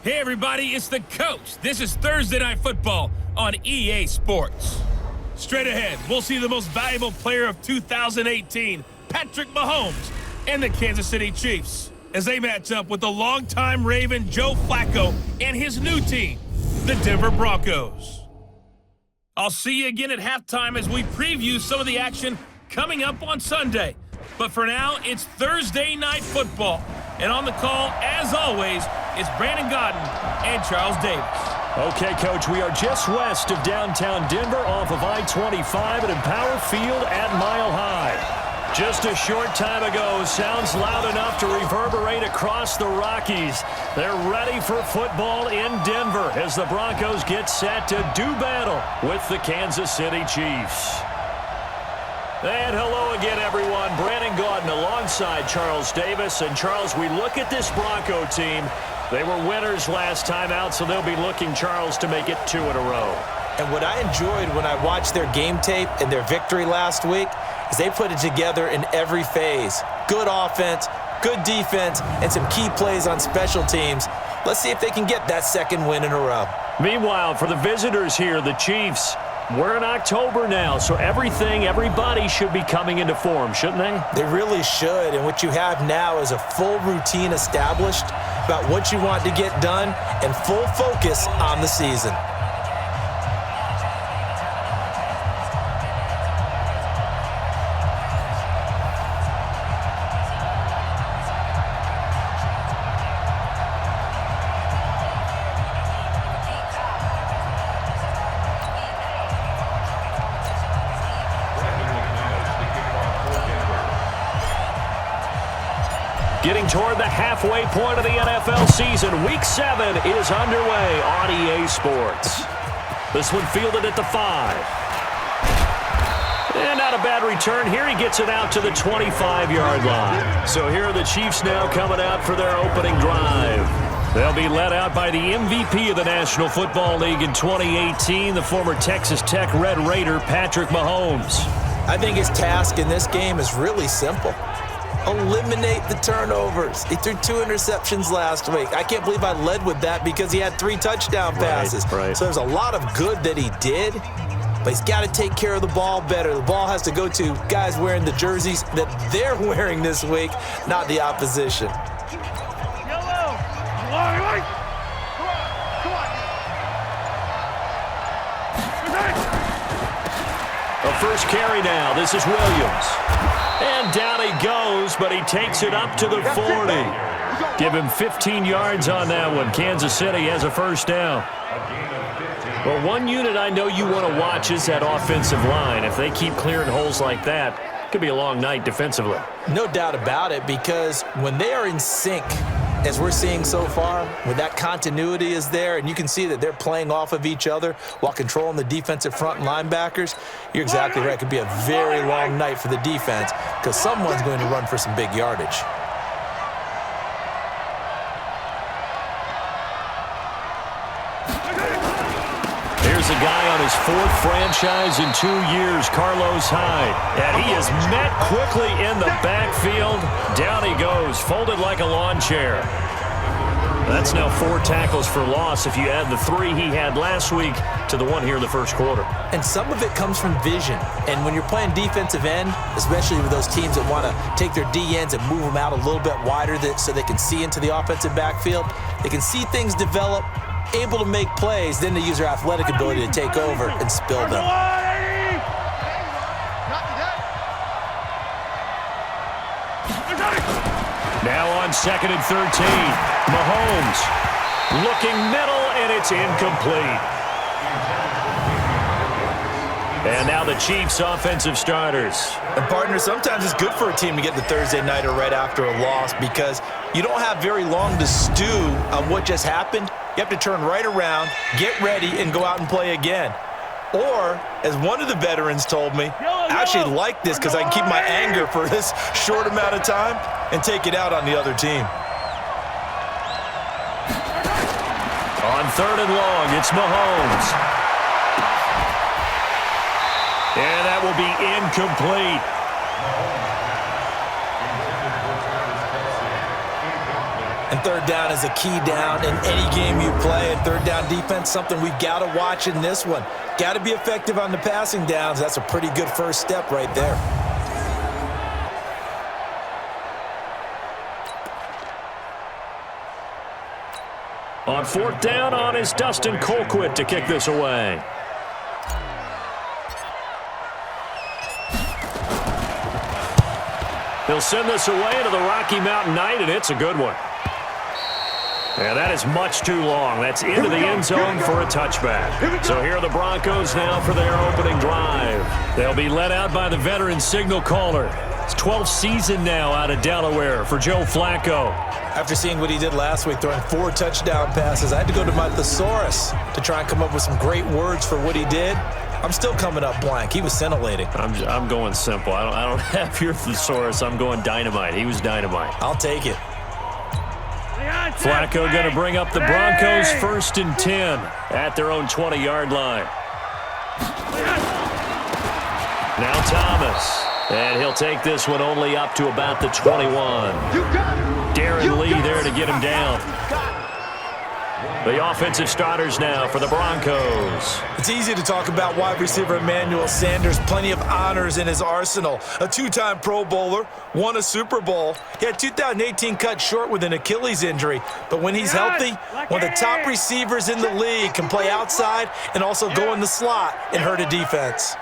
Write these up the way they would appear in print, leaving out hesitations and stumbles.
Hey everybody, it's the coach. This is Thursday Night Football on EA Sports. Straight ahead, we'll see the most valuable player of 2018, Patrick Mahomes, and the Kansas City Chiefs, as they match up with the longtime Raven Joe Flacco and his new team, the Denver Broncos. I'll see you again at halftime as we preview some of the action coming up on Sunday. But for now, it's Thursday Night Football. And on the call, as always, is Brandon Godden and Charles Davis. Okay, Coach, we are just west of downtown Denver off of I-25 at Empower Field at Mile High. Just a short time ago, sounds loud enough to reverberate across the Rockies. They're ready for football in Denver as the Broncos get set to do battle with the Kansas City Chiefs. And hello again, everyone. Brandon Gaudin alongside Charles Davis. And, Charles, we look at this Bronco team. They were winners last time out, so they'll be looking, Charles, to make it 2 in a row. And what I enjoyed when I watched their game tape and their victory last week is they put it together in every phase. Good offense, good defense, and some key plays on special teams. Let's see if they can get that second win in a row. Meanwhile, for the visitors here, the Chiefs, we're in October now, so everybody should be coming into form, shouldn't they? They really should, and what you have now is a full routine established about what you want to get done and full focus on the season. Getting toward the halfway point of the NFL season, Week 7 is underway on EA Sports. This one fielded at the 5. And not a bad return. Here he gets it out to the 25-yard line. So here are the Chiefs now coming out for their opening drive. They'll be led out by the MVP of the National Football League in 2018, the former Texas Tech Red Raider, Patrick Mahomes. I think his task in this game is really simple. Eliminate the turnovers. He threw 2 interceptions last week. I can't believe I led with that because he had 3 touchdown passes. Right. So there's a lot of good that he did, but he's got to take care of the ball better. The ball has to go to guys wearing the jerseys that they're wearing this week, not the opposition. A first carry now. This is Williams. And down he goes, but he takes it up to the 40. Give him 15 yards on that one. Kansas City has a first down. Well, one unit I know you want to watch is that offensive line. If they keep clearing holes like that, it could be a long night defensively. No doubt about it, because when they are in sync, as we're seeing so far, when that continuity is there and you can see that they're playing off of each other while controlling the defensive front linebackers, you're exactly right. It could be a very long night for the defense because someone's going to run for some big yardage. Here's a guy on his 4th franchise in 2 years, Carlos Hyde. And he is met quickly in the backfield. Down he goes, folded like a lawn chair. That's now 4 tackles for loss if you add the 3 he had last week to the 1 here in the first quarter. And some of it comes from vision. And when you're playing defensive end, especially with those teams that want to take their D ends and move them out a little bit wider so they can see into the offensive backfield, they can see things develop, able to make plays, then they use their athletic ability to take over and spill them. Now on 2nd and 13, Mahomes looking middle, and it's incomplete. And now the Chiefs' offensive starters. And partner, sometimes it's good for a team to get the Thursday nighter right after a loss because you don't have very long to stew on what just happened. You have to turn right around, get ready, and go out and play again. Or, as one of the veterans told me, I actually like this because I can keep my anger for this short amount of time and take it out on the other team. On 3rd and long, it's Mahomes. And that will be incomplete. And third down is a key down in any game you play. And third down defense, something we've got to watch in this one. Got to be effective on the passing downs. That's a pretty good first step right there. On fourth down, on is Dustin Colquitt to kick this away. He'll send this away into the Rocky Mountain Night, and it's a good one. And that is much too long. That's into the end zone for a touchback. So here are the Broncos now for their opening drive. They'll be led out by the veteran signal caller. It's 12th season now out of Delaware for Joe Flacco. After seeing what he did last week, throwing 4 touchdown passes, I had to go to my thesaurus to try and come up with some great words for what he did. I'm still coming up blank. He was scintillating. I'm going simple. I don't have your thesaurus. I'm going dynamite. He was dynamite. I'll take it. Flacco going to bring up the Broncos 1st and 10 at their own 20-yard line. Now Thomas. And he'll take this one only up to about the 21. Darren Lee there to get him down. The offensive starters now for the Broncos. It's easy to talk about wide receiver Emmanuel Sanders. Plenty of honors in his arsenal. A 2-time Pro Bowler, won a Super Bowl. He had 2018 cut short with an Achilles injury. But when he's healthy, one of the top receivers in the league, can play outside and also go in the slot and hurt a defense.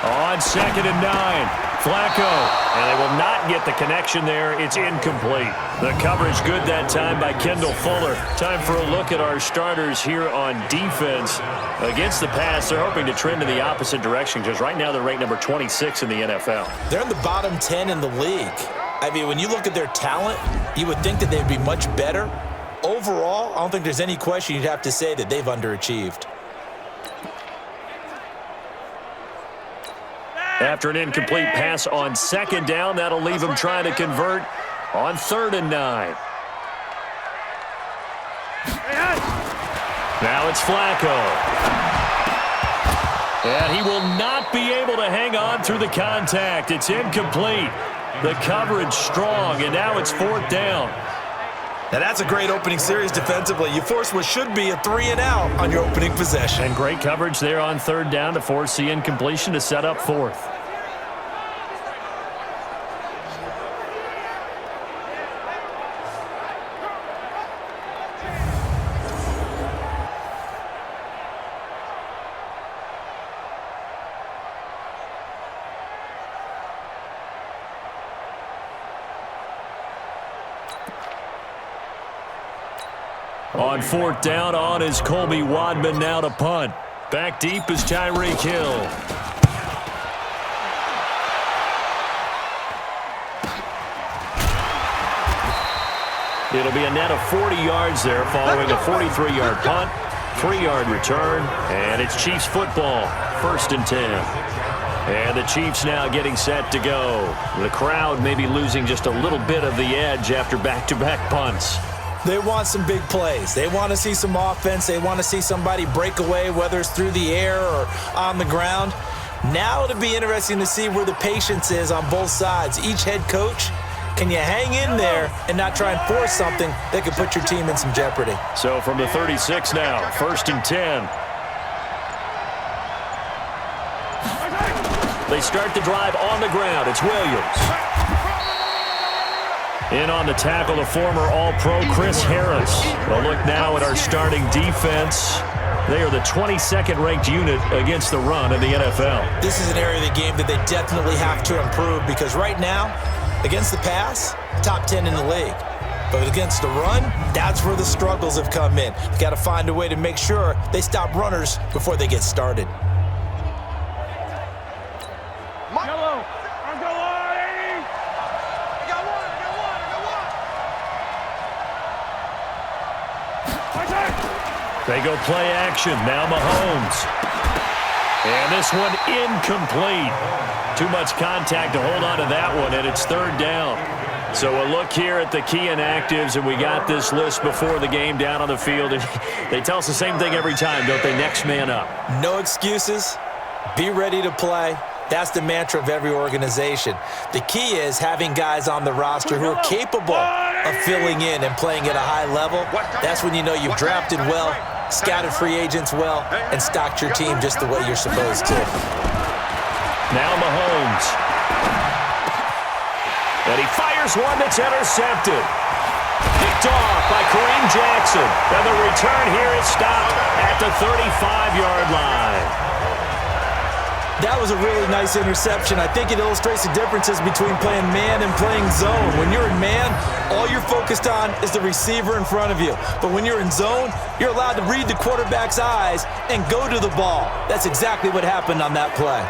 On 2nd and 9, Flacco, and they will not get the connection there. It's incomplete. The coverage good that time by Kendall Fuller. Time for a look at our starters here on defense. Against the pass, they're hoping to trend in the opposite direction because right now they're ranked number 26 in the NFL. They're in the bottom 10 in the league. I mean, when you look at their talent, you would think that they'd be much better. Overall, I don't think there's any question you'd have to say that they've underachieved. After an incomplete pass on 2nd down, that'll leave him trying to convert on 3rd and 9. Now it's Flacco. And he will not be able to hang on through the contact. It's incomplete. The coverage strong, and now it's 4th down. Now that's a great opening series defensively. You force what should be a 3 and out on your opening possession. And great coverage there on 3rd down to force the incompletion to set up 4th. On 4th down, on is Colby Wadman now to punt. Back deep is Tyreek Hill. It'll be a net of 40 yards there following a 43-yard punt, 3-yard return, and it's Chiefs football, 1st and 10. And the Chiefs now getting set to go. The crowd maybe losing just a little bit of the edge after back-to-back punts. They want some big plays. They want to see some offense. They want to see somebody break away, whether it's through the air or on the ground. Now it'll be interesting to see where the patience is on both sides. Each head coach, can you hang in there and not try and force something that could put your team in some jeopardy? So from the 36 now, 1st and 10. They start the drive on the ground. It's Williams. In on the tackle, the former All-Pro Chris Harris. A look now at our starting defense. They are the 22nd ranked unit against the run in the NFL. This is an area of the game that they definitely have to improve because right now, against the pass, top 10 in the league. But against the run, that's where the struggles have come in. You've got to find a way to make sure they stop runners before they get started. They go play action. Now Mahomes. And this one incomplete. Too much contact to hold on to that one, and it's 3rd down. So a look here at the key inactives, and we got this list before the game down on the field. And they tell us the same thing every time, don't they? Next man up. No excuses. Be ready to play. That's the mantra of every organization. The key is having guys on the roster who are capable of filling in and playing at a high level. That's when you know you've drafted well, scouted free agents well, and stocked your team just the way you're supposed to. Now Mahomes. And he fires one that's intercepted. Picked off by Kareem Jackson. And the return here is stopped at the 35-yard line. That was a really nice interception. I think it illustrates the differences between playing man and playing zone. When you're in man, all you're focused on is the receiver in front of you. But when you're in zone, you're allowed to read the quarterback's eyes and go to the ball. That's exactly what happened on that play.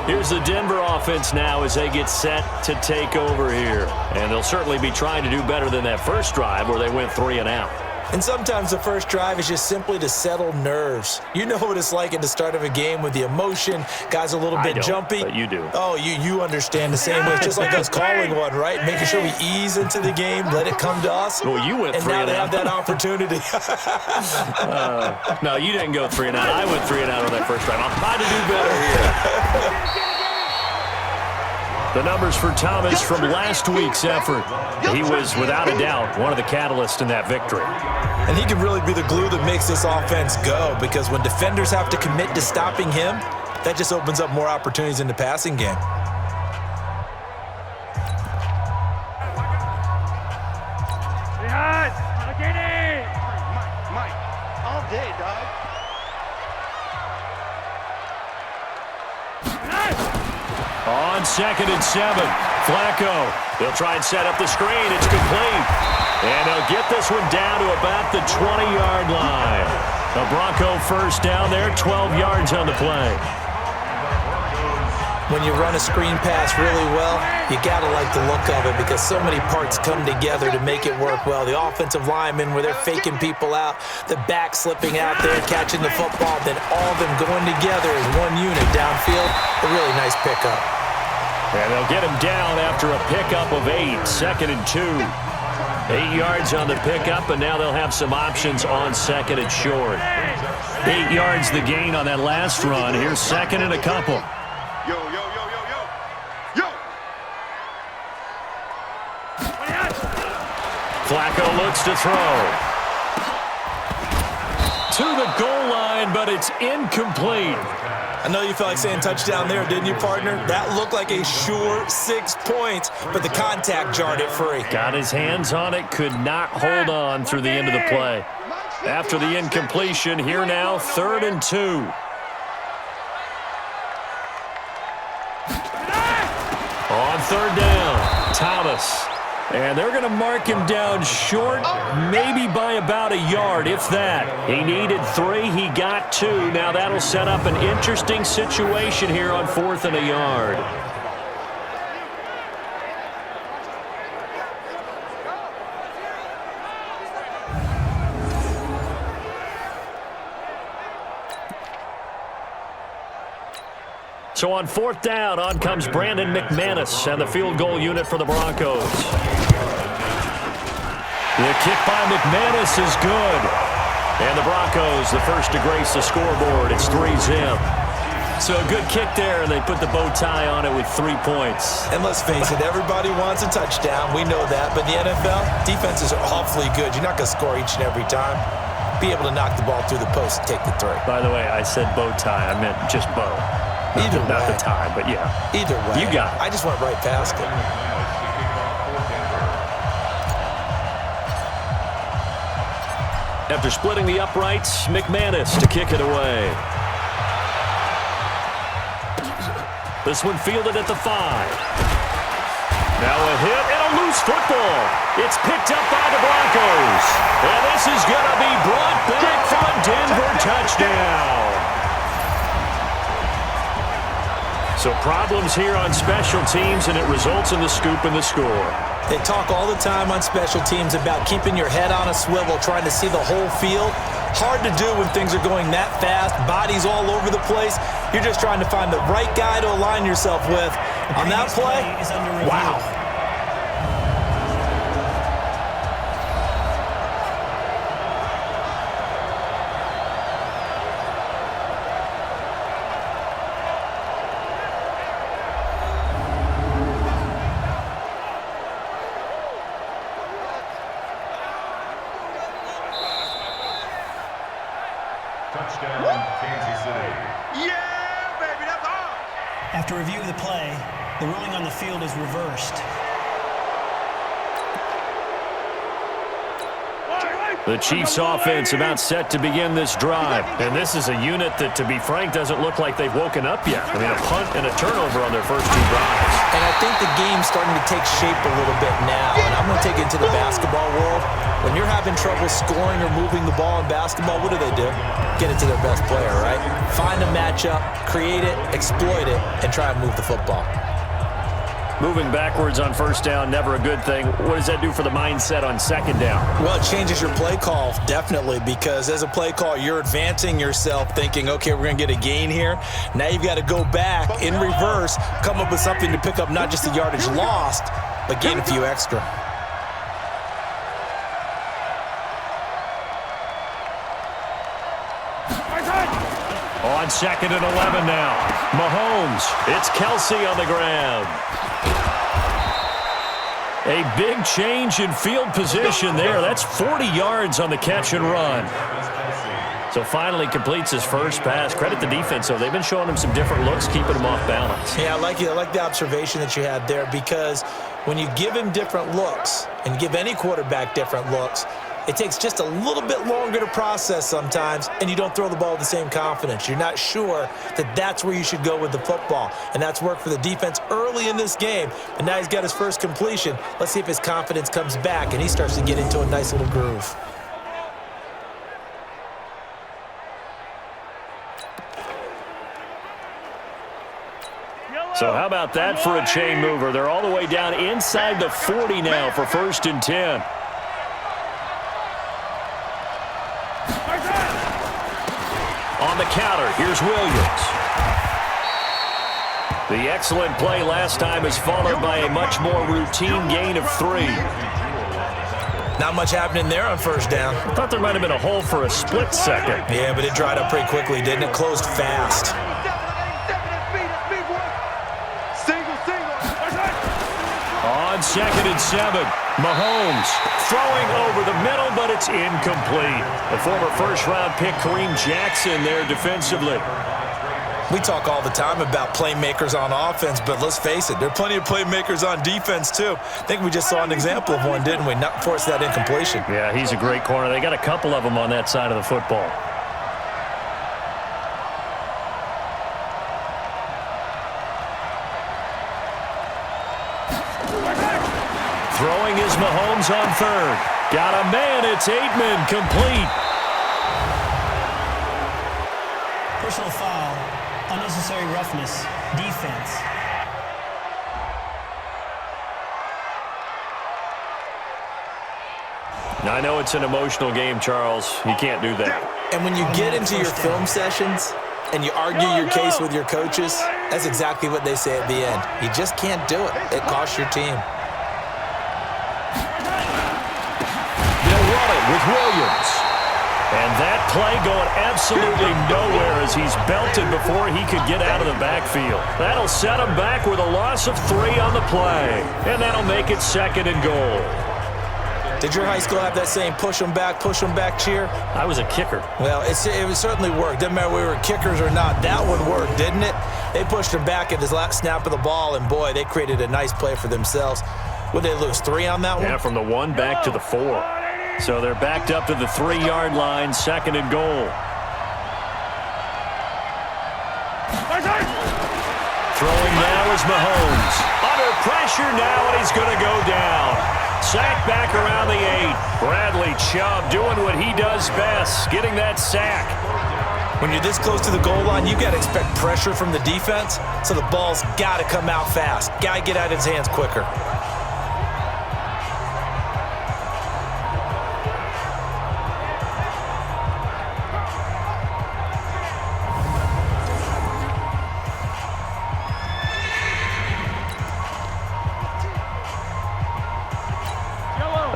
Here's the Denver offense now as they get set to take over here. And they'll certainly be trying to do better than that first drive where they went 3 and out. And sometimes the first drive is just simply to settle nerves. You know what it's like at the start of a game with the emotion. Guys a little bit jumpy. But you do. Oh, you understand the same way. It's just like us calling one, right? Making sure we ease into the game, let it come to us. Well, you went 3 and out. And now they have that opportunity. No, you didn't go 3 and out. I went 3 and out on that first drive. I'm trying to do better here. The numbers for Thomas from last week's effort. He was, without a doubt, one of the catalysts in that victory. And he can really be the glue that makes this offense go, because when defenders have to commit to stopping him, that just opens up more opportunities in the passing game. Mike, all day, dog. On 2nd and 7, Flacco. They'll try and set up the screen. It's complete. And they'll get this one down to about the 20-yard line. A Bronco first down there, 12 yards on the play. When you run a screen pass really well, you got to like the look of it because so many parts come together to make it work well. The offensive linemen, where they're faking people out, the back slipping out there, catching the football, then all of them going together as one unit downfield. A really nice pickup. And they'll get him down after a pickup of 8, 2nd and 2. 8 yards on the pickup, and now they'll have some options on 2nd and short. 8 yards the gain on that last run. Here's 2nd and a couple. Yo. Flacco looks to throw. To the goal line, but it's incomplete. I know you felt like saying touchdown there, didn't you, partner? That looked like a sure 6 points, but the contact jarred it free. Got his hands on it, could not hold on through the end of the play. After the incompletion, here now, 3rd and 2. On 3rd down, Thomas. And they're going to mark him down short, maybe by about a yard, if that. He needed 3, he got 2. Now that'll set up an interesting situation here on 4th and a yard. So on 4th down, on comes Brandon McManus and the field goal unit for the Broncos. The kick by McManus is good. And the Broncos, the first to grace the scoreboard. It's 3-zip. So a good kick there, and they put the bow tie on it with 3 points. And let's face it, everybody wants a touchdown. We know that. But the NFL, defenses are awfully good. You're not going to score each and every time. Be able to knock the ball through the post and take the 3. By the way, I said bow tie. I meant just bow. Either way. Not the tie, but yeah. Either way. You got it. I just went right past it. After splitting the uprights, McManus to kick it away. This one fielded at the 5. Now a hit and a loose football. It's picked up by the Broncos. And this is going to be brought back for a Denver touchdown. So problems here on special teams, and it results in the scoop and the score. They talk all the time on special teams about keeping your head on a swivel, trying to see the whole field. Hard to do when things are going that fast, bodies all over the place. You're just trying to find the right guy to align yourself with. On that play, wow. Yeah, baby, that's all. After review of the play, the ruling on the field is reversed. The Chiefs offense about set to begin this drive. And this is a unit that, to be frank, doesn't look like they've woken up yet. I mean, a punt and a turnover on their first two drives. And I think the game's starting to take shape a little bit now. And I'm going to take it into the basketball world. When you're having trouble scoring or moving the ball in basketball, what do? Get it to their best player, right? Find a matchup, create it, exploit it, and try and move the football. Moving backwards on first down, never a good thing. What does that do for the mindset on second down? Well, it changes your play call, definitely, because as a play call, you're advancing yourself thinking, okay, we're going to get a gain here. Now you've got to go back in reverse, come up with something to pick up not just the yardage lost, but gain a few extra. On second and 11 now. Mahomes. It's Kelsey on the ground. A big change in field position there. That's 40 yards on the catch and run. So finally completes his first pass. Credit the defense, though. They've been showing him some different looks, keeping him off balance. Yeah, I like the observation that you had there, because when you give him different looks and give any quarterback different looks, it takes just a little bit longer to process sometimes, and you don't throw the ball with the same confidence. You're not sure that that's where you should go with the football, and that's worked for the defense early in this game. And now he's got his first completion. Let's see if his confidence comes back, and he starts to get into a nice little groove. So how about that for a chain mover? They're all the way down inside the 40 now for first and 10. On the counter, here's Williams. The excellent play last time is followed by a much more routine gain of 3. Not much happening there on first down. I thought there might have been a hole for a split second. Yeah, but it dried up pretty quickly, didn't it? Closed fast. On second and 7, Mahomes throwing over the middle, but it's incomplete. The former first-round pick Kareem Jackson there defensively. We talk all the time about playmakers on offense, but let's face it, there are plenty of playmakers on defense too. I think we just saw an example of one, didn't we? Not force that incompletion. Yeah, he's a great corner. They got a couple of them on that side of the football. Throwing is Mahomes on third. Got a man. It's Aitman, complete. Personal foul, unnecessary roughness, defense. Now, I know it's an emotional game, Charles. You can't do that. And when you get into your film sessions and you argue your case with your coaches, that's exactly what they say at the end. You just can't do it. It costs your team. With Williams. And that play going absolutely nowhere as he's belted before he could get out of the backfield. That'll set him back with a loss of 3 on the play. And that'll make it second and goal. Did your high school have that saying, push them back cheer? I was a kicker. Well, it certainly worked. Didn't matter if we were kickers or not. That one worked, didn't it? They pushed him back at his last snap of the ball, and boy, they created a nice play for themselves. Would they lose 3 on that one? Yeah, from the 1 back to the 4. So they're backed up to the 3-yard line, second and goal. Throwing now is Mahomes. Under pressure now, and he's going to go down. Sack back around the 8. Bradley Chubb doing what he does best, getting that sack. When you're this close to the goal line, you got to expect pressure from the defense, so the ball's got to come out fast. Got to get out of his hands quicker.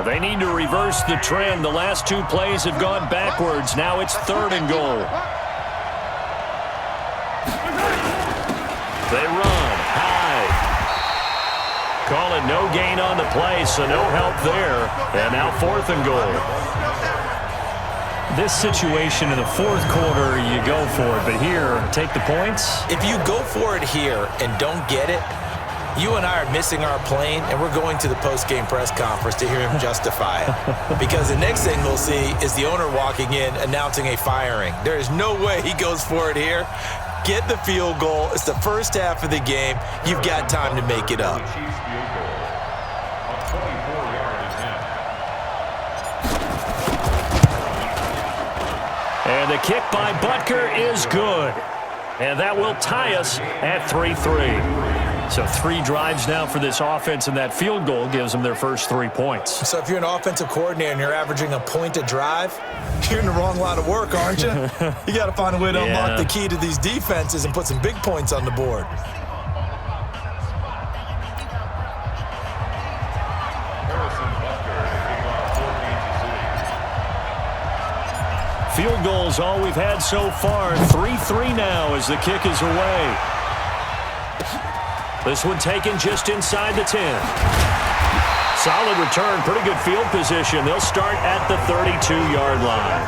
They need to reverse the trend. The last 2 plays have gone backwards. Now it's third and goal. They run high. Call it no gain on the play, so no help there. And now fourth and goal. This situation in the fourth quarter, you go for it. But here, take the points. If you go for it here and don't get it, you and I are missing our plane, and we're going to the post-game press conference to hear him justify it. Because the next thing we'll see is the owner walking in announcing a firing. There is no way he goes for it here. Get the field goal. It's the first half of the game. You've got time to make it up. And the kick by Butker is good. And that will tie us at 3-3. So 3 drives now for this offense, and that field goal gives them their first 3 points. So if you're an offensive coordinator and you're averaging a point a drive, you're in the wrong line of work, aren't you? You got to find a way to unlock the key to these defenses and put some big points on the board. Field goals all we've had so far. 3-3 now as the kick is away. This one taken just inside the 10. Solid return, pretty good field position. They'll start at the 32-yard line.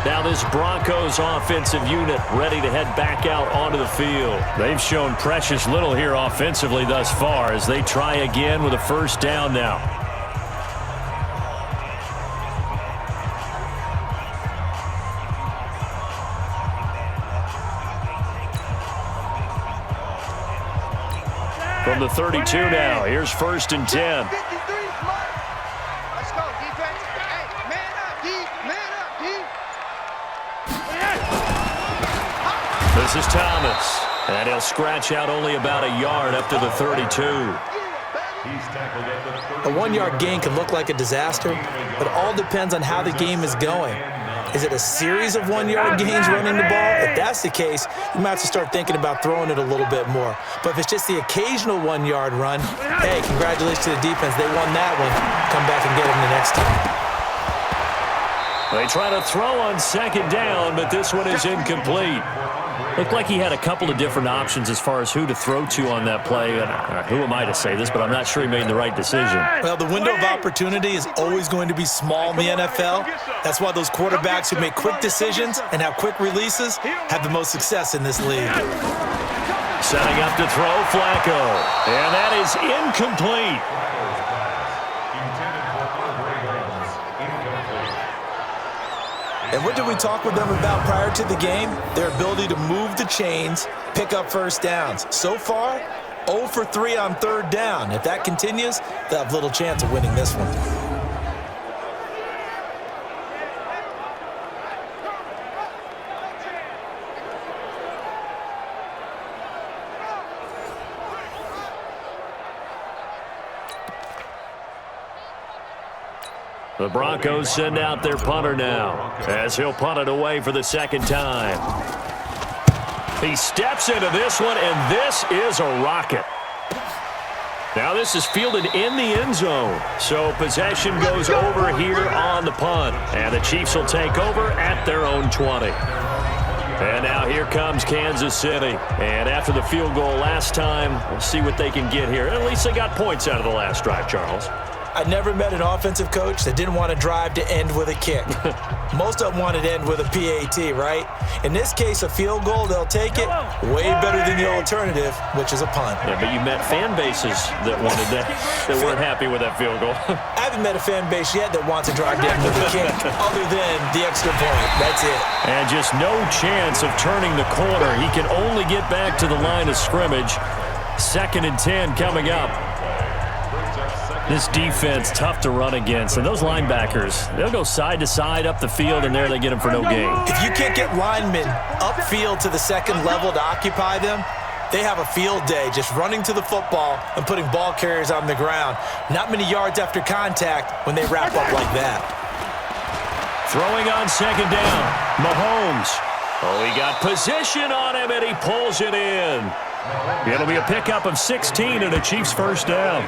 Now this Broncos offensive unit ready to head back out onto the field. They've shown precious little here offensively thus far as they try again with a first down now. From the 32 now, here's 1st and 10. Let's go, defense. Hey, man up, D. Man up, D. This is Thomas, and he'll scratch out only about a yard up to the 32. A 1-yard gain can look like a disaster, but it all depends on how the game is going. Is it a series of 1-yard gains running the ball? If that's the case, you might have to start thinking about throwing it a little bit more. But if it's just the occasional 1-yard run, hey, congratulations to the defense. They won that one. Come back and get them the next time. They try to throw on 2nd down, but this one is incomplete. Looked like he had a couple of different options as far as who to throw to on that play. And who am I to say this, but I'm not sure he made the right decision. Well, the window of opportunity is always going to be small in the NFL. That's why those quarterbacks who make quick decisions and have quick releases have the most success in this league. Setting up to throw, Flacco. And that is incomplete. And what did we talk with them about prior to the game? Their ability to move the chains, pick up first downs. So far, 0 for 3 on 3rd down. If that continues, they'll have little chance of winning this one. The Broncos send out their punter now as he'll punt it away for the 2nd time. He steps into this one, and this is a rocket. Now this is fielded in the end zone, so possession goes over here on the punt, and the Chiefs will take over at their own 20. And now here comes Kansas City. And after the field goal last time, we'll see what they can get here. At least they got points out of the last drive, Charles. I never met an offensive coach that didn't want to drive to end with a kick. Most of them wanted to end with a PAT, right? In this case, a field goal, they'll take it. Way better than the alternative, which is a punt. Yeah, but you met fan bases that wanted that weren't happy with that field goal. I haven't met a fan base yet that wants to drive to end with a kick other than the extra point. That's it. And just no chance of turning the corner. He can only get back to the line of scrimmage. 2nd and 10 coming up. This defense, tough to run against. And those linebackers, they'll go side to side up the field, and there they get them for no gain. If you can't get linemen upfield to the 2nd level to occupy them, they have a field day just running to the football and putting ball carriers on the ground. Not many yards after contact when they wrap up like that. Throwing on 2nd down, Mahomes. Oh, he got position on him, and he pulls it in. It'll be a pickup of 16 and a Chiefs first down.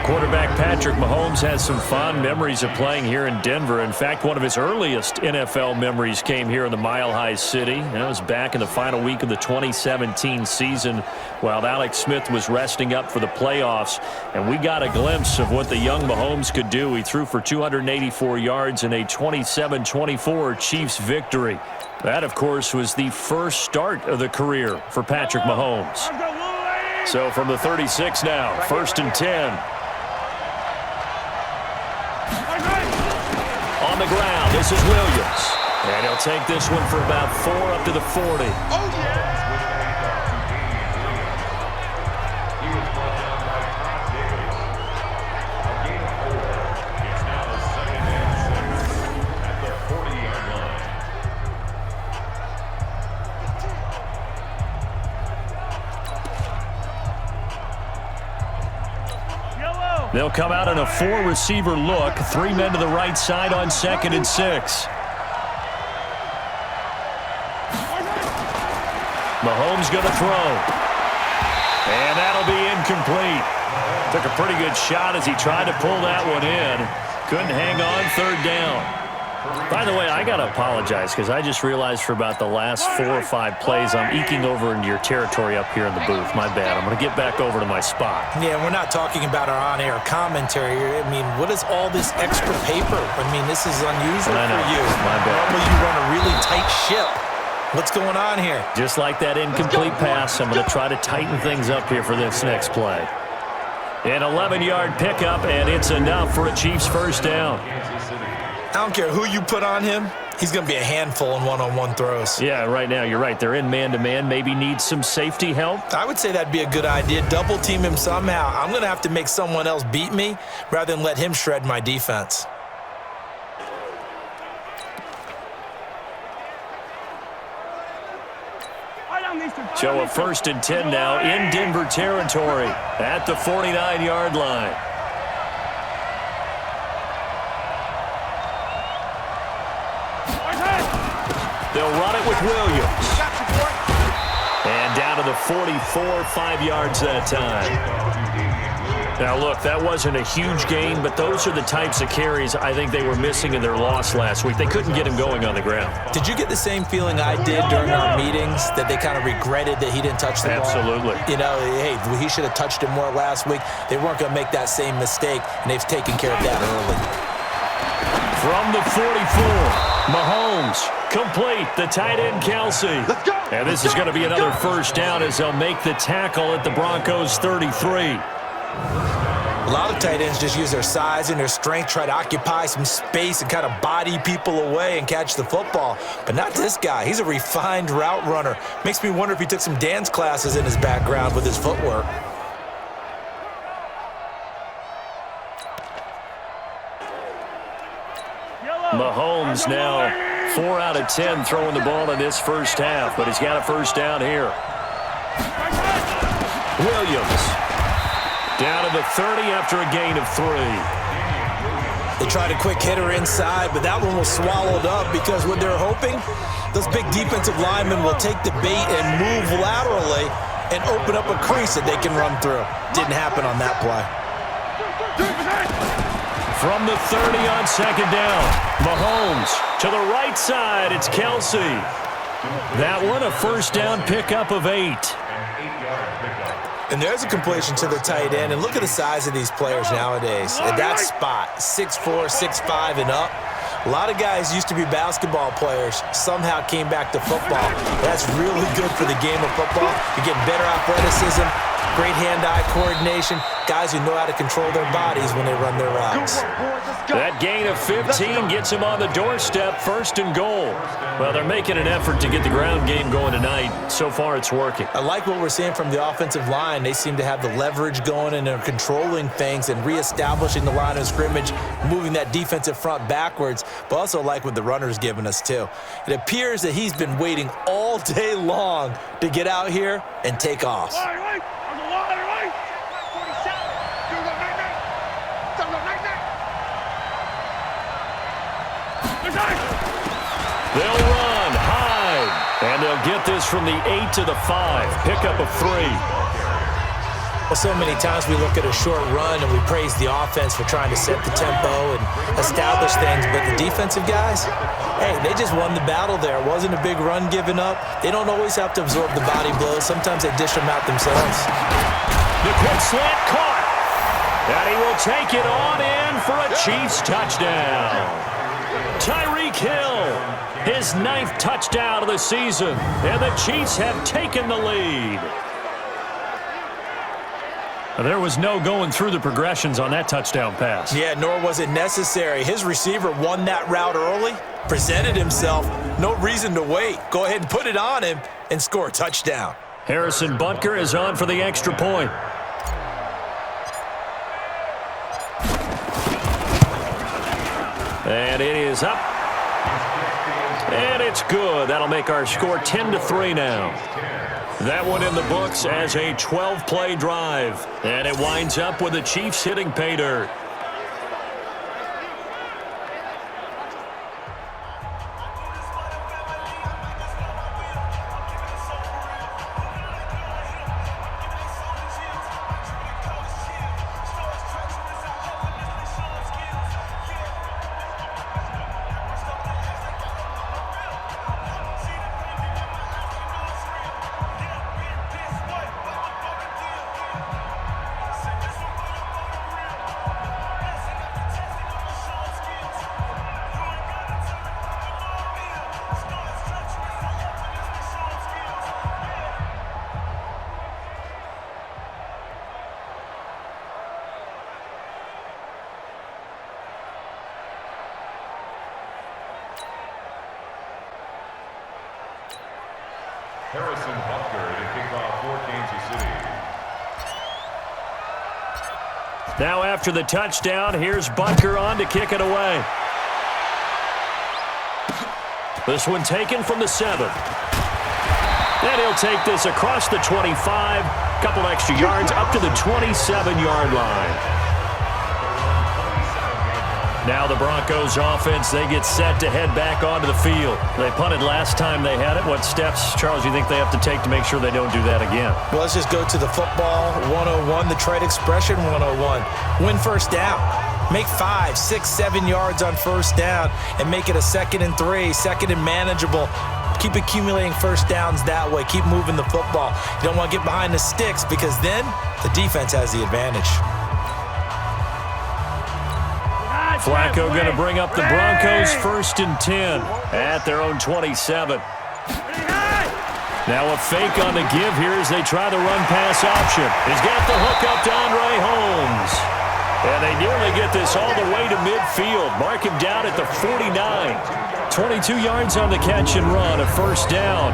Quarterback Patrick Mahomes has some fond memories of playing here in Denver. In fact, one of his earliest NFL memories came here in the Mile High City. That was back in the final week of the 2017 season while Alex Smith was resting up for the playoffs. And we got a glimpse of what the young Mahomes could do. He threw for 284 yards in a 27-24 Chiefs victory. That, of course, was the first start of the career for Patrick Mahomes. So from the 36 now, 1st and 10. On the ground, this is Williams. And he'll take this one for about 4 up to the 40. They'll come out in a 4-receiver look. 3 men to the right side on 2nd and 6. Mahomes going to throw. And that'll be incomplete. Took a pretty good shot as he tried to pull that one in. Couldn't hang on, 3rd down. By the way, I got to apologize because I just realized for about the last 4 or 5 plays I'm eking over into your territory up here in the booth. My bad. I'm going to get back over to my spot. Yeah, we're not talking about our on-air commentary. I mean, what is all this extra paper? I mean, this is unusual for you. My bad. Normally you run a really tight ship. What's going on here? Just like that incomplete pass, I'm going to try to tighten things up here for this next play. An 11-yard pickup, and it's enough for a Chiefs first down. I don't care who you put on him. He's going to be a handful in one-on-one throws. Yeah, right now, you're right. They're in man-to-man. Maybe needs some safety help. I would say that'd be a good idea. Double team him somehow. I'm going to have to make someone else beat me rather than let him shred my defense. So a 1st and 10 now in Denver territory at the 49-yard line. They'll run it with Williams. And down to the 44, 5 yards that time. Now, look, that wasn't a huge gain, but those are the types of carries I think they were missing in their loss last week. They couldn't get him going on the ground. Did you get the same feeling I did during our meetings, that they kind of regretted that he didn't touch the ball? Absolutely. You know, hey, he should have touched it more last week. They weren't going to make that same mistake, and they've taken care of that early. From the 44, Mahomes, complete, the tight end Kelsey. Let's go. And this is going to be another first down as they'll make the tackle at the Broncos 33. A lot of tight ends just use their size and their strength, try to occupy some space and kind of body people away and catch the football. But not this guy. He's a refined route runner. Makes me wonder if he took some dance classes in his background with his footwork. Mahomes now 4 out of 10 throwing the ball in this first half, but he's got a first down here. Williams down to the 30 after a gain of 3. They tried a quick hitter inside, but that one was swallowed up because what they're hoping, those big defensive linemen will take the bait and move laterally and open up a crease that they can run through. Didn't happen on that play. From the 30 on 2nd down, Mahomes to the right side, it's Kelsey. That one a first down pickup of 8. And there's a completion to the tight end. And look at the size of these players nowadays. At that spot, 6'4", 6'5", and up. A lot of guys used to be basketball players, somehow came back to football. That's really good for the game of football. You're getting better athleticism, great hand-eye coordination, guys who know how to control their bodies when they run their routes. That gain of 15 gets him on the doorstep, 1st and goal. Well, they're making an effort to get the ground game going tonight. So far, it's working. I like what we're seeing from the offensive line. They seem to have the leverage going, and they're controlling things and reestablishing the line of scrimmage, moving that defensive front backwards, but also like what the runner's giving us, too. It appears that he's been waiting all day long to get out here and take off. They'll run, hide, and they'll get this from the 8 to the 5. Pickup of 3. Well, so many times we look at a short run and we praise the offense for trying to set the tempo and establish things, but the defensive guys, hey, they just won the battle there. It wasn't a big run given up. They don't always have to absorb the body blows. Sometimes they dish them out themselves. The quick slant caught. And he will take it on in for a Chiefs touchdown. Tyreek Hill, his 9th touchdown of the season, and the Chiefs have taken the lead. There was no going through the progressions on that touchdown pass. Yeah, nor was it necessary. His receiver won that route early, presented himself, no reason to wait. Go ahead and put it on him and score a touchdown. Harrison Butker is on for the extra point. And it is up. And it's good. That'll make our score 10-3 now. That one in the books as a 12-play drive. And it winds up with the Chiefs hitting pay dirt. Harrison Butker to kick off for Kansas City. Now after the touchdown, here's Butker on to kick it away. This one taken from the 7. And he'll take this across the 25, couple extra yards up to the 27-yard line. Now the Broncos offense, they get set to head back onto the field. They punted last time they had it. What steps, Charles, you think they have to take to make sure they don't do that again? Well, let's just go to the football 101, the trade expression 101. Win first down. Make 5, 6, 7 yards on first down and make it a 2nd and 3, 2nd and manageable. Keep accumulating first downs that way. Keep moving the football. You don't want to get behind the sticks because then the defense has the advantage. Flacco going to bring up the Broncos 1st and 10 at their own 27. Now a fake on the give here as they try the run-pass option. He's got the hook up to Andre Holmes. And they nearly get this all the way to midfield. Mark him down at the 49. 22 yards on the catch and run, a first down.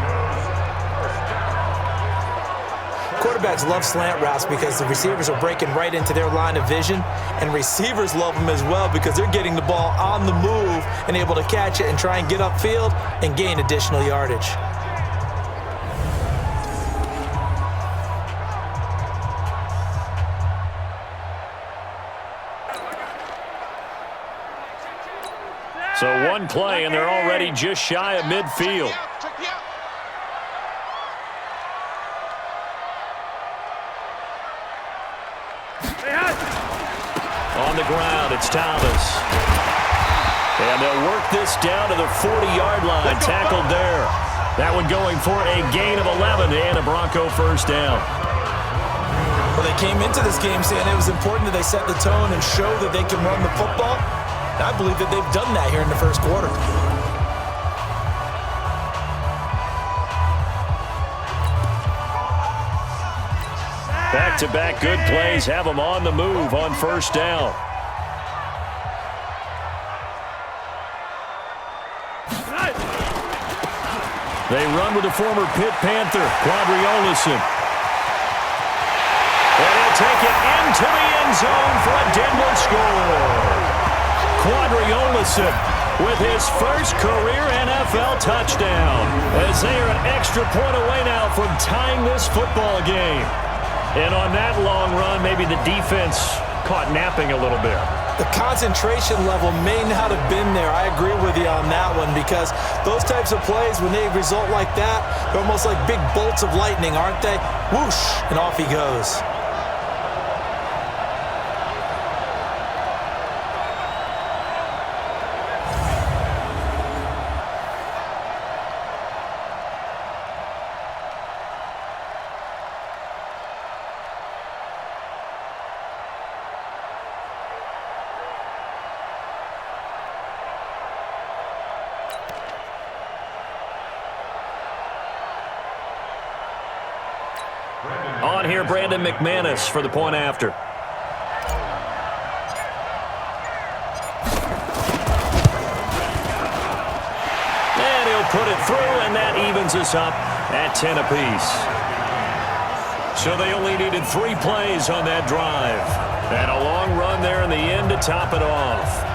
Quarterbacks love slant routes because the receivers are breaking right into their line of vision, and receivers love them as well because they're getting the ball on the move and able to catch it and try and get upfield and gain additional yardage. So one play, and they're already just shy of midfield. On the ground, it's Thomas. And they'll work this down to the 40-yard line, tackled there. That one going for a gain of 11 and a Bronco first down. Well, they came into this game saying it was important that they set the tone and show that they can run the football. And I believe that they've done that here in the first quarter. Back-to-back good plays have them on the move on first down. They run with the former Pitt Panther, Quadriolison. And he'll take it into the end zone for a Denver score. Quadriolison with his first career NFL touchdown, as they are an extra point away now from tying this football game. And on that long run, maybe the defense caught napping a little bit. The concentration level may not have been there. I agree with you on that one because those types of plays, when they result like that, they're almost like big bolts of lightning, aren't they? Whoosh, and off he goes. On here, Brandon McManus for the point after. And he'll put it through, and that evens us up at 10 apiece. So they only needed 3 plays on that drive. And a long run there in the end to top it off.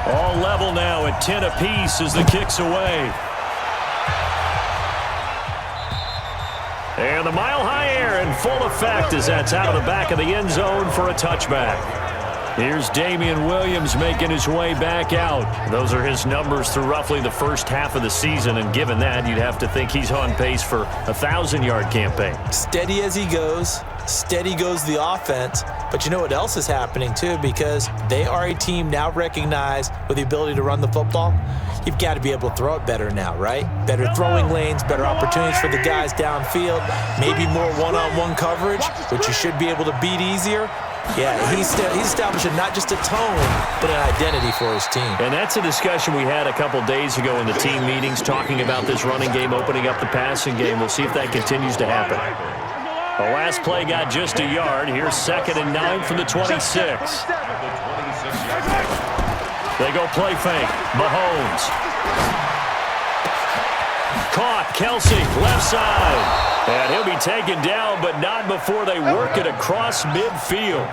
All level now at 10 apiece as the kick's away. And the mile-high air in full effect as that's out of the back of the end zone for a touchback. Here's Damian Williams making his way back out. Those are his numbers through roughly the first half of the season, and given that, you'd have to think he's on pace for a 1,000-yard campaign. Steady as he goes. Steady goes the offense. But you know what else is happening, too? Because they are a team now recognized with the ability to run the football. You've got to be able to throw it better now, right? Better throwing lanes, better opportunities for the guys downfield, maybe more one-on-one coverage, which you should be able to beat easier. Yeah, he's establishing not just a tone, but an identity for his team. And that's a discussion we had a couple days ago in the team meetings, talking about this running game, opening up the passing game. We'll see if that continues to happen. The last play got just a yard. Here's 2nd and 9 from the 26. They go play fake. Mahomes. Caught. Kelsey, left side. And he'll be taken down, but not before they work it across midfield.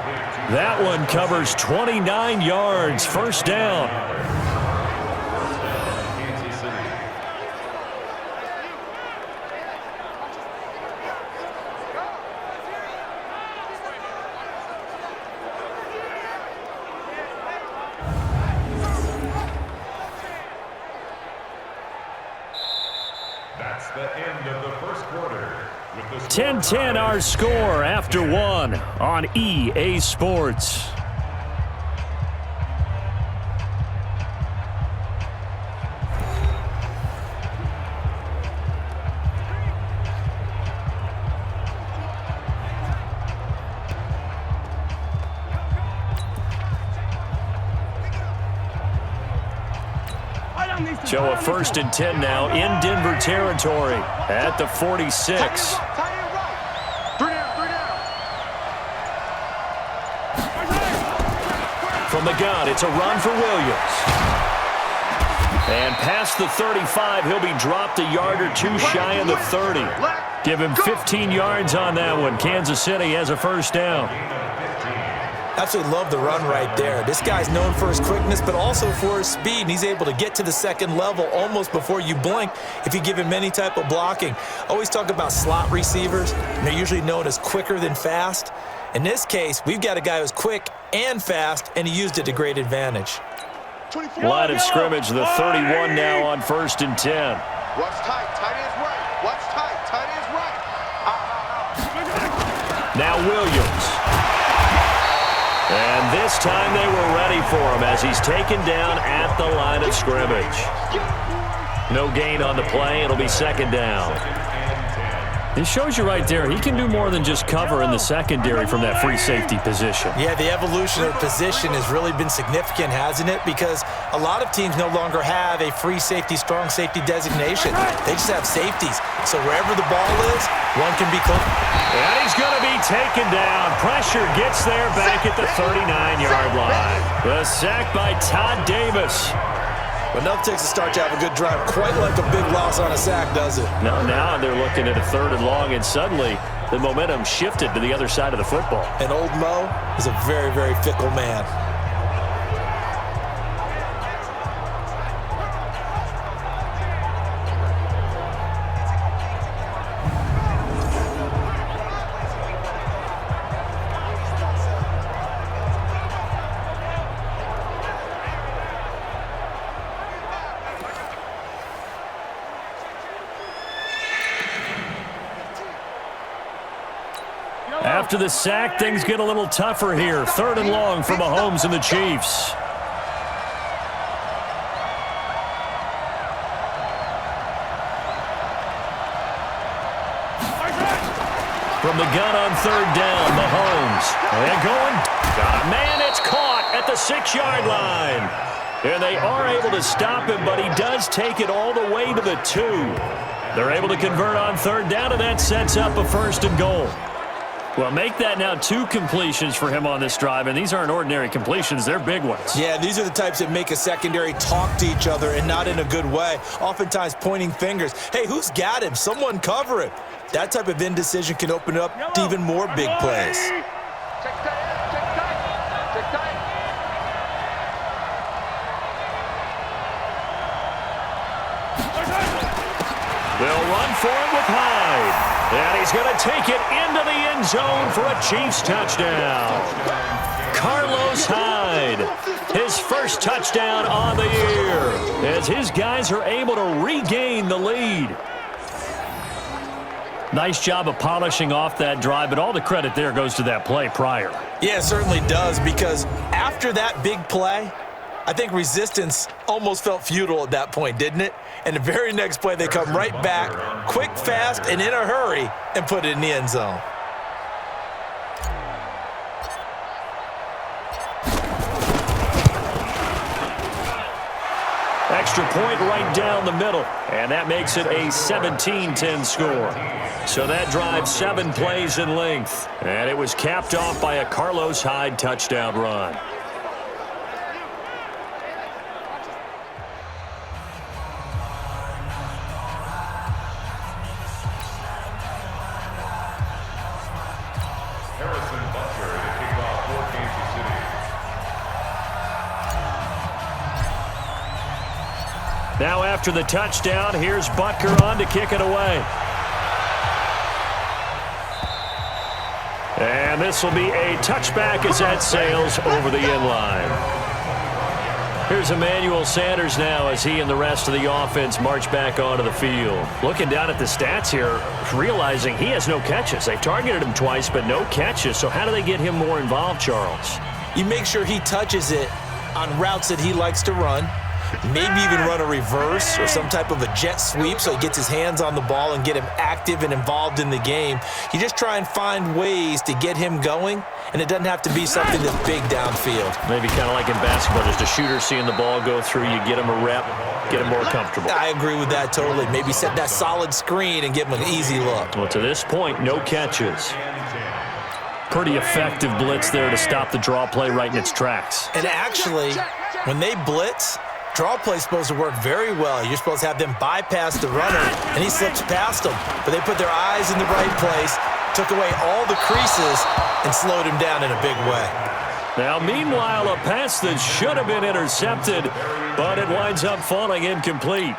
That one covers 29 yards. First down. That's the end of the first quarter. 10-10 our score after 1 on EA Sports. So a 1st and 10 now in Denver territory at the 46. From the gun, it's a run for Williams. And past the 35, he'll be dropped a yard or two shy of the 30. Give him 15 yards on that one. Kansas City has a first down. Absolutely love the run right there. This guy's known for his quickness, but also for his speed. And he's able to get to the second level almost before you blink if you give him any type of blocking. Always talk about slot receivers, and they're usually known as quicker than fast. In this case, we've got a guy who's quick and fast, and he used it to great advantage. Line of scrimmage, the 31 now on 1st and 10. What's tight? Tight is right. What's tight? Tight is right. Now Williams. And this time they were ready for him as he's taken down at the line of scrimmage. No gain on the play. It'll be 2nd down. This shows you right there, he can do more than just cover in the secondary from that free safety position. Yeah, the evolution of position has really been significant, hasn't it? Because a lot of teams no longer have a free safety, strong safety designation. They just have safeties. So wherever the ball is, one can be close. And he's going to be taken down. Pressure gets there back at the 39-yard line. The sack by Todd Davis. But enough takes to start to have a good drive. Quite like a big loss on a sack, does it? No, now they're looking at a 3rd and long, and suddenly the momentum shifted to the other side of the football. And old Mo is a very, very fickle man. After the sack, things get a little tougher here. 3rd and long for Mahomes and the Chiefs. From the gun on 3rd down, Mahomes. And going. Man, it's caught at the 6-yard line. And they are able to stop him, but he does take it all the way to the 2. They're able to convert on 3rd down, and that sets up a 1st and goal. Well, make that now 2 completions for him on this drive, and these aren't ordinary completions. They're big ones. Yeah, these are the types that make a secondary talk to each other and not in a good way, oftentimes pointing fingers. Hey, who's got him? Someone cover him. That type of indecision can open up to even more big plays. Check tight, check tight, check tight. They'll run for it with Hyde. And he's going to take it into the end zone for a Chiefs touchdown. Carlos Hyde, his first touchdown on the year, as his guys are able to regain the lead. Nice job of polishing off that drive, but all the credit there goes to that play prior. Yeah, it certainly does, because after that big play, I think resistance almost felt futile at that point, didn't it? And the very next play, they come right back, quick, fast, and in a hurry, and put it in the end zone. Extra point right down the middle, and that makes it a 17-10 score. So that drive 7 plays in length, and it was capped off by a Carlos Hyde touchdown run. Now after the touchdown, here's Butker on to kick it away. And this will be a touchback as that sails over the end line. Here's Emmanuel Sanders now as he and the rest of the offense march back onto the field. Looking down at the stats here, realizing he has no catches. They've targeted him twice, but no catches. So how do they get him more involved, Charles? You make sure he touches it on routes that he likes to run. Maybe even run a reverse or some type of a jet sweep so he gets his hands on the ball and get him active and involved in the game. You just try and find ways to get him going, and it doesn't have to be something that's big downfield. Maybe kind of like in basketball, just a shooter seeing the ball go through, you get him a rep, get him more comfortable. I agree with that totally. Maybe set that solid screen and give him an easy look. Well, to this point, no catches. Pretty effective blitz there to stop the draw play right in its tracks. And actually, when they blitz, draw play is supposed to work very well. You're supposed to have them bypass the runner, and he slips past them. But they put their eyes in the right place, took away all the creases, and slowed him down in a big way. Now, meanwhile, a pass that should have been intercepted, but it winds up falling incomplete.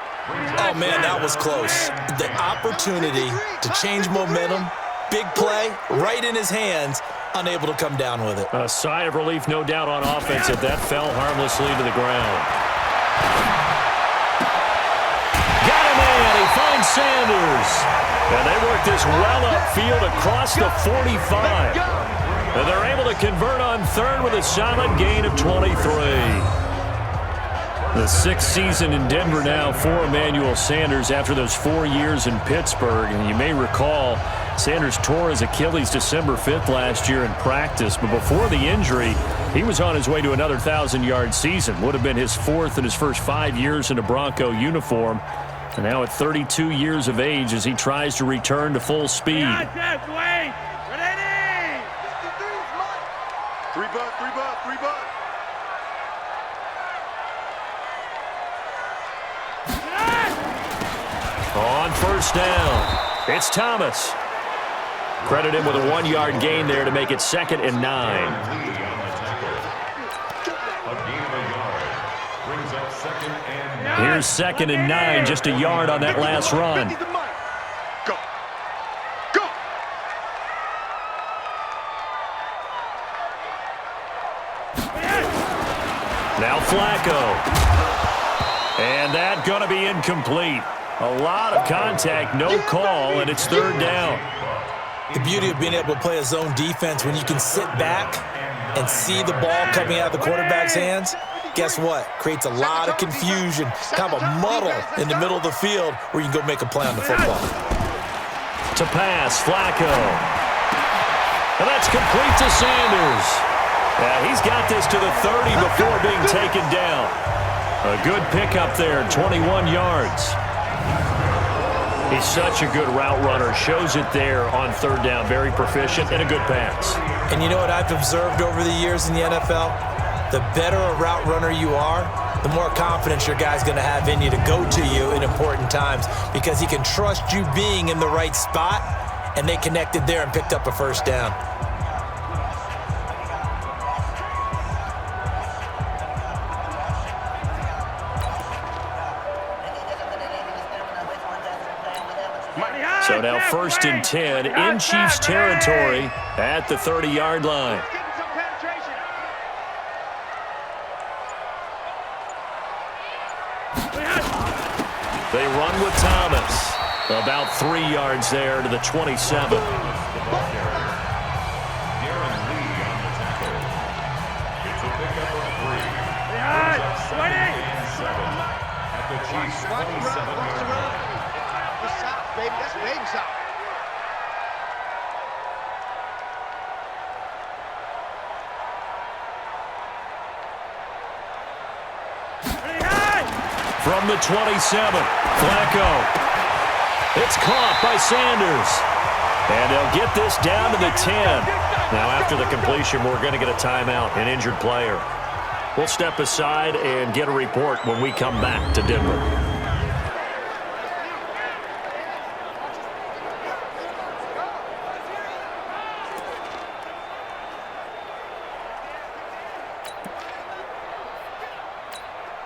Oh, man, that was close. The opportunity to change momentum, big play, right in his hands, unable to come down with it. A sigh of relief, no doubt, on offense if that fell harmlessly to the ground. Got him in. He finds Sanders. And they work this well upfield across the 45. And they're able to convert on 3rd with a solid gain of 23. The 6th season in Denver now for Emmanuel Sanders after those 4 years in Pittsburgh. And you may recall Sanders tore his Achilles December 5th last year in practice. But before the injury, he was on his way to another 1,000-yard season. Would have been his 4th in his first 5 years in a Bronco uniform. And now at 32 years of age as he tries to return to full speed. Three butt. On 1st down, it's Thomas. Credit him with a 1-yard gain there to make it 2nd and 9. Here's 2nd and 9, just a yard on that last run. Go. Now Flacco. And that going to be incomplete. A lot of contact, no call, and it's 3rd down. The beauty of being able to play a zone defense when you can sit back and see the ball coming out of the quarterback's hands, guess what? Creates a lot of confusion, kind of a muddle in the middle of the field where you can go make a play on the football. To pass, Flacco. And that's complete to Sanders. Yeah, he's got this to the 30 before being taken down. A good pickup there, 21 yards. He's such a good route runner. Shows it there on third down. Very proficient and a good pass. And you know what I've observed over the years in the NFL? The better a route runner you are, the more confidence your guy's going to have in you to go to you in important times because he can trust you being in the right spot, and they connected there and picked up a first down. So now 1st and 10 in Chiefs territory at the 30-yard line. They run with Thomas. About 3 yards there to the 27. Baby, that's baby shot. From the 27, Flacco. It's caught by Sanders. And they'll get this down to the 10. Now after the completion, we're going to get a timeout, an injured player. We'll step aside and get a report when we come back to Denver.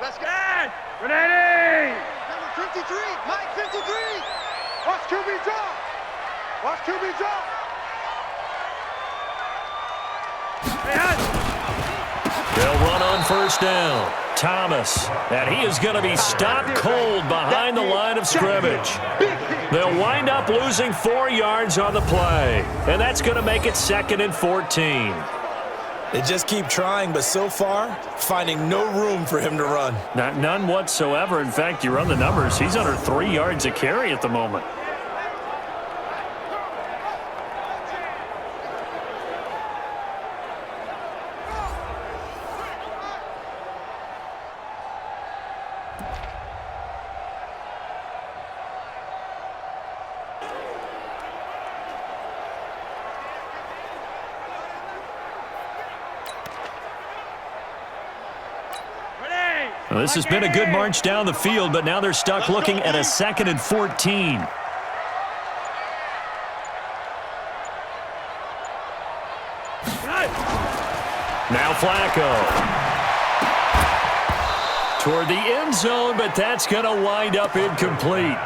Let's go. Ready. Number 53, Mike 53. Watch QB draw. Watch QB draw. They'll run on first down. Thomas, and he is going to be stopped cold behind the line of scrimmage. They'll wind up losing 4 yards on the play, and that's going to make it 2nd and 14. They just keep trying, but so far, finding no room for him to run. None whatsoever. In fact, you run the numbers, he's under 3 yards a carry at the moment. Well, this has been a good march down the field, but now they're stuck looking at a 2nd and 14. Now Flacco. Toward the end zone, but that's going to wind up incomplete.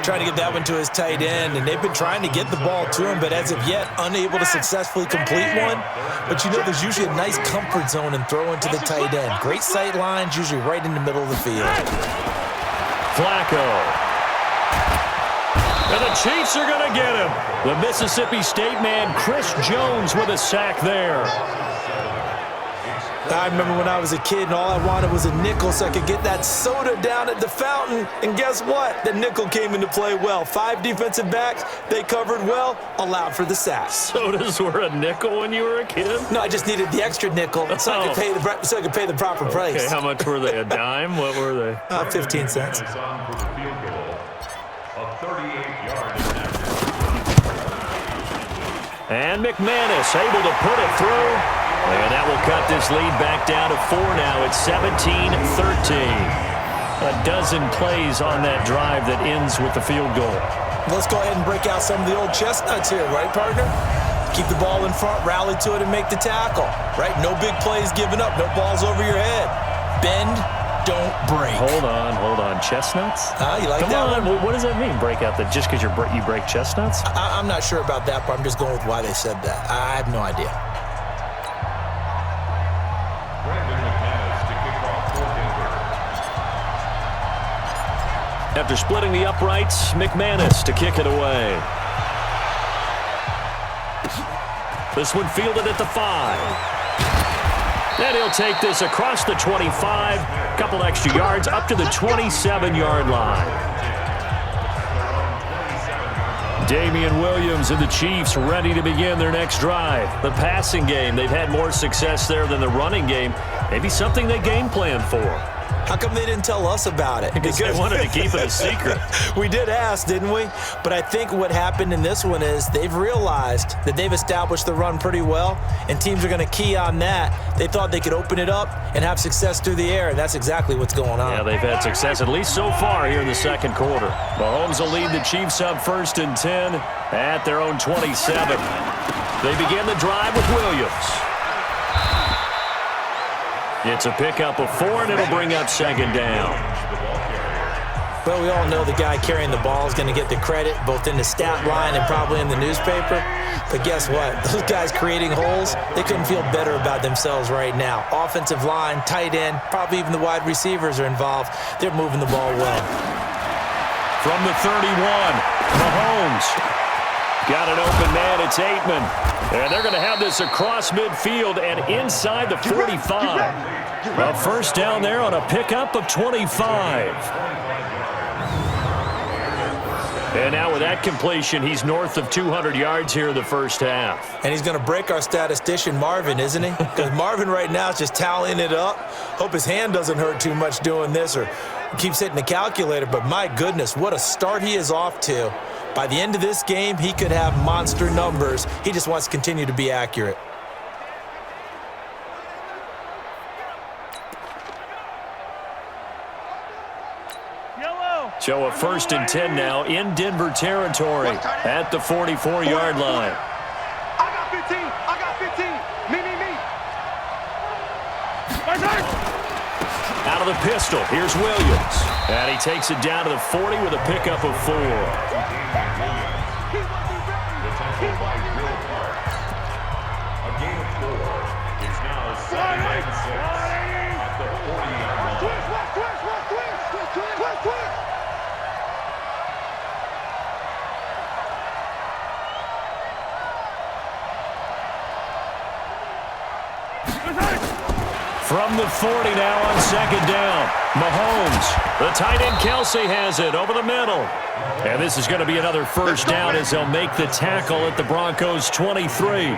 Trying to get that one to his tight end, and they've been trying to get the ball to him, but as of yet, unable to successfully complete one. But you know there's usually a nice comfort zone in throwing to the tight end. Great sight lines, usually right in the middle of the field. Flacco. And the Chiefs are going to get him. The Mississippi State man, Chris Jones, with a sack there. I remember when I was a kid and all I wanted was a nickel so I could get that soda down at the fountain. And guess what? The nickel came into play well. 5 defensive backs, they covered well, allowed for the sack. Sodas were a nickel when you were a kid? No, I just needed the extra nickel so I could pay the proper price. Okay, how much were they? A dime? What were they? 15 cents. And McManus able to put it through. And that will cut this lead back down to 4 now. It's 17-13. A dozen plays on that drive that ends with the field goal. Let's go ahead and break out some of the old chestnuts here, right, partner? Keep the ball in front, rally to it, and make the tackle, right? No big plays given up, no balls over your head. Bend, don't break. Hold on. Chestnuts? You like Come that on. one? What does that mean, break out? That just because you break chestnuts? I'm not sure about that, but I'm just going with why they said that. I have no idea. After splitting the uprights, McManus to kick it away. This one fielded at the 5. And he'll take this across the 25, a couple extra yards up to the 27-yard line. Damian Williams and the Chiefs ready to begin their next drive. The passing game, they've had more success there than the running game. Maybe something they game plan for. How come they didn't tell us about it? Because they wanted to keep it a secret. We did ask, didn't we? But I think what happened in this one is they've realized that they've established the run pretty well, and teams are going to key on that. They thought they could open it up and have success through the air, and that's exactly what's going on. Yeah, they've had success at least so far here in the second quarter. Mahomes will lead the Chiefs up 1st and 10 at their own 27. They begin the drive with Williams. It's a pickup of 4, and it'll bring up 2nd down. Well, we all know the guy carrying the ball is going to get the credit, both in the stat line and probably in the newspaper. But guess what? Those guys creating holes, they couldn't feel better about themselves right now. Offensive line, tight end, probably even the wide receivers are involved. They're moving the ball well. From the 31, Mahomes. Got an open man, it's Aitman. And they're going to have this across midfield and inside the 45. A first down there on a pickup of 25. And now with that completion, he's north of 200 yards here in the first half. And he's going to break our statistician Marvin, isn't he? Because Marvin right now is just tallying it up. Hope his hand doesn't hurt too much doing this or keeps hitting the calculator. But my goodness, what a start he is off to. By the end of this game, he could have monster numbers. He just wants to continue to be accurate. So a 1st and 10 now in Denver territory at the 44-yard line. I got 15. I got 15. Me. Out of the pistol, here's Williams. And he takes it down to the 40 with a pickup of 4. A gain of 4. It's now 7-6 at the 40-yard line. Twist. From the 40 now on 2nd down. Mahomes. The tight end Kelsey has it over the middle. And this is going to be another first down as they'll make the tackle at the Broncos 23.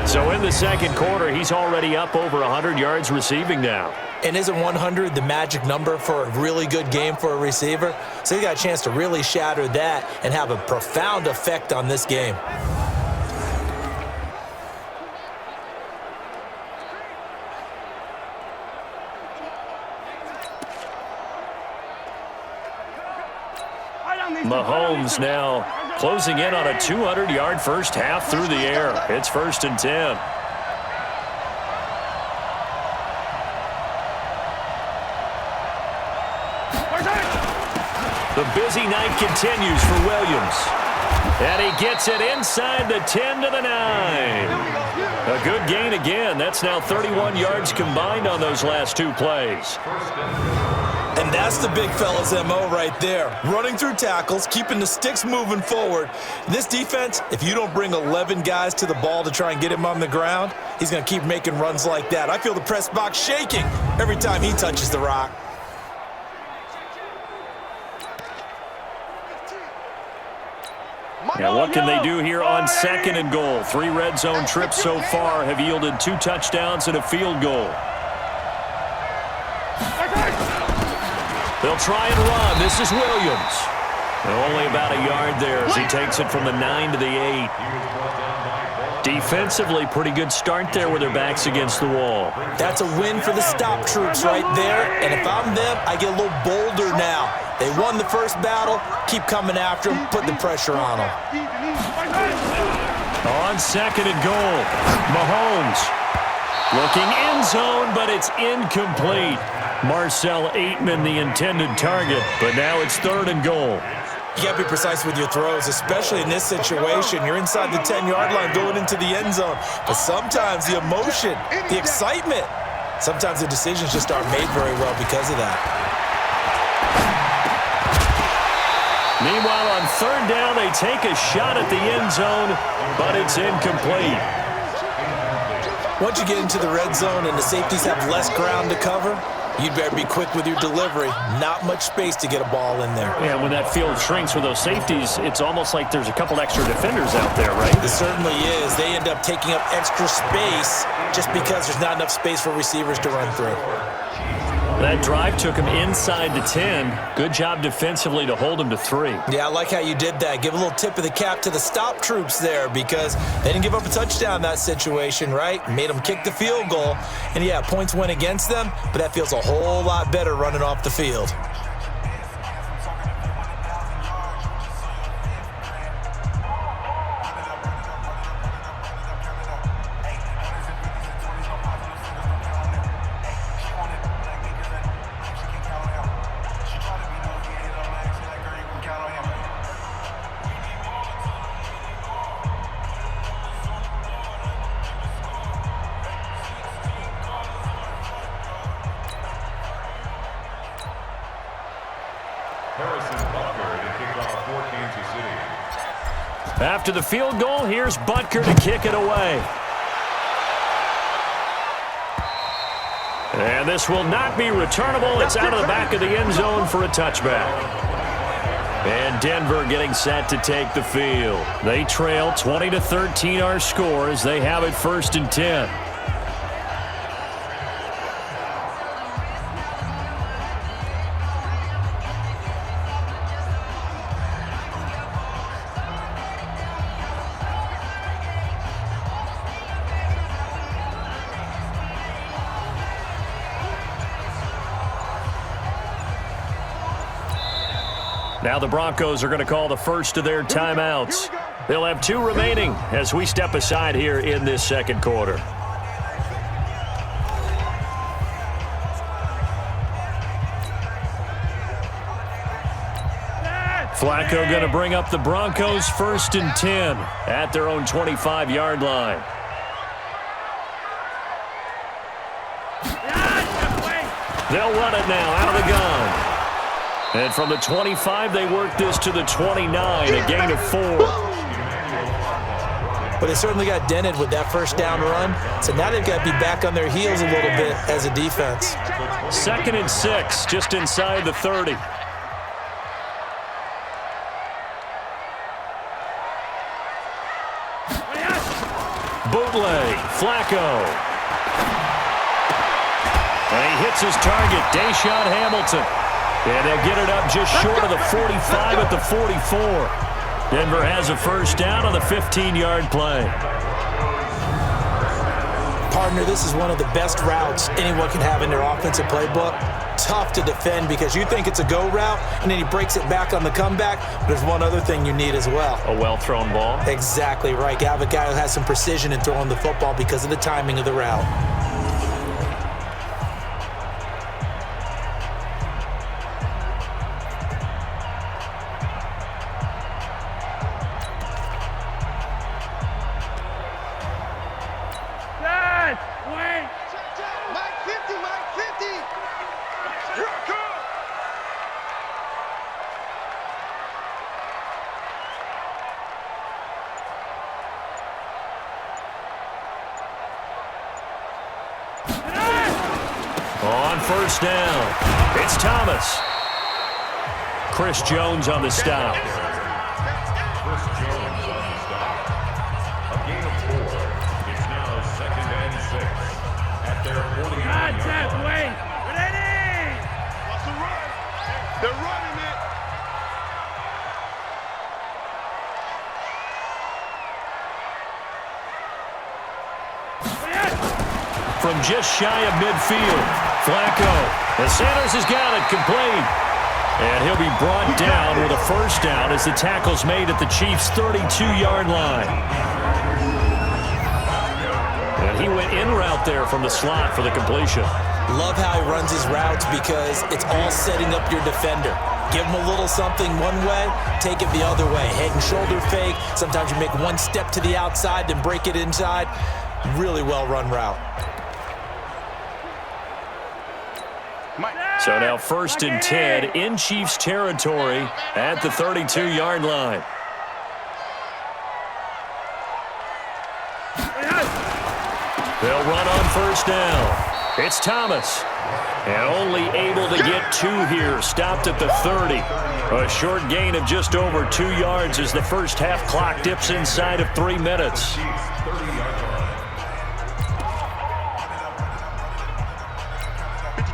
So in the second quarter, he's already up over 100 yards receiving now. And isn't 100 the magic number for a really good game for a receiver? So he got a chance to really shatter that and have a profound effect on this game. Mahomes now closing in on a 200-yard first half through the air. It's 1st and 10. The busy night continues for Williams. And he gets it inside the 10 to the 9. A good gain again. That's now 31 yards combined on those last 2 plays. And that's the big fella's MO right there. Running through tackles, keeping the sticks moving forward. This defense, if you don't bring 11 guys to the ball to try and get him on the ground, he's going to keep making runs like that. I feel the press box shaking every time he touches the rock. Now what can they do here on 2nd and goal? 3 red zone trips so far have yielded 2 touchdowns and a field goal. They'll try and run. This is Williams. Only about a yard there as he takes it from the 9 to the 8. Defensively, pretty good start there with their backs against the wall. That's a win for the stop troops right there. And if I'm them, I get a little bolder now. They won the first battle. Keep coming after them. Put the pressure on them. On 2nd and goal, Mahomes looking end zone, but it's incomplete. Marcel Aitman, the intended target, but now it's 3rd and goal. You got to be precise with your throws, especially in this situation. You're inside the 10-yard line going into the end zone. But sometimes the emotion, the excitement, sometimes the decisions just aren't made very well because of that. Meanwhile, on third down, they take a shot at the end zone, but it's incomplete. Once you get into the red zone and the safeties have less ground to cover, you'd better be quick with your delivery. Not much space to get a ball in there. Yeah, when that field shrinks with those safeties, it's almost like there's a couple extra defenders out there, right? It certainly is. They end up taking up extra space just because there's not enough space for receivers to run through. That drive took him inside the 10. Good job defensively to hold him to 3. Yeah, I like how you did that. Give a little tip of the cap to the stop troops there because they didn't give up a touchdown in that situation, right? Made them kick the field goal. And, yeah, points went against them, but that feels a whole lot better running off the field. After the field goal, here's Butker to kick it away. And this will not be returnable. It's out of the back of the end zone for a touchback. And Denver getting set to take the field. They trail 20-13 our score as they have it 1st and 10. Now the Broncos are going to call the first of their timeouts. They'll have 2 remaining as we step aside here in this second quarter. Flacco going to bring up the Broncos 1st and 10 at their own 25-yard line. They'll run it now out of the gun. And from the 25, they work this to the 29, a gain of 4. But they certainly got dented with that first down run. So now they've got to be back on their heels a little bit as a defense. 2nd and 6, just inside the 30. Bootleg, Flacco. And he hits his target, Deshaun Hamilton. And they'll get it up just short of the 45 at the 44. Denver has a first down on the 15-yard play. Partner, this is one of the best routes anyone can have in their offensive playbook. Tough to defend because you think it's a go route, and then he breaks it back on the comeback. There's one other thing you need as well. A well-thrown ball. Exactly right. You have a guy who has some precision in throwing the football because of the timing of the route. On first down, it's Thomas. Chris Jones on the stop. Chris Jones on the stop. A gain of 4. It's now 2nd and 6 at their 49-yard line. What's the run? They're running it. From just shy of midfield, Flacco. And Sanders has got it complete. And he'll be brought down with a first down as the tackle's made at the Chiefs' 32-yard line. And he went in route there from the slot for the completion. Love how he runs his routes because it's all setting up your defender. Give him a little something one way, take it the other way. Head and shoulder fake. Sometimes you make one step to the outside, then break it inside. Really well-run route. So now 1st and 10 in Chiefs territory at the 32-yard line. They'll run on 1st down. It's Thomas. And only able to get 2 here. Stopped at the 30. A short gain of just over 2 yards as the first half clock dips inside of 3 minutes.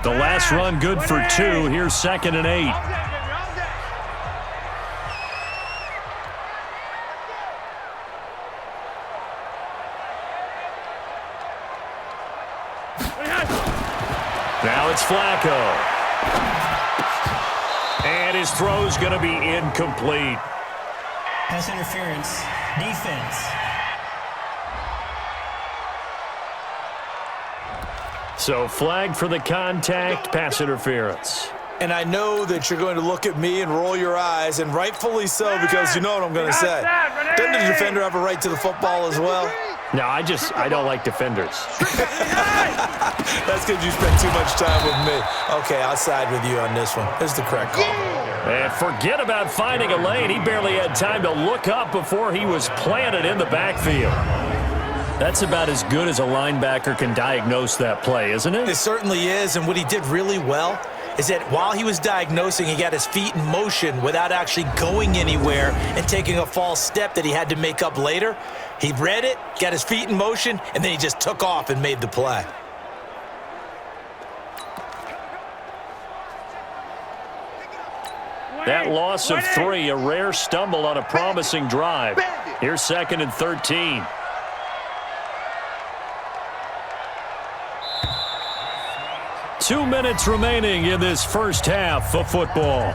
The last run good for 2. Here's 2nd and 8. Now it's Flacco. And his throw's going to be incomplete. Pass interference. Defense. So flagged for the contact, pass interference. And I know that you're going to look at me and roll your eyes, and rightfully so, because you know what I'm going to say. Doesn't the defender have a right to the football as well? No, I don't like defenders. That's because you spent too much time with me. Okay, I'll side with you on this one. This is the correct call. And forget about finding a lane. He barely had time to look up before he was planted in the backfield. That's about as good as a linebacker can diagnose that play, isn't it? It certainly is, and what he did really well is that while he was diagnosing, he got his feet in motion without actually going anywhere and taking a false step that he had to make up later. He read it, got his feet in motion, and then he just took off and made the play. That loss of 3, a rare stumble on a promising drive. Here's 2nd and 13. Two minutes remaining in this first half of football.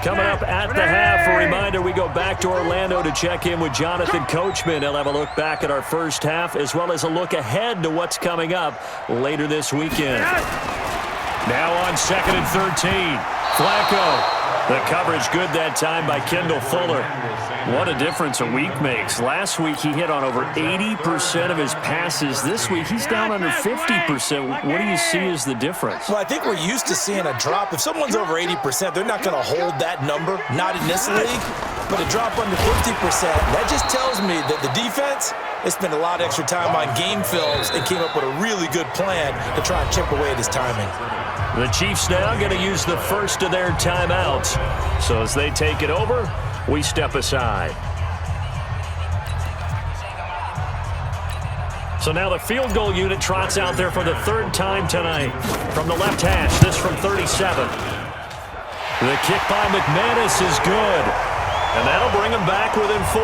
Coming up at the half, a reminder we go back to Orlando to check in with Jonathan Coachman. He'll have a look back at our first half as well as a look ahead to what's coming up later this weekend. Now on 2nd and 13, Flacco. The coverage good that time by Kendall Fuller. What a difference a week makes. Last week he hit on over 80% of his passes. This week he's down under 50%. What do you see as the difference? Well, I think we're used to seeing a drop. If someone's over 80%, they're not going to hold that number, not in this league. But a drop under 50%, that just tells me that the defense, they spent a lot of extra time on game films and came up with a really good plan to try and chip away at his timing. The Chiefs now going to use the first of their timeouts. So as they take it over, we step aside. So now the field goal unit trots out there for the 3rd time tonight. From the left hash, this from 37. The kick by McManus is good. And that'll bring him back within 4.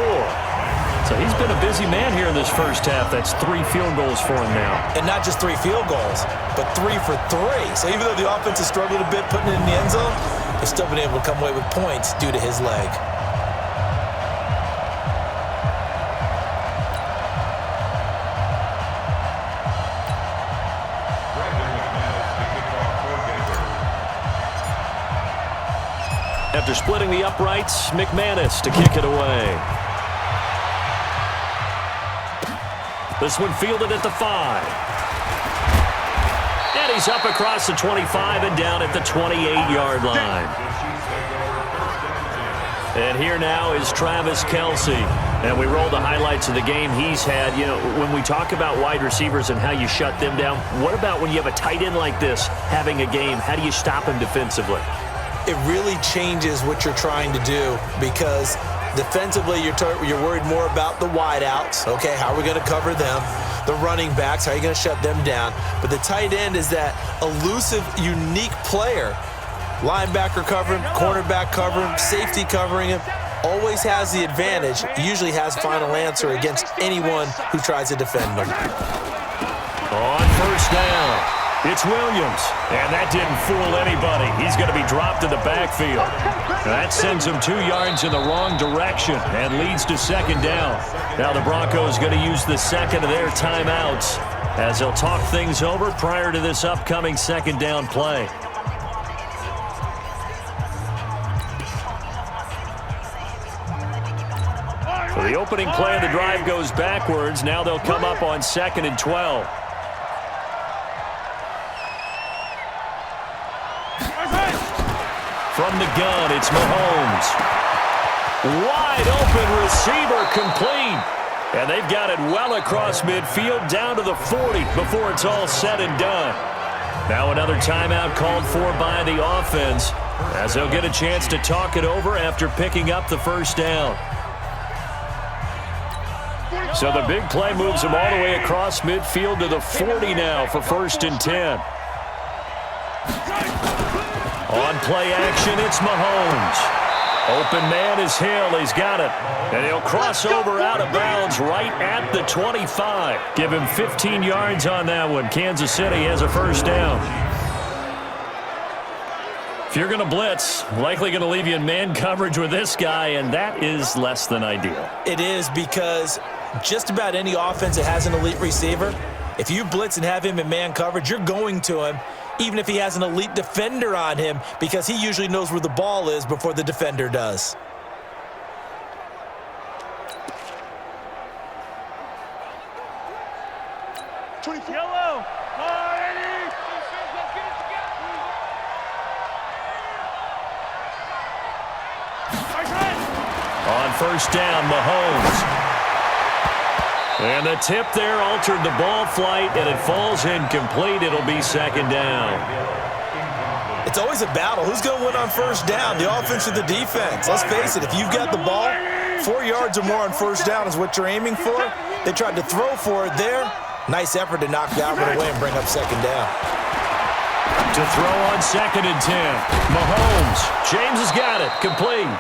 So he's been a busy man here in this first half. That's 3 field goals for him now. And not just 3 field goals, but 3 for 3. So even though the offense has struggled a bit putting it in the end zone, they've still been able to come away with points due to his leg. After splitting the uprights, McManus to kick it away. This one fielded at the 5. And he's up across the 25 and down at the 28-yard line. And here now is Travis Kelce. And we roll the highlights of the game he's had. You know, when we talk about wide receivers and how you shut them down, what about when you have a tight end like this having a game? How do you stop him defensively? It really changes what you're trying to do because defensively, you're worried more about the wideouts. Okay, how are we going to cover them? The running backs, how are you going to shut them down? But the tight end is that elusive, unique player. Linebacker cover him, cornerback cover him, safety covering him. Always has the advantage. Usually has final answer against anyone who tries to defend him. On 1st down. It's Williams, and that didn't fool anybody. He's going to be dropped in the backfield. That sends him 2 yards in the wrong direction and leads to 2nd down. Now the Broncos going to use the 2nd of their timeouts as they'll talk things over prior to this upcoming 2nd down play. opening play of the drive goes backwards. Now they'll come up on 2nd and 12. From the gun, it's Mahomes. Wide open receiver complete. And they've got it well across midfield down to the 40 before it's all said and done. Now another timeout called for by the offense as they'll get a chance to talk it over after picking up the first down. So the big play moves them all the way across midfield to the 40 now for 1st and 10. On play action, it's Mahomes. Open man is Hill. He's got it. And he'll cross over out of bounds right at the 25. Give him 15 yards on that one. Kansas City has a first down. If you're going to blitz, likely going to leave you in man coverage with this guy, and that is less than ideal. It is, because just about any offense that has an elite receiver, if you blitz and have him in man coverage, you're going to him, even if he has an elite defender on him, because he usually knows where the ball is before the defender does. Yellow. On first down, Mahomes. And the tip there altered the ball flight, and it falls incomplete. It'll be 2nd down. It's always a battle. Who's going to win on first down, the offense or the defense? Let's face it, if you've got the ball, 4 yards or more on first down is what you're aiming for. They tried to throw for it there. Nice effort to knock that one away and bring up 2nd down. To throw on 2nd and 10. Mahomes. James has got it. Complete.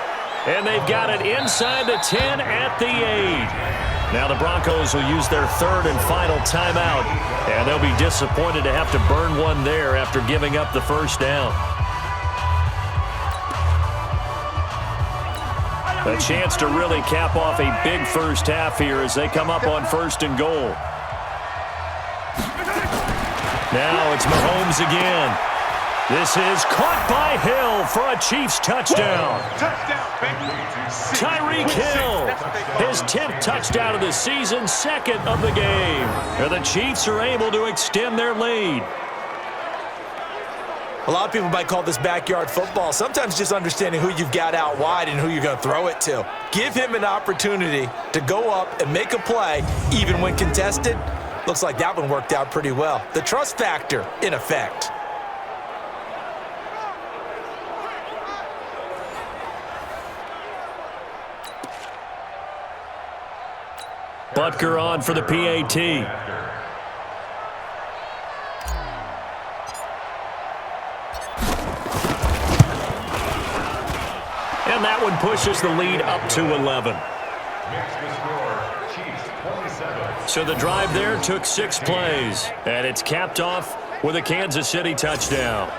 And they've got it inside the 10 at the 8. Now the Broncos will use their 3rd and final timeout, and they'll be disappointed to have to burn one there after giving up the first down. A chance to really cap off a big first half here as they come up on 1st and goal. Now it's Mahomes again. This is caught by Hill for a Chiefs touchdown. Tyreek Hill, his 10th touchdown of the season, 2nd of the game. And the Chiefs are able to extend their lead. A lot of people might call this backyard football. Sometimes just understanding who you've got out wide and who you're going to throw it to. Give him an opportunity to go up and make a play, even when contested. Looks like that one worked out pretty well. The trust factor in effect. Butker on for the PAT. And that one pushes the lead up to 11. So the drive there took 6 plays, and it's capped off with a Kansas City touchdown.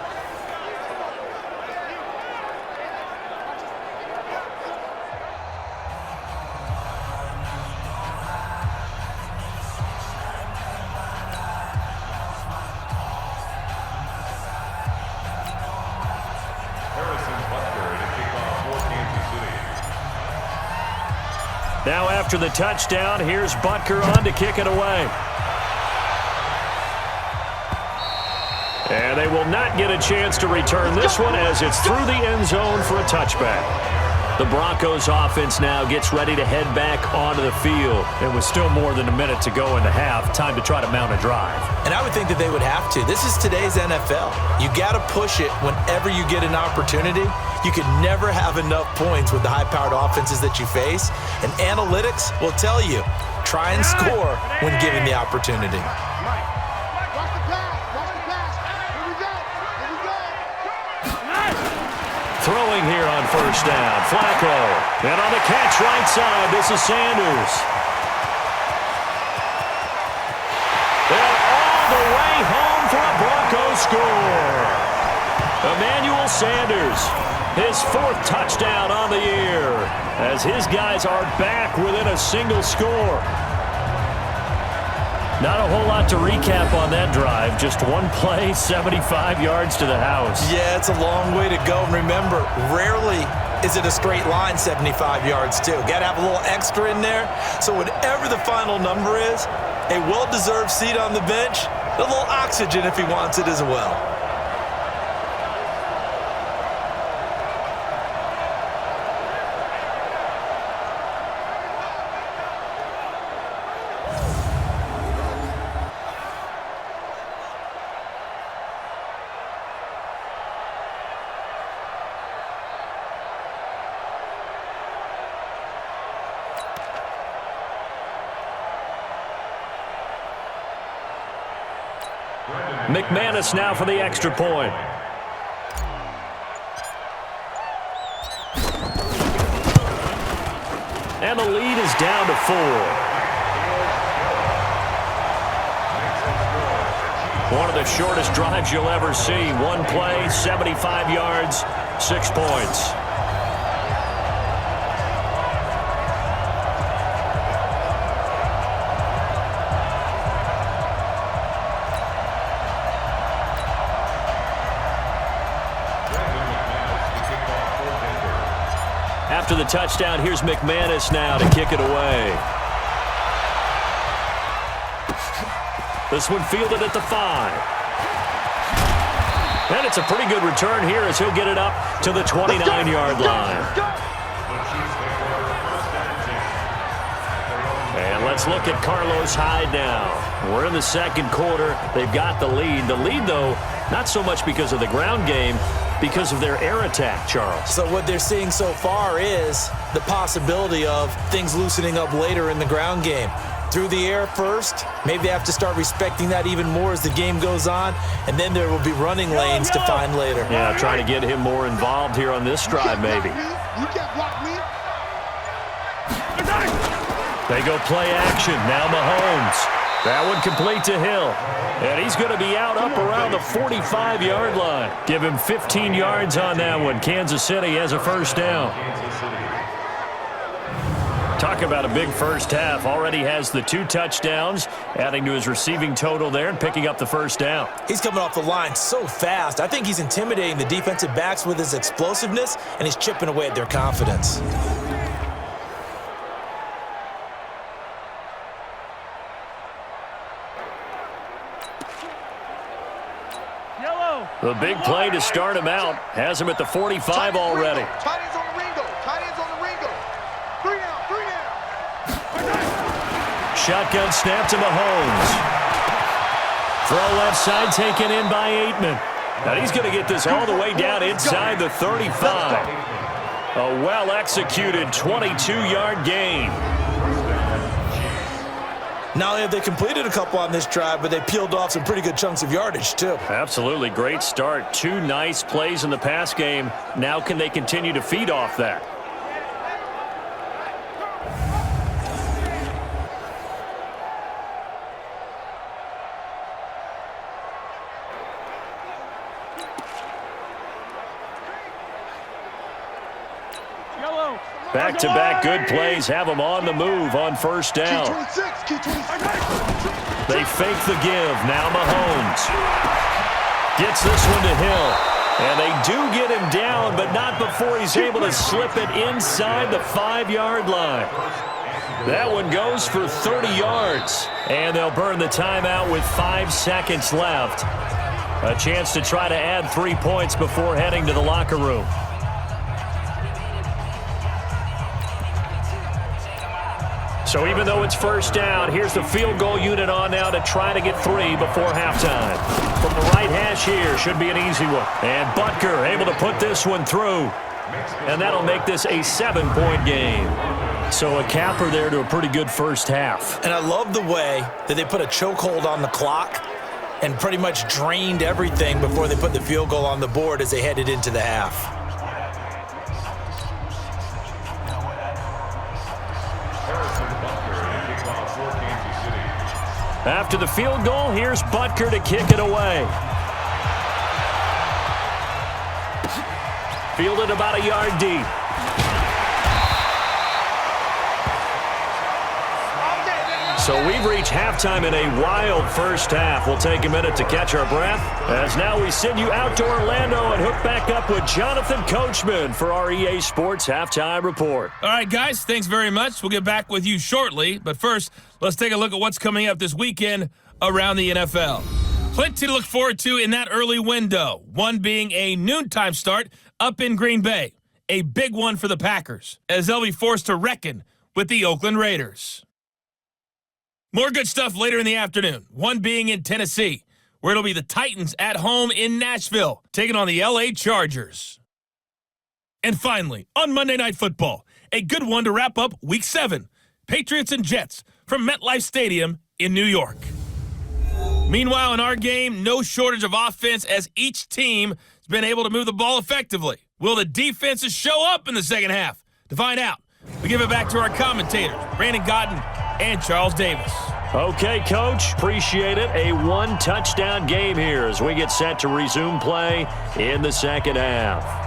Now after the touchdown, here's Butker on to kick it away. And they will not get a chance to return this one as it's through the end zone for a touchback. The Broncos offense now gets ready to head back onto the field. And with still more than a minute to go in the half, time to try to mount a drive. And I would think that they would have to. This is today's NFL. You got to push it whenever you get an opportunity. You can never have enough points with the high-powered offenses that you face. And analytics will tell you, try and score when given the opportunity. Throwing here on first down, Flacco. And on the catch right side, this is Sanders. And all the way home for a Broncos score. Emmanuel Sanders, his 4th touchdown on the year, as his guys are back within a single score. Not a whole lot to recap on that drive. Just one play, 75 yards to the house. Yeah, it's a long way to go. And remember, rarely is it a straight line 75 yards, too. Got to have a little extra in there. So whatever the final number is, a well-deserved seat on the bench, a little oxygen if he wants it as well. McManus now for the extra point. And the lead is down to 4. One of the shortest drives you'll ever see. One play, 75 yards, 6 points. After the touchdown, here's McManus now to kick it away. This one fielded at the 5. And it's a pretty good return here as he'll get it up to the 29-yard line. And let's look at Carlos Hyde now. We're in the second quarter. They've got the lead. The lead, though, not so much because of the ground game, because of their air attack, Charles. So what they're seeing so far is the possibility of things loosening up later in the ground game. Through the air first, maybe they have to start respecting that even more as the game goes on, and then there will be running lanes to find later. Yeah, trying to get him more involved here on this drive, maybe. You can't block me. They go play action. Now Mahomes. That one complete to Hill. And he's going to be out up around the 45-yard line. Give him 15 yards on that one. Kansas City has a first down. Talk about a big first half. Already has the 2 touchdowns, adding to his receiving total there and picking up the first down. He's coming off the line so fast. I think he's intimidating the defensive backs with his explosiveness, and he's chipping away at their confidence. The big play to start him out has him at the 45 already. Tight ends on the Ringo. Tight ends on the Ringo. 3 down. Shotgun snap to Mahomes. Throw left side taken in by Aitman. Now he's going to get this all the way down inside the 35. A well-executed 22-yard gain. Not only have they completed a couple on this drive, but they peeled off some pretty good chunks of yardage, too. Absolutely. Great start. 2 nice plays in the pass game. Now can they continue to feed off that? Back-to-back good plays have them on the move on first down. They fake the give. Now Mahomes gets this one to Hill. And they do get him down, but not before he's able to slip it inside the 5-yard line. That one goes for 30 yards. And they'll burn the timeout with 5 seconds left. A chance to try to add 3 points before heading to the locker room. So even though it's first down, here's the field goal unit on now to try to get 3 before halftime. From the right hash here, should be an easy one. And Butker able to put this one through. And that'll make this a 7-point game. So a capper there to a pretty good first half. And I love the way that they put a chokehold on the clock and pretty much drained everything before they put the field goal on the board as they headed into the half. After the field goal, here's Butker to kick it away. Fielded about a yard deep. So we've reached halftime in a wild first half. We'll take a minute to catch our breath as now we send you out to Orlando and hook back up with Jonathan Coachman for our EA Sports Halftime Report. All right, guys, thanks very much. We'll get back with you shortly. But first, let's take a look at what's coming up this weekend around the NFL. Plenty to look forward to in that early window, one being a noontime start up in Green Bay. A big one for the Packers, as they'll be forced to reckon with the Oakland Raiders. More good stuff later in the afternoon, one being in Tennessee, where it'll be the Titans at home in Nashville, taking on the LA Chargers. And finally, on Monday Night Football, a good one to wrap up Week 7, Patriots and Jets from MetLife Stadium in New York. Meanwhile, in our game, no shortage of offense as each team has been able to move the ball effectively. Will the defenses show up in the second half? To find out, we give it back to our commentators, Brandon Godden and Charles Davis. Okay, Coach, appreciate it. A one-touchdown game here as we get set to resume play in the second half.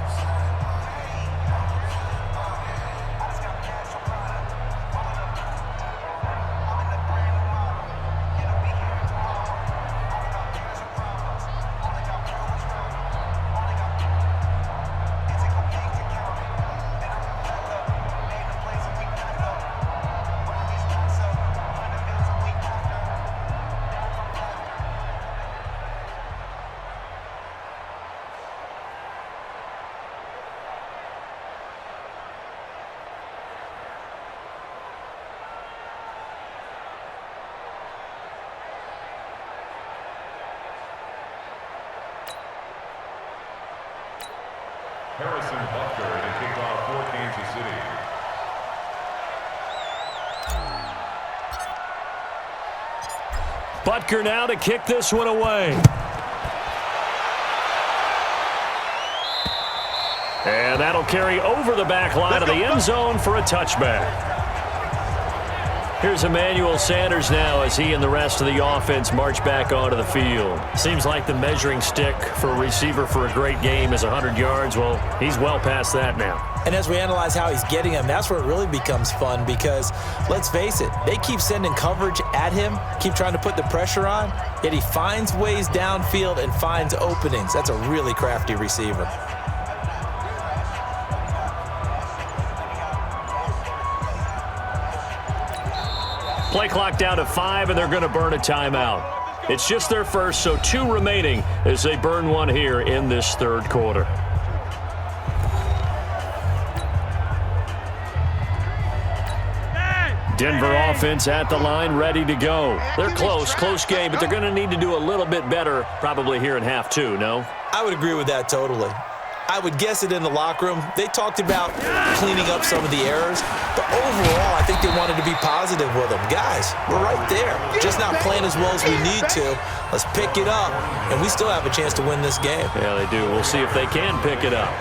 Harrison Butker to kick off for Kansas City. Butker now to kick this one away. And that'll carry over the back line of the end zone for a touchback. Here's Emmanuel Sanders now as he and the rest of the offense march back onto the field. Seems like the measuring stick for a receiver for a great game is 100 yards. Well, he's well past that now. And as we analyze how he's getting them, that's where it really becomes fun because, let's face it, they keep sending coverage at him, keep trying to put the pressure on, yet he finds ways downfield and finds openings. That's a really crafty receiver. Play clock down to 5, and they're going to burn a timeout. It's just their first, so 2 remaining as they burn one here in this third quarter. Denver offense at the line, ready to go. They're close game, but they're going to need to do a little bit better probably here in half 2, no? I would agree with that totally. I would guess it in the locker room. They talked about cleaning up some of the errors, but overall, I think they wanted to be positive with them. Guys, we're right there. Just not playing as well as we need to. Let's pick it up, and we still have a chance to win this game. Yeah, they do. We'll see if they can pick it up.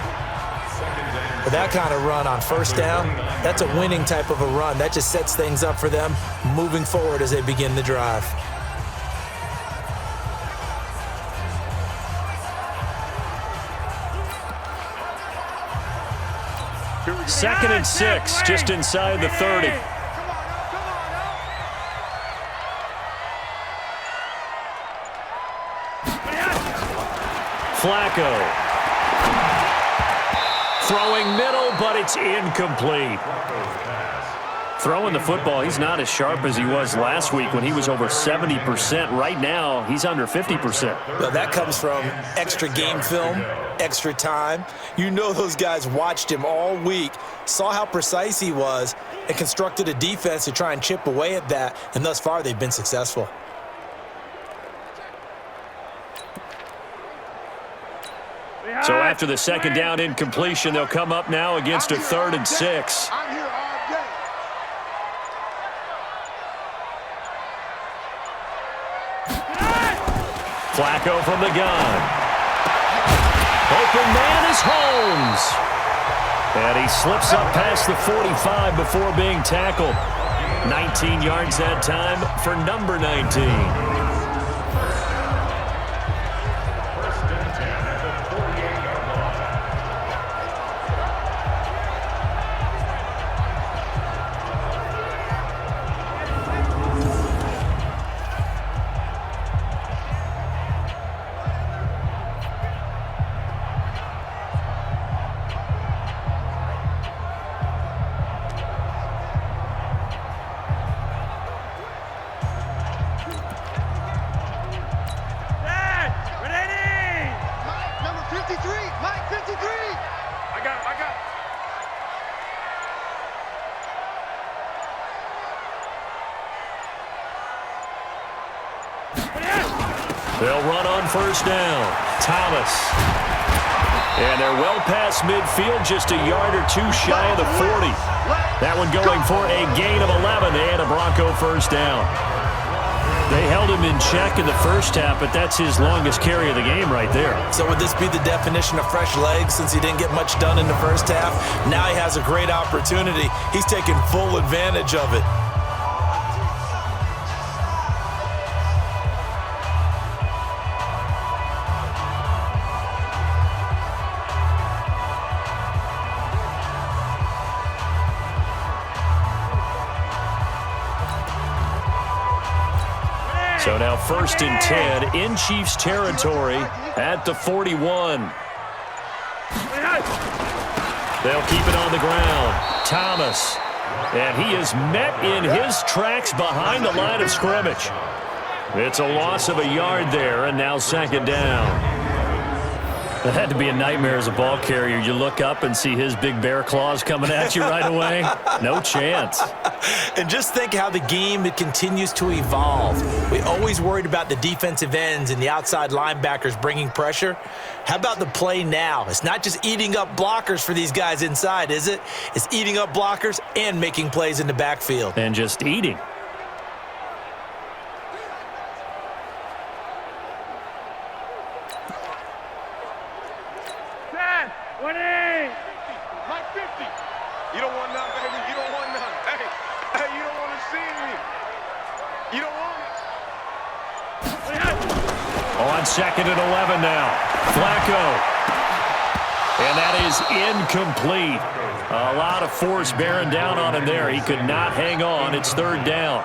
With that kind of run on first down, that's a winning type of a run. That just sets things up for them moving forward as they begin the drive. Second and 6, just inside the 30. Flacco. Throwing middle, but it's incomplete. Throwing the football, he's not as sharp as he was last week when he was over 70%. Right now, he's under 50%. Well, that comes from extra game film, extra time. You know those guys watched him all week, saw how precise he was, and constructed a defense to try and chip away at that, and thus far they've been successful. So after the second down incompletion, they'll come up now against a 3rd and 6. Flacco from the gun. Open man is Holmes. And he slips up past the 45 before being tackled. 19 yards that time for number 19. They'll run on first down. Thomas. And they're well past midfield, just a yard or two shy of the 40. That one going for a gain of 11 and a Bronco first down. They held him in check in the first half, but that's his longest carry of the game right there. So would this be the definition of fresh legs since he didn't get much done in the first half? Now he has a great opportunity. He's taking full advantage of it. So now 1st and 10 in Chiefs territory at the 41. They'll keep it on the ground. Thomas. And he is met in his tracks behind the line of scrimmage. It's a loss of a yard there, and now 2nd down. That had to be a nightmare as a ball carrier. You look up and see his big bear claws coming at you right away. No chance. And just think how the game continues to evolve. We always worried about the defensive ends and the outside linebackers bringing pressure. How about the play now? It's not just eating up blockers for these guys inside, is it? It's eating up blockers and making plays in the backfield. And just eating. You don't want none, baby. You don't want none. Hey, you don't want to see me. You don't want it. On 2nd and 11 now. Flacco. And that is incomplete. A lot of force bearing down on him there. He could not hang on. It's 3rd down.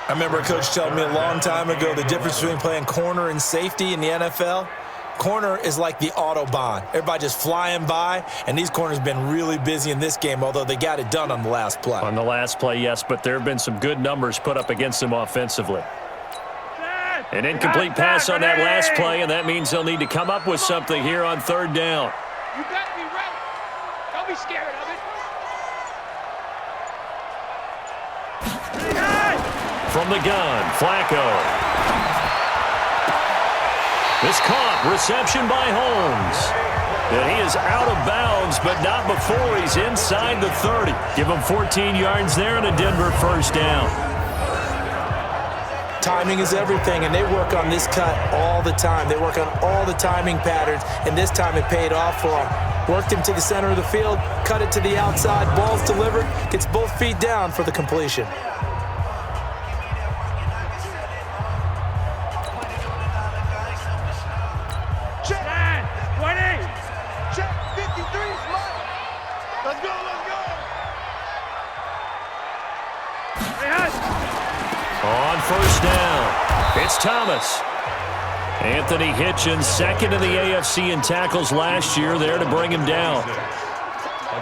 I remember a coach telling me a long time ago the difference between playing corner and safety in the NFL. Corner is like the Autobahn. Everybody just flying by, and these corners have been really busy in this game, although they got it done on the last play. On the last play, yes, but there have been some good numbers put up against them offensively. An incomplete pass on that last play, and that means they'll need to come up with something here on 3rd down. You got to be ready. Don't be scared of it. From the gun, Flacco. This caught, reception by Holmes. And he is out of bounds, but not before he's inside the 30. Give him 14 yards there and a Denver first down. Timing is everything, and they work on this cut all the time. They work on all the timing patterns, and this time it paid off for him. Worked him to the center of the field, cut it to the outside, ball's delivered, gets both feet down for the completion. On first down, it's Thomas. Anthony Hitchens, 2nd in the AFC in tackles last year, there to bring him down. A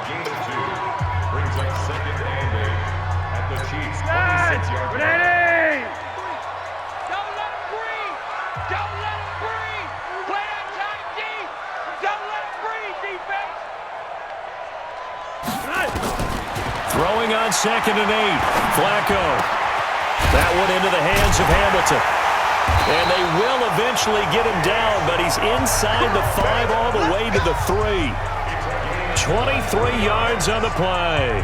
gain of 2 brings up 2nd and 8 at the Chiefs' 26-yard line. Don't let him breathe. Don't let him breathe. Play that tight deep. Don't let him breathe, defense. Throwing on 2nd and 8, Flacco. That one into the hands of Hamilton. And they will eventually get him down, but he's inside the 5 all the way to the 3. 23 yards on the play.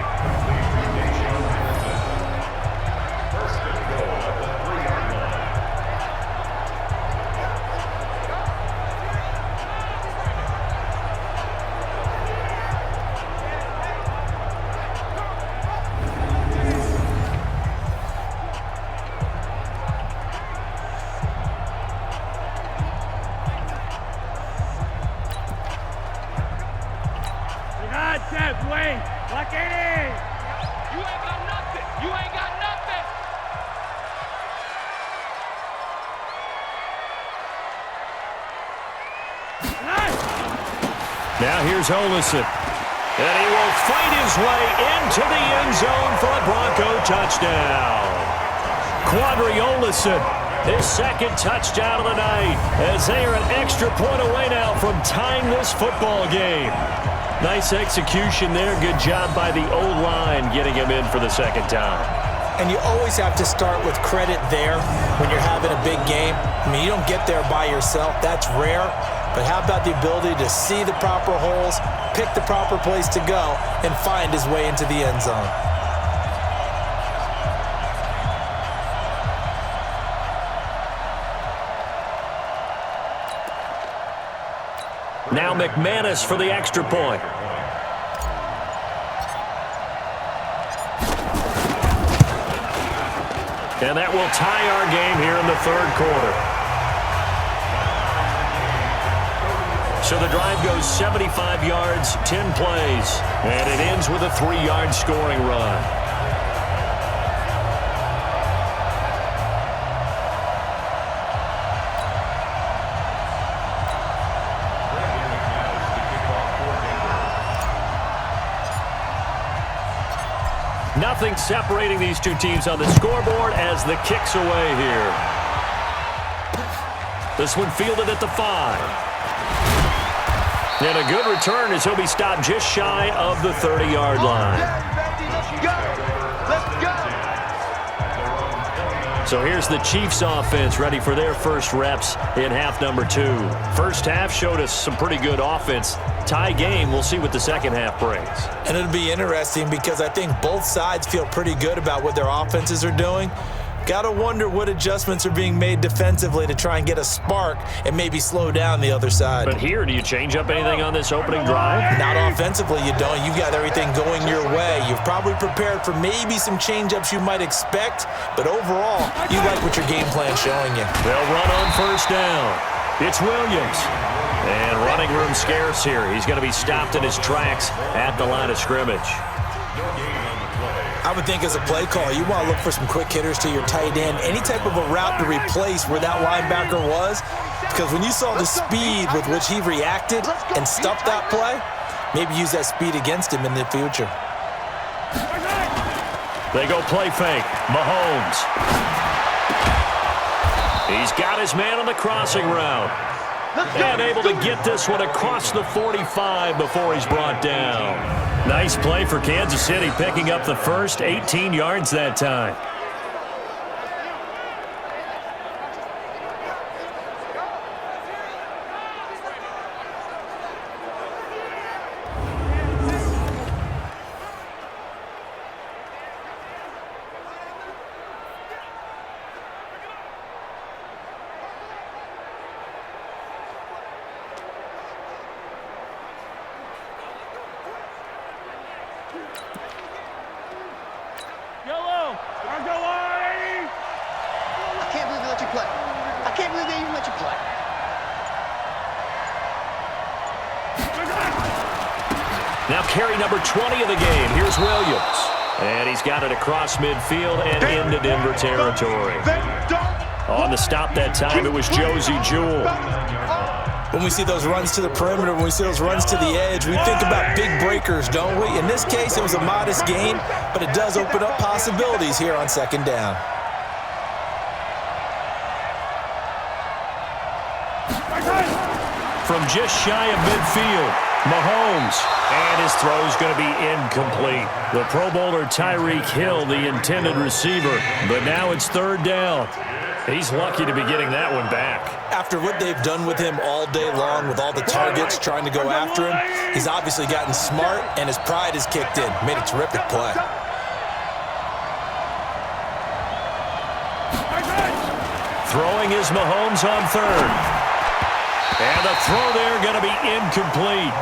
First and goal at the 3-yard line. Lock it in. You ain't got nothing. You ain't got nothing. Now here's Olison. And he will fight his way into the end zone for a Bronco touchdown. Quadri Olison, his 2nd touchdown of the night, as they are an extra point away now from tying this football game. Nice execution there. Good job by the O-line getting him in for the 2nd time. And you always have to start with credit there when you're having a big game. I mean, you don't get there by yourself. That's rare. But how about the ability to see the proper holes, pick the proper place to go, and find his way into the end zone? Now McManus for the extra point. And that will tie our game here in the third quarter. So the drive goes 75 yards, 10 plays, and it ends with a 3-yard scoring run. Nothing separating these two teams on the scoreboard as the kick's away here. This one fielded at the 5. And a good return as he'll be stopped just shy of the 30-yard line. Let's go! So here's the Chiefs offense ready for their first reps in half number 2. First half showed us some pretty good offense. Tie game, we'll see what the second half brings. And it'll be interesting because I think both sides feel pretty good about what their offenses are doing. Got to wonder what adjustments are being made defensively to try and get a spark and maybe slow down the other side. But here, do you change up anything on this opening drive? Not offensively, you don't. You've got everything going your way. You've probably prepared for maybe some change-ups you might expect, but overall, you like what your game plan's showing you. They'll run on first down. It's Williams. And running room scarce here. He's going to be stopped in his tracks at the line of scrimmage. I would think as a play call, you want to look for some quick hitters to your tight end, any type of a route to replace where that linebacker was, because when you saw the speed with which he reacted and stuffed that play, maybe use that speed against him in the future. They go play fake. Mahomes. He's got his man on the crossing route. And able to get this one across the 45 before he's brought down. Nice play for Kansas City, picking up the first 18 yards that time. Now carry number 20 of the game. Here's Williams. And he's got it across midfield and into Denver territory. On the stop that time, it was Josie Jewell. When we see those runs to the perimeter, when we see those runs to the edge, we think about big breakers, don't we? In this case, it was a modest gain, but it does open up possibilities here on second down. From just shy of midfield, Mahomes. And his throw is going to be incomplete. The Pro Bowler Tyreek Hill, the intended receiver. But now it's third down. He's lucky to be getting that one back. After what they've done with him all day long, with all the targets trying to go after him, he's obviously gotten smart, and his pride has kicked in. Made a terrific play. Throwing is Mahomes on third. And the throw there going to be incomplete.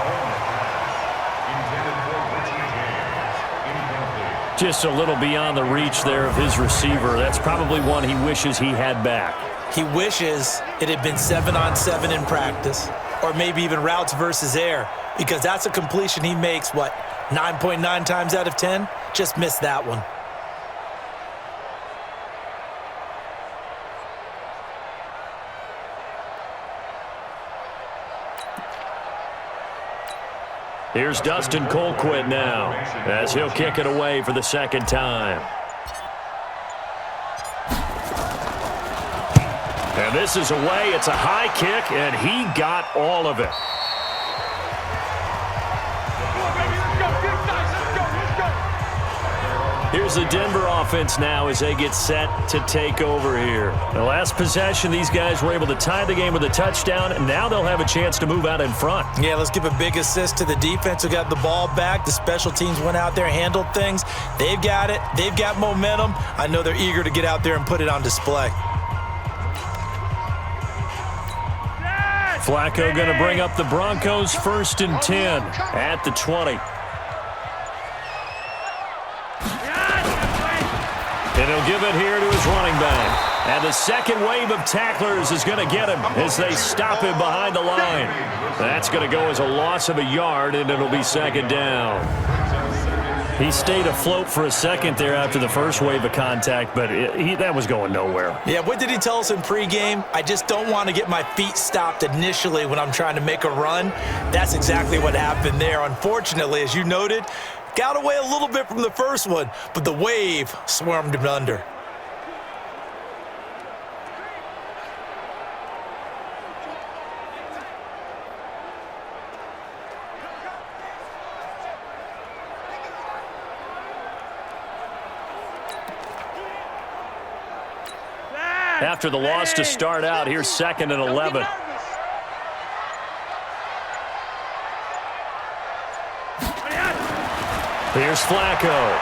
Just a little beyond the reach there of his receiver. That's probably one he wishes he had back. He wishes it had been 7-on-7 in practice, or maybe even routes versus air, because that's a completion he makes, 9.9 times out of 10? Just missed that one. Here's Dustin Colquitt now, as he'll kick it away for the second time. And this is away. It's a high kick, and he got all of it. Here's the Denver offense now as they get set to take over here. The last possession, these guys were able to tie the game with a touchdown, and now they'll have a chance to move out in front. Yeah, let's give a big assist to the defense who got the ball back. The special teams went out there and handled things. They've got it. They've got momentum. I know they're eager to get out there and put it on display. Flacco going to bring up the Broncos 1st and 10 at the 20. And he'll give it here to his running back. And the second wave of tacklers is going to get him as they stop him behind the line. That's going to go as a loss of a yard, and it'll be 2nd down. He stayed afloat for a second there after the first wave of contact, but that was going nowhere. Yeah, what did he tell us in pregame? I just don't want to get my feet stopped initially when I'm trying to make a run. That's exactly what happened there. Unfortunately, as you noted, got away a little bit from the first one, but the wave swarmed him under. After the loss to start out, here's 2nd and 11. Here's Flacco.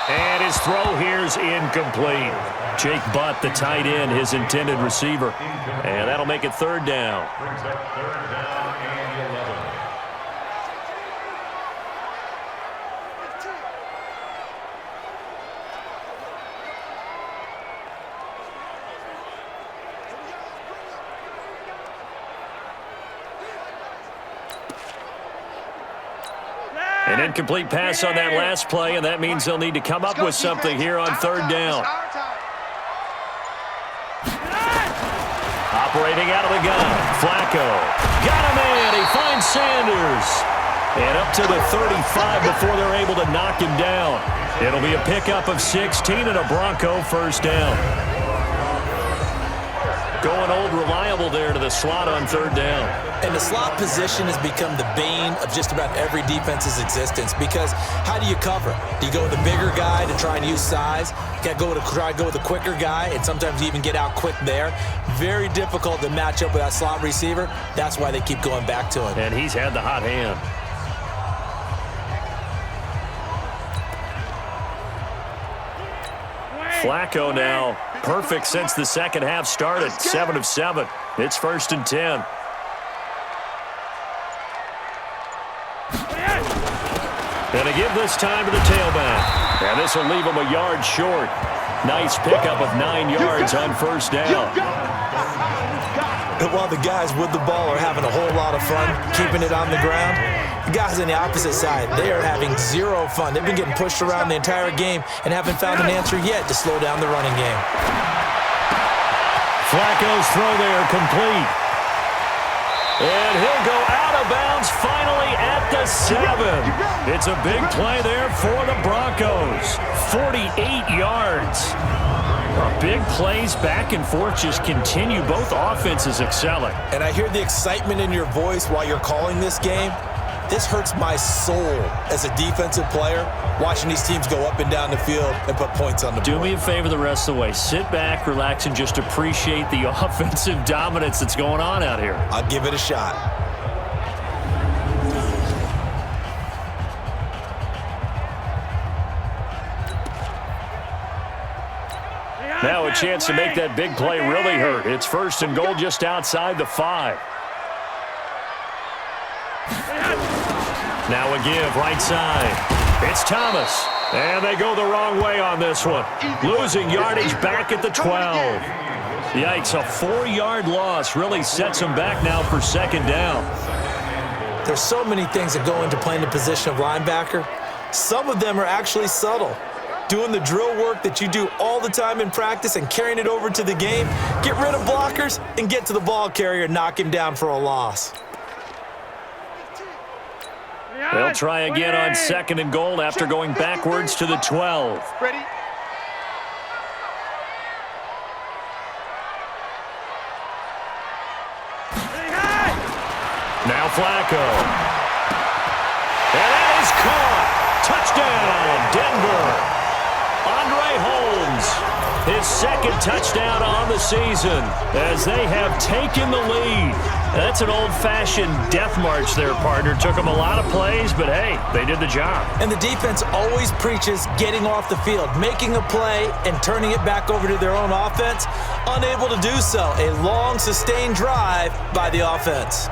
And his throw here's incomplete. Jake Butt, the tight end, his intended receiver. And that'll make it 3rd down. Brings up 3rd down and 11. An incomplete pass on that last play, and that means they'll need to come up with something here on 3rd down. Operating out of the gun, Flacco. Got him in. He finds Sanders. And up to the 35 before they're able to knock him down. It'll be a pickup of 16 and a Bronco 1st down. Going old reliable there to the slot on 3rd down. And the slot position has become the bane of just about every defense's existence because how do you cover? Do you go with a bigger guy to try and use size? You got to try to go with a quicker guy, and sometimes you even get out quick there. Very difficult to match up with that slot receiver. That's why they keep going back to him. And he's had the hot hand. Flacco now, perfect since the second half started. 7 of 7. It's 1st and 10. And a give this time to the tailback. And this will leave him a yard short. Nice pickup of 9 yards on 1st down. And while the guys with the ball are having a whole lot of fun keeping it on the ground, the guys on the opposite side, they are having zero fun. They've been getting pushed around the entire game and haven't found an answer yet to slow down the running game. Flacco's throw there complete. And he'll go out of bounds finally at the 7. It's a big play there for the Broncos. 48 yards. Big plays back and forth just continue. Both offenses excelling. And I hear the excitement in your voice while you're calling this game. This hurts my soul as a defensive player, watching these teams go up and down the field and put points on the board. Do me a favor the rest of the way. Sit back, relax, and just appreciate the offensive dominance that's going on out here. I'll give it a shot. Now a chance to make that big play really hurt. It's 1st and goal just outside the 5. Now a give right side. It's Thomas. And they go the wrong way on this one. Losing yardage back at the 12. Yikes, a 4-yard loss really sets them back now for 2nd down. There's so many things that go into playing the position of linebacker. Some of them are actually subtle. Doing the drill work that you do all the time in practice and carrying it over to the game. Get rid of blockers and get to the ball carrier and knock him down for a loss. They'll try again on 2nd and goal after going backwards to the 12. Ready? Now Flacco. And that is caught. Touchdown, Denver. Andre Holmes, his second touchdown on the season as they have taken the lead. That's an old-fashioned death march there, partner. Took them a lot of plays, but hey, they did the job. And the defense always preaches getting off the field, making a play, and turning it back over to their own offense. Unable to do so. A long, sustained drive by the offense.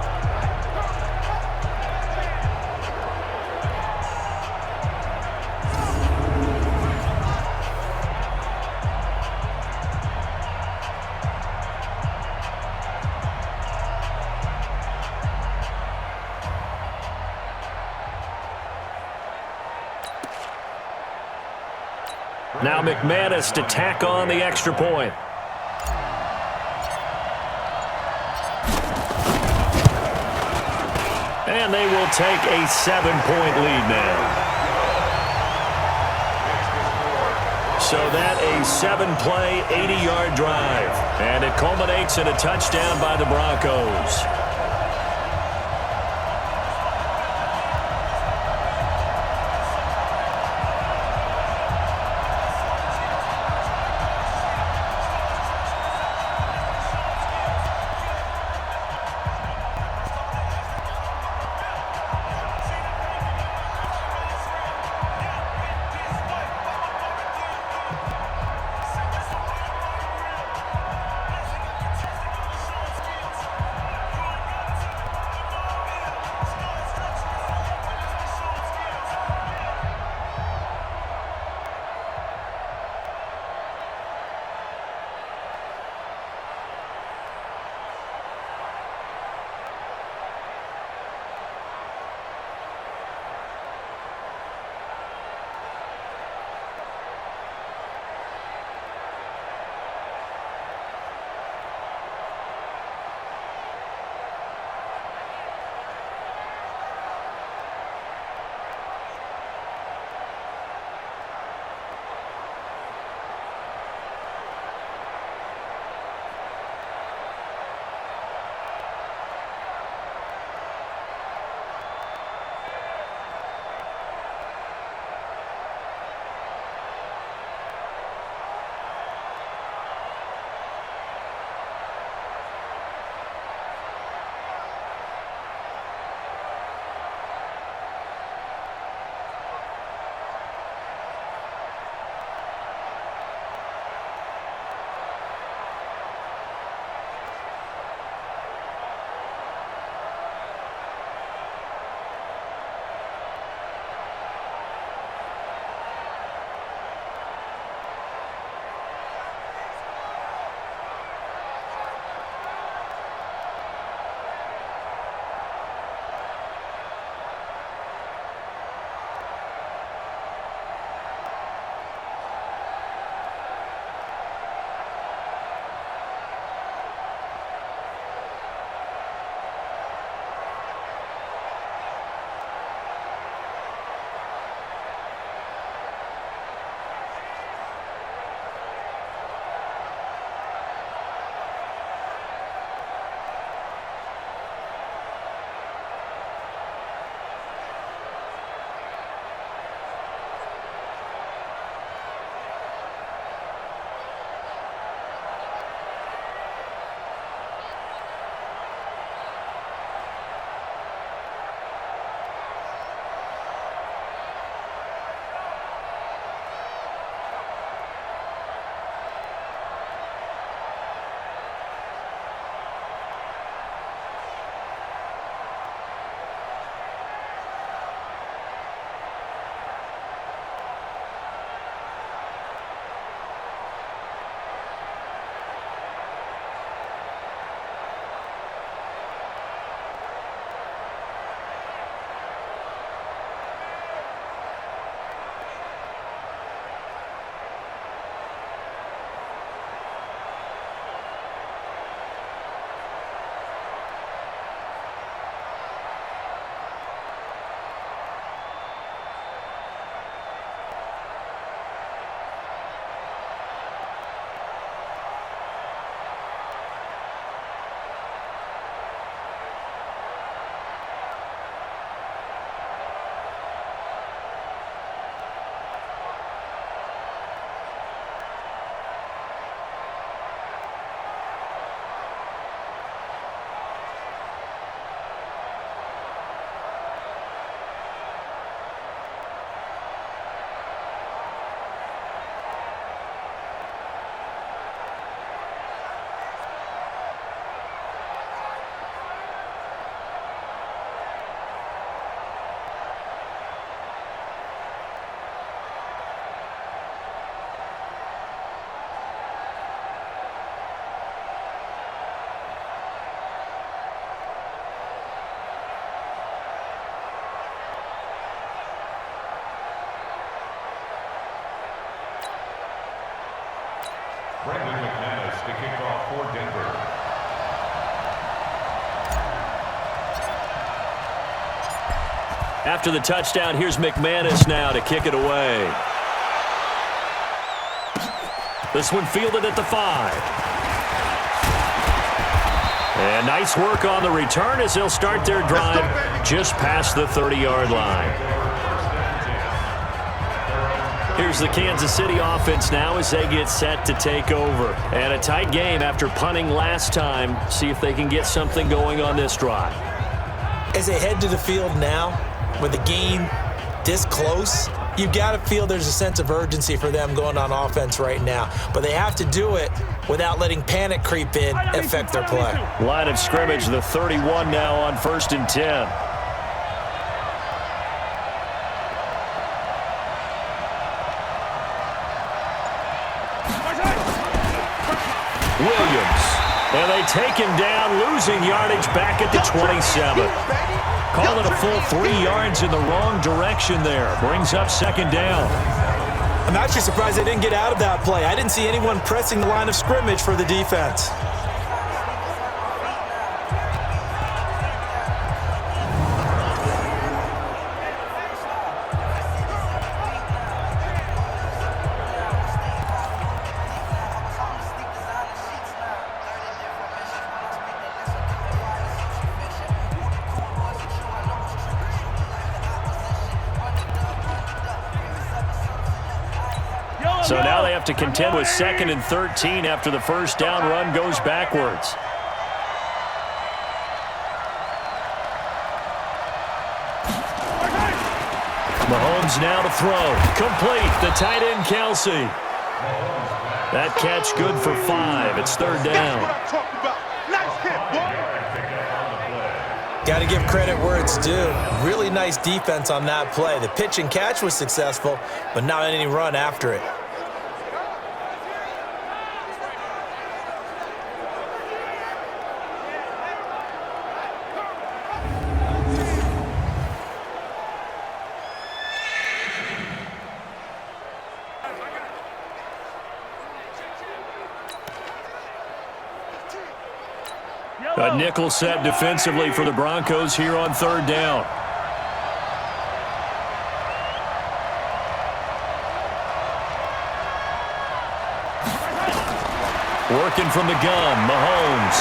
Now McManus to tack on the extra point. And they will take a 7-point lead now. So that a 7-play, 80-yard drive. And it culminates in a touchdown by the Broncos. Brandon McManus to kick off for Denver. After the touchdown, here's McManus now to kick it away. This one fielded at the 5. And nice work on the return as they'll start their drive just past the 30-yard line. Here's the Kansas City offense now as they get set to take over. And a tight game after punting last time. See if they can get something going on this drive. As they head to the field now, with the game this close, you've got to feel there's a sense of urgency for them going on offense right now. But they have to do it without letting panic creep in and affect their play. Line of scrimmage, the 31 now on 1st and 10. Williams. And they take him down, losing yardage back at the 27. Call it a full 3 yards in the wrong direction there. Brings up 2nd down. I'm actually surprised they didn't get out of that play. I didn't see anyone pressing the line of scrimmage for the defense. So now they have to contend with 2nd and 13 after the first down run goes backwards. Mahomes now to throw. Complete. The tight end, Kelsey. That catch good for 5. It's 3rd down. Got to give credit where it's due. Really nice defense on that play. The pitch and catch was successful, but not any run after it. A nickel set defensively for the Broncos here on 3rd down. Working from the gun, Mahomes.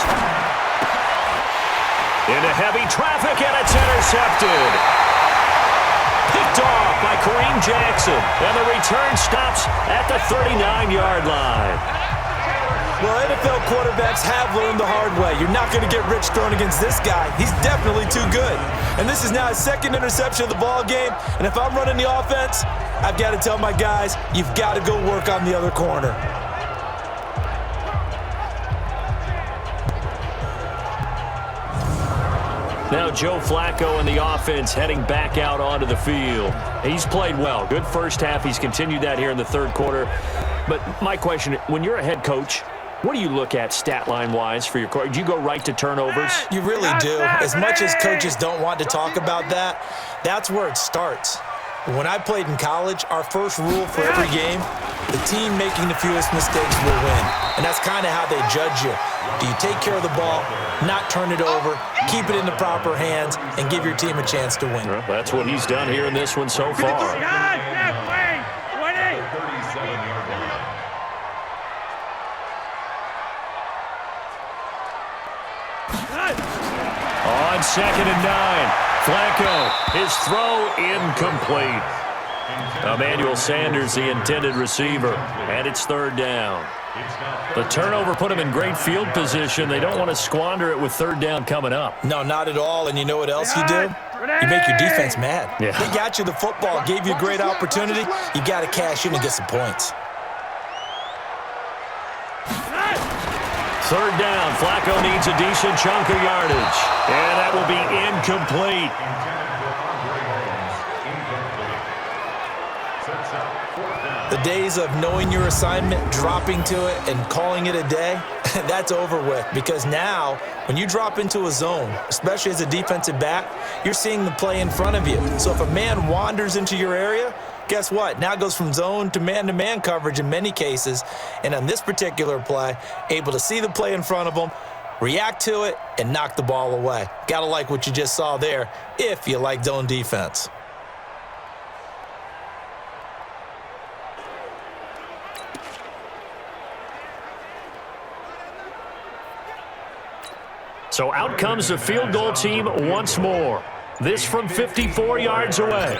Into heavy traffic, and it's intercepted. Picked off by Kareem Jackson, and the return stops at the 39-yard line. Well, NFL quarterbacks have learned the hard way. You're not going to get rich thrown against this guy. He's definitely too good. And this is now his 2nd interception of the ball game. And if I'm running the offense, I've got to tell my guys, you've got to go work on the other corner. Now Joe Flacco and the offense heading back out onto the field. He's played well. Good first half. He's continued that here in the 3rd quarter. But my question, when you're a head coach, what do you look at stat line-wise for your coach? Do you go right to turnovers? You really do. As much as coaches don't want to talk about that, that's where it starts. When I played in college, our first rule for every game, the team making the fewest mistakes will win. And that's kind of how they judge you. Do you take care of the ball, not turn it over, keep it in the proper hands, and give your team a chance to win? Well, that's what he's done here in this one so far. On 2nd and 9, Flacco, his throw incomplete. Emmanuel Sanders, the intended receiver, and it's 3rd down. The turnover put him in great field position. They don't want to squander it with 3rd down coming up. No, not at all. And you know what else you do? You make your defense mad. Yeah. They got you the football, gave you a great opportunity. You got to cash in and get some points. 3rd down. Flacco needs a decent chunk of yardage. And that will be incomplete. The days of knowing your assignment, dropping to it, and calling it a day, that's over with. Because now, when you drop into a zone, especially as a defensive back, you're seeing the play in front of you. So if a man wanders into your area, guess what? Now it goes from zone to man coverage in many cases. And on this particular play, able to see the play in front of him, react to it, and knock the ball away. Gotta like what you just saw there if you like zone defense. So out comes the field goal team once more. This from 54 yards away.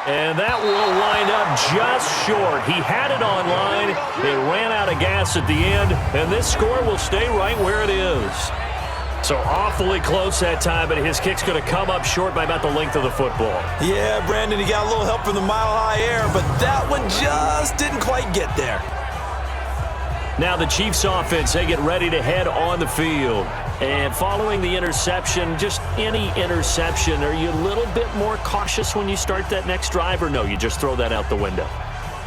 And that will wind up just short. He had it on line. It ran out of gas at the end, and this score will stay right where it is. So awfully close that time, but his kick's going to come up short by about the length of the football. Yeah, Brandon, he got a little help from the mile-high air, but that one just didn't quite get there. Now the Chiefs offense, they get ready to head on the field. And following the interception, just any interception, are you a little bit more cautious when you start that next drive, or no, you just throw that out the window?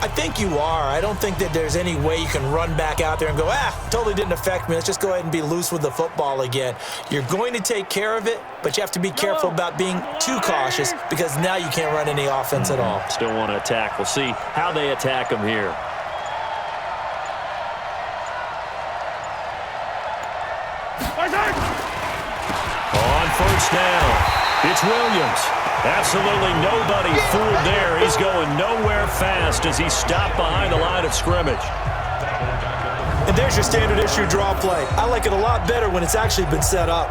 I think you are. I don't think that there's any way you can run back out there and go, totally didn't affect me. Let's just go ahead and be loose with the football again. You're going to take care of it, but you have to be careful about being too cautious because now you can't run any offense at all. Still want to attack. We'll see how they attack them here. On first down, it's Williams. Absolutely nobody fooled there. He's going nowhere fast as he's stopped behind the line of scrimmage. And there's your standard issue draw play. I like it a lot better when it's actually been set up.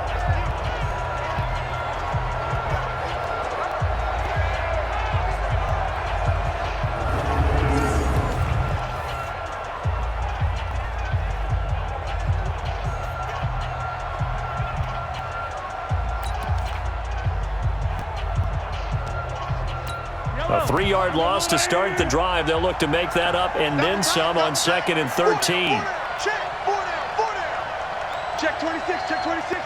A 3-yard loss to start the drive. They'll look to make that up and then some on 2nd and 13. Check, 4 down. Check 26, check 26.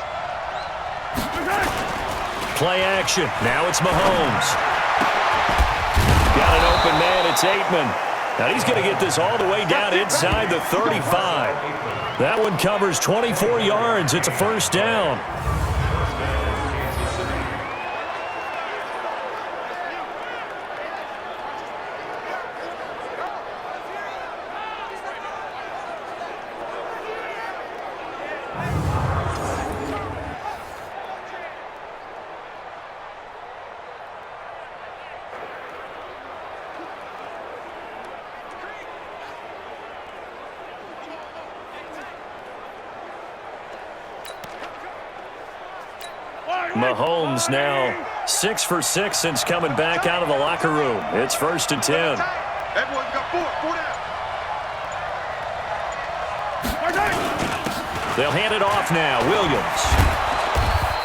Play action. Now it's Mahomes. Got an open man. It's Aikman. Now he's going to get this all the way down inside the 35. That one covers 24 yards. It's a first down. Mahomes now 6 for 6 since coming back out of the locker room. It's 1st and 10. Everyone's got 4 down. They'll hand it off now. Williams.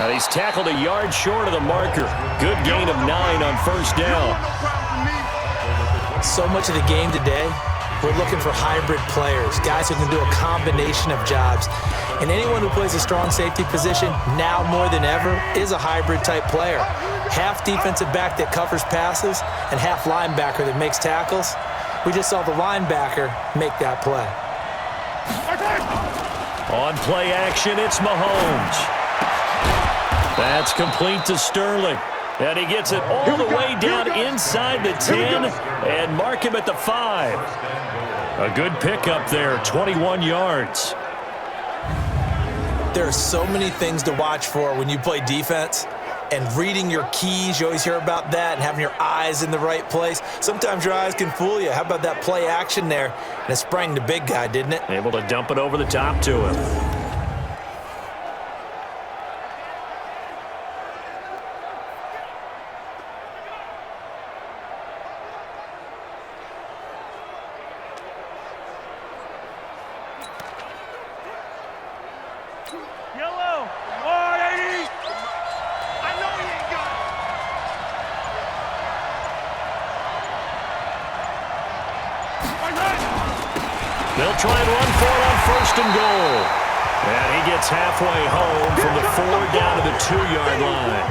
Now he's tackled a yard short of the marker. Good gain of 9 on first down. So much of the game today, we're looking for hybrid players, guys who can do a combination of jobs. And anyone who plays a strong safety position, now more than ever, is a hybrid type player. Half defensive back that covers passes and half linebacker that makes tackles. We just saw the linebacker make that play. On play action, it's Mahomes. That's complete to Sterling. And he gets it all the way down inside the 10 and mark him at the 5. A good pickup there, 21 yards. There are so many things to watch for when you play defense, and reading your keys, you always hear about that, and having your eyes in the right place. Sometimes your eyes can fool you. How about that play action there? And it sprang the big guy, didn't it? Able to dump it over the top to him. Yellow. 180. I know he ain't got it. They'll try and run for it on 1st and goal. And he gets halfway home from the 4 down to the 2-yard line.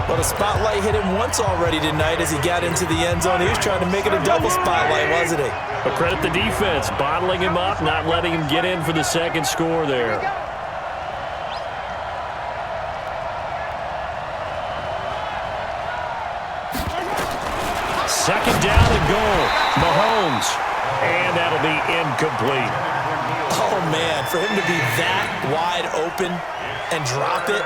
Well, the spotlight hit him once already tonight as he got into the end zone. He was trying to make it a double spotlight, wasn't he? But credit the defense, bottling him up, not letting him get in for the second score there. Second down and goal. Mahomes. And that'll be incomplete. Oh, man, for him to be that wide open and drop it.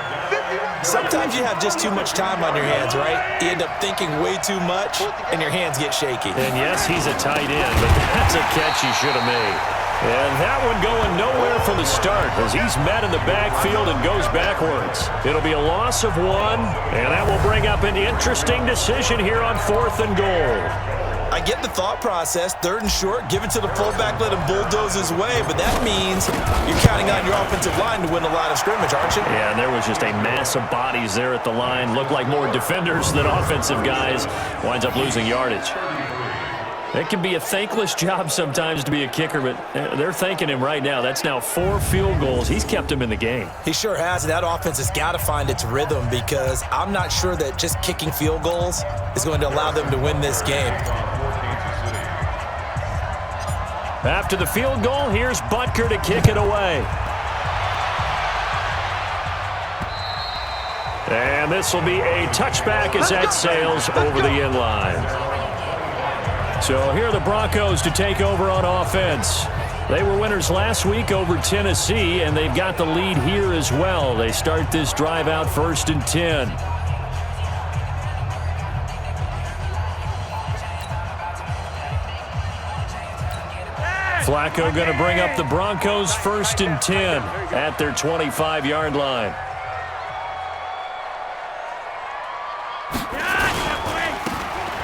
Sometimes you have just too much time on your hands, right? You end up thinking way too much, and your hands get shaky. And yes, he's a tight end, but that's a catch he should have made. And that one going nowhere from the start as he's met in the backfield and goes backwards. It'll be a loss of 1, and that will bring up an interesting decision here on 4th and goal. I get the thought process, 3rd and short, give it to the fullback, let him bulldoze his way, but that means you're counting on your offensive line to win the line of scrimmage, aren't you? Yeah, and there was just a mass of bodies there at the line. Looked like more defenders than offensive guys. Winds up losing yardage. It can be a thankless job sometimes to be a kicker, but they're thanking him right now. That's now 4 field goals. He's kept him in the game. He sure has, and that offense has got to find its rhythm because I'm not sure that just kicking field goals is going to allow them to win this game. After the field goal, here's Butker to kick it away. And this will be a touchback as that sails over the end line. So here are the Broncos to take over on offense. They were winners last week over Tennessee, and they've got the lead here as well. They start this drive out 1st and 10. Flacco going to bring up the Broncos 1st and 10 at their 25-yard line.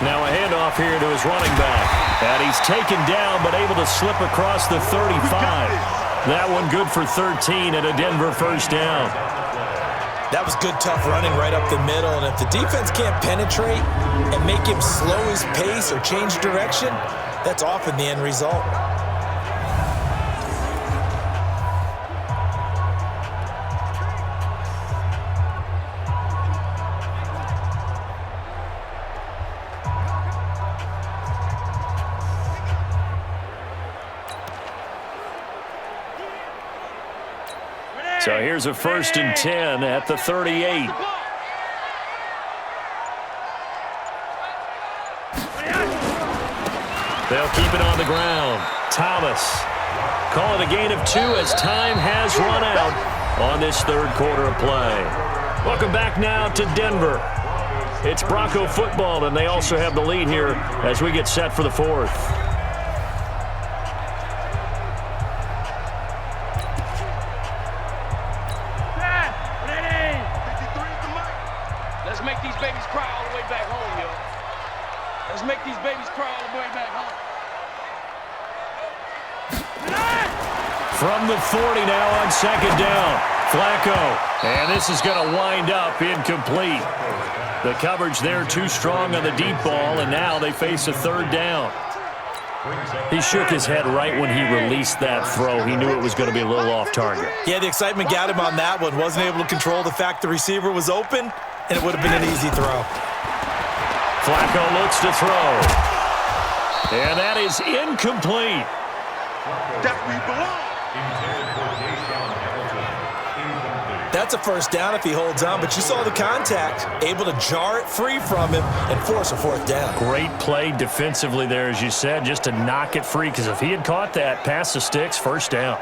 Now a handoff here to his running back. And he's taken down but able to slip across the 35. That one good for 13 and a Denver 1st down. That was good, tough running right up the middle. And if the defense can't penetrate and make him slow his pace or change direction, that's often the end result. So here's a 1st and 10 at the 38. They'll keep it on the ground. Thomas. Call it a gain of 2 as time has run out on this 3rd quarter of play. Welcome back now to Denver. It's Bronco football, and they also have the lead here as we get set for the 4th. Let's make these babies cry all the way back home, yo. Let's make these babies cry all the way back home. From the 40 now on 2nd down. Flacco. And this is going to wind up incomplete. The coverage there too strong on the deep ball, and now they face a 3rd down. He shook his head right when he released that throw. He knew it was going to be a little off target. Yeah, the excitement got him on that one. Wasn't able to control the fact the receiver was open, and it would have been an easy throw. Flacco looks to throw. And that is incomplete. That's where he belongs. That's a 1st down if he holds on, but you saw the contact. Able to jar it free from him and force a 4th down. Great play defensively there, as you said, just to knock it free, because if he had caught that, past the sticks, 1st down.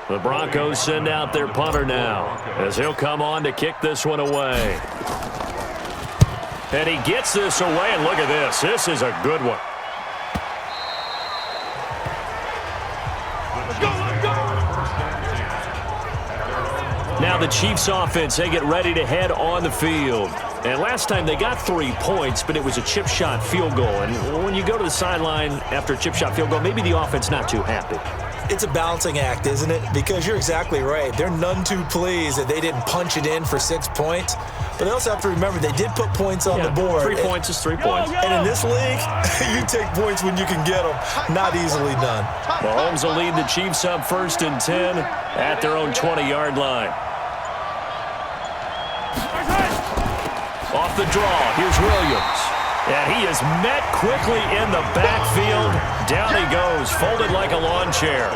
The Broncos send out their punter now as he'll come on to kick this one away. And he gets this away, and look at this. This is a good one. Let's go, let's go. Now the Chiefs offense, they get ready to head on the field. And last time they got 3 points, but it was a chip shot field goal. And when you go to the sideline after a chip shot field goal, maybe the offense not too happy. It's a balancing act, isn't it? Because you're exactly right. They're none too pleased that they didn't punch it in for 6 points. But they also have to remember they did put points on the board. 3 points is 3 points. And in this league, you take points when you can get them. Not easily done. Mahomes will lead the Chiefs up 1st and 10 at their own 20-yard line. Off the draw, here's Williams. And he is met quickly in the backfield. Down he goes, folded like a lawn chair.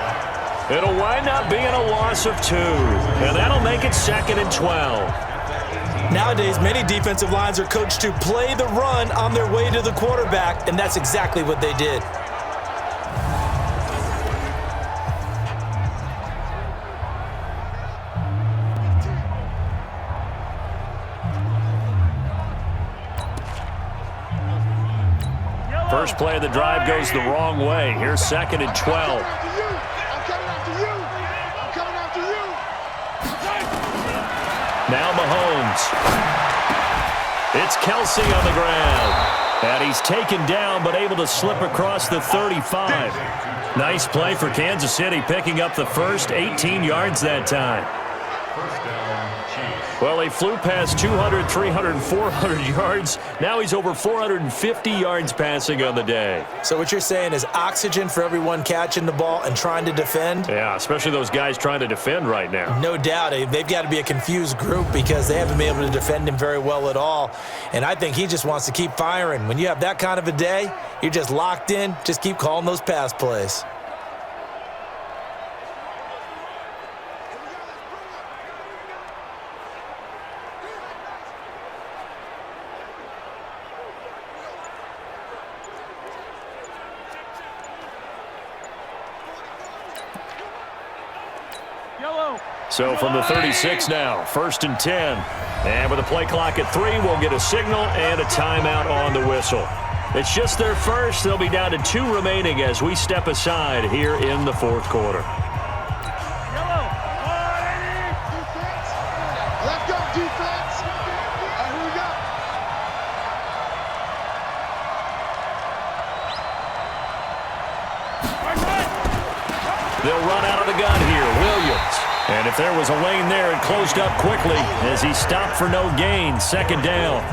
It'll wind up being a loss of 2. And that'll make it 2nd and 12. Nowadays, many defensive lines are coached to play the run on their way to the quarterback, and that's exactly what they did. First play of the drive goes the wrong way. Here's 2nd and 12. Now Mahomes. It's Kelsey on the ground. And he's taken down but able to slip across the 35. Nice play for Kansas City, picking up the first 18 yards that time. Well, he flew past 200, 300, 400 yards. Now he's over 450 yards passing on the day. So what you're saying is oxygen for everyone catching the ball and trying to defend? Yeah, especially those guys trying to defend right now. No doubt. They've got to be a confused group because they haven't been able to defend him very well at all. And I think he just wants to keep firing. When you have that kind of a day, you're just locked in. Just keep calling those pass plays. So from the 36 now, 1st and 10. And with a play clock at 3, we'll get a signal and a timeout on the whistle. It's just their first. They'll be down to 2 remaining as we step aside here in the 4th quarter. Left up defense. Here we go. They'll run out of the gun here. Williams. And if there was a lane there, it closed up quickly as he stopped for no gain. 2nd down.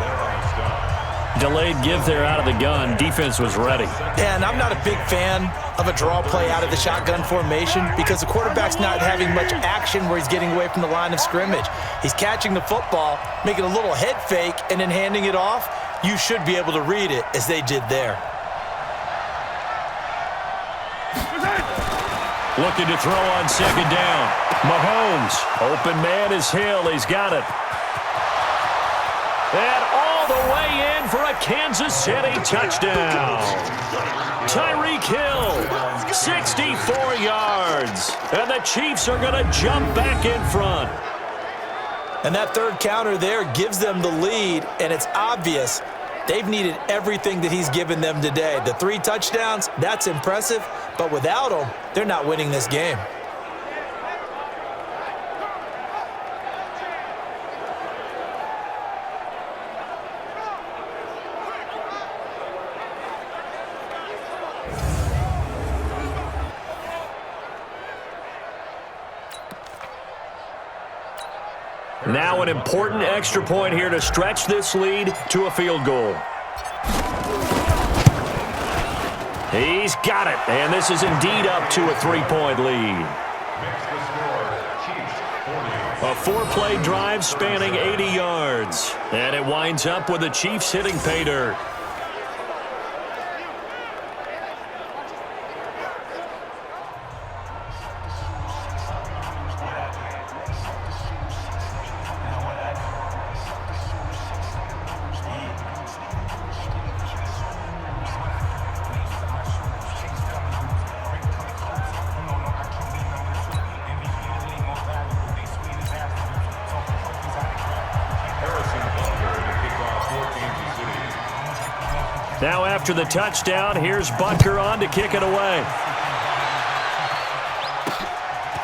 Delayed give there out of the gun. Defense was ready. Yeah, and I'm not a big fan of a draw play out of the shotgun formation because the quarterback's not having much action where he's getting away from the line of scrimmage. He's catching the football, making a little head fake, and then handing it off. You should be able to read it as they did there. Looking to throw on 2nd down. Mahomes. Open man is Hill. He's got it. And all the way in for a Kansas City touchdown. Tyreek Hill, 64 yards. And the Chiefs are going to jump back in front. And that 3rd counter there gives them the lead, and it's obvious they've needed everything that he's given them today. The 3 touchdowns, that's impressive, but without him, they're not winning this game. Now an important extra point here to stretch this lead to a field goal. He's got it, and this is indeed up to a 3-point lead. A 4-play drive spanning 80 yards, and it winds up with the Chiefs hitting pay dirt. Now after the touchdown, here's Butker on to kick it away.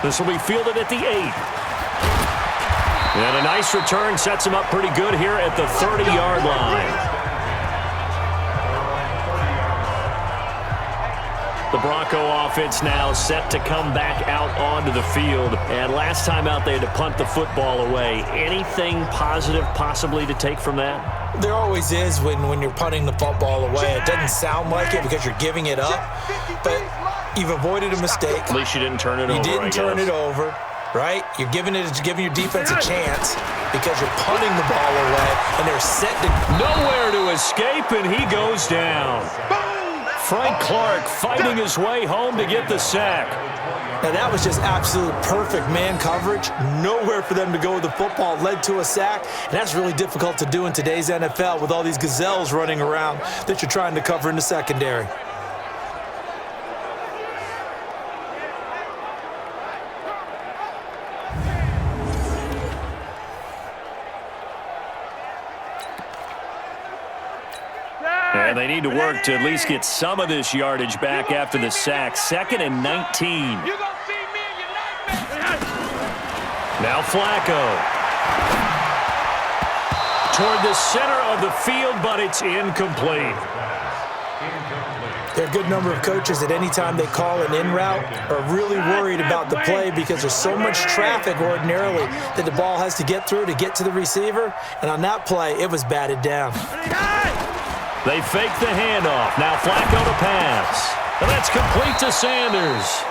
This will be fielded at the 8. And a nice return sets him up pretty good here at the 30-yard line. The Bronco offense now set to come back out onto the field. And last time out, they had to punt the football away. Anything positive possibly to take from that? There always is when you're punting the football away. It doesn't sound like it because you're giving it up, but you've avoided a mistake. At least you didn't turn it over, You didn't turn it over, right? You're giving your defense a chance because you're punting the ball away, and they're set to... Nowhere to escape, and he goes down. Frank Clark fighting his way home to get the sack. Now, that was just absolute perfect man coverage. Nowhere for them to go with the football. Led to a sack, and that's really difficult to do in today's NFL with all these gazelles running around that you're trying to cover in the secondary. And they need to work to at least get some of this yardage back after the sack. 2nd and 19. You're going to see me in your nightmare. Now Flacco. Toward the center of the field, but it's incomplete. There are a good number of coaches that any time they call an in route are really worried about the play because there's so much traffic ordinarily that the ball has to get through to get to the receiver. And on that play, it was batted down. They fake the handoff. Now Flacco to pass. And that's complete to Sanders.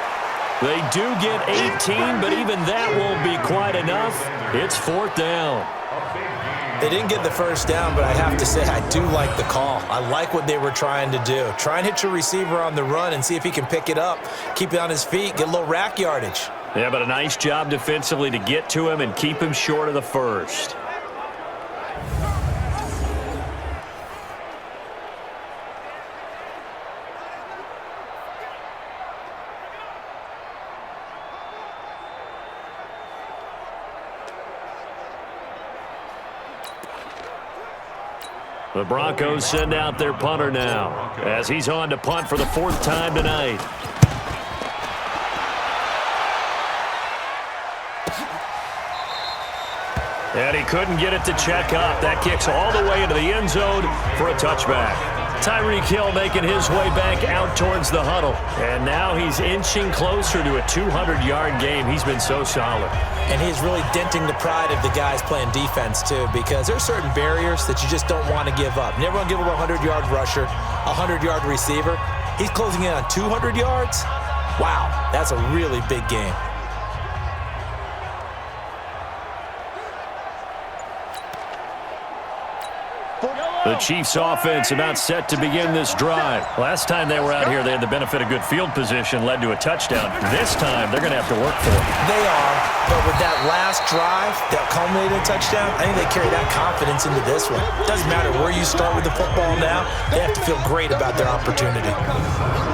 They do get 18, but even that won't be quite enough. It's 4th down. They didn't get the first down, but I have to say I do like the call. I like what they were trying to do. Try and hit your receiver on the run and see if he can pick it up, keep it on his feet, get a little rack yardage. Yeah, but a nice job defensively to get to him and keep him short of the first. The Broncos send out their punter now as he's on to punt for the 4th time tonight. And he couldn't get it to check up. That kicks all the way into the end zone for a touchback. Tyreek Hill making his way back out towards the huddle. And now he's inching closer to a 200-yard game. He's been so solid. And he's really denting the pride of the guys playing defense, too, because there's certain barriers that you just don't want to give up. Never want to give up a 100-yard rusher, a 100-yard receiver. He's closing in on 200 yards. Wow, that's a really big game. The Chiefs offense about set to begin this drive. Last time they were out here, they had the benefit of good field position, led to a touchdown. This time, they're going to have to work for it. They are, but with that last drive that culminated in a touchdown, I think they carry that confidence into this one. It doesn't matter where you start with the football now. They have to feel great about their opportunity.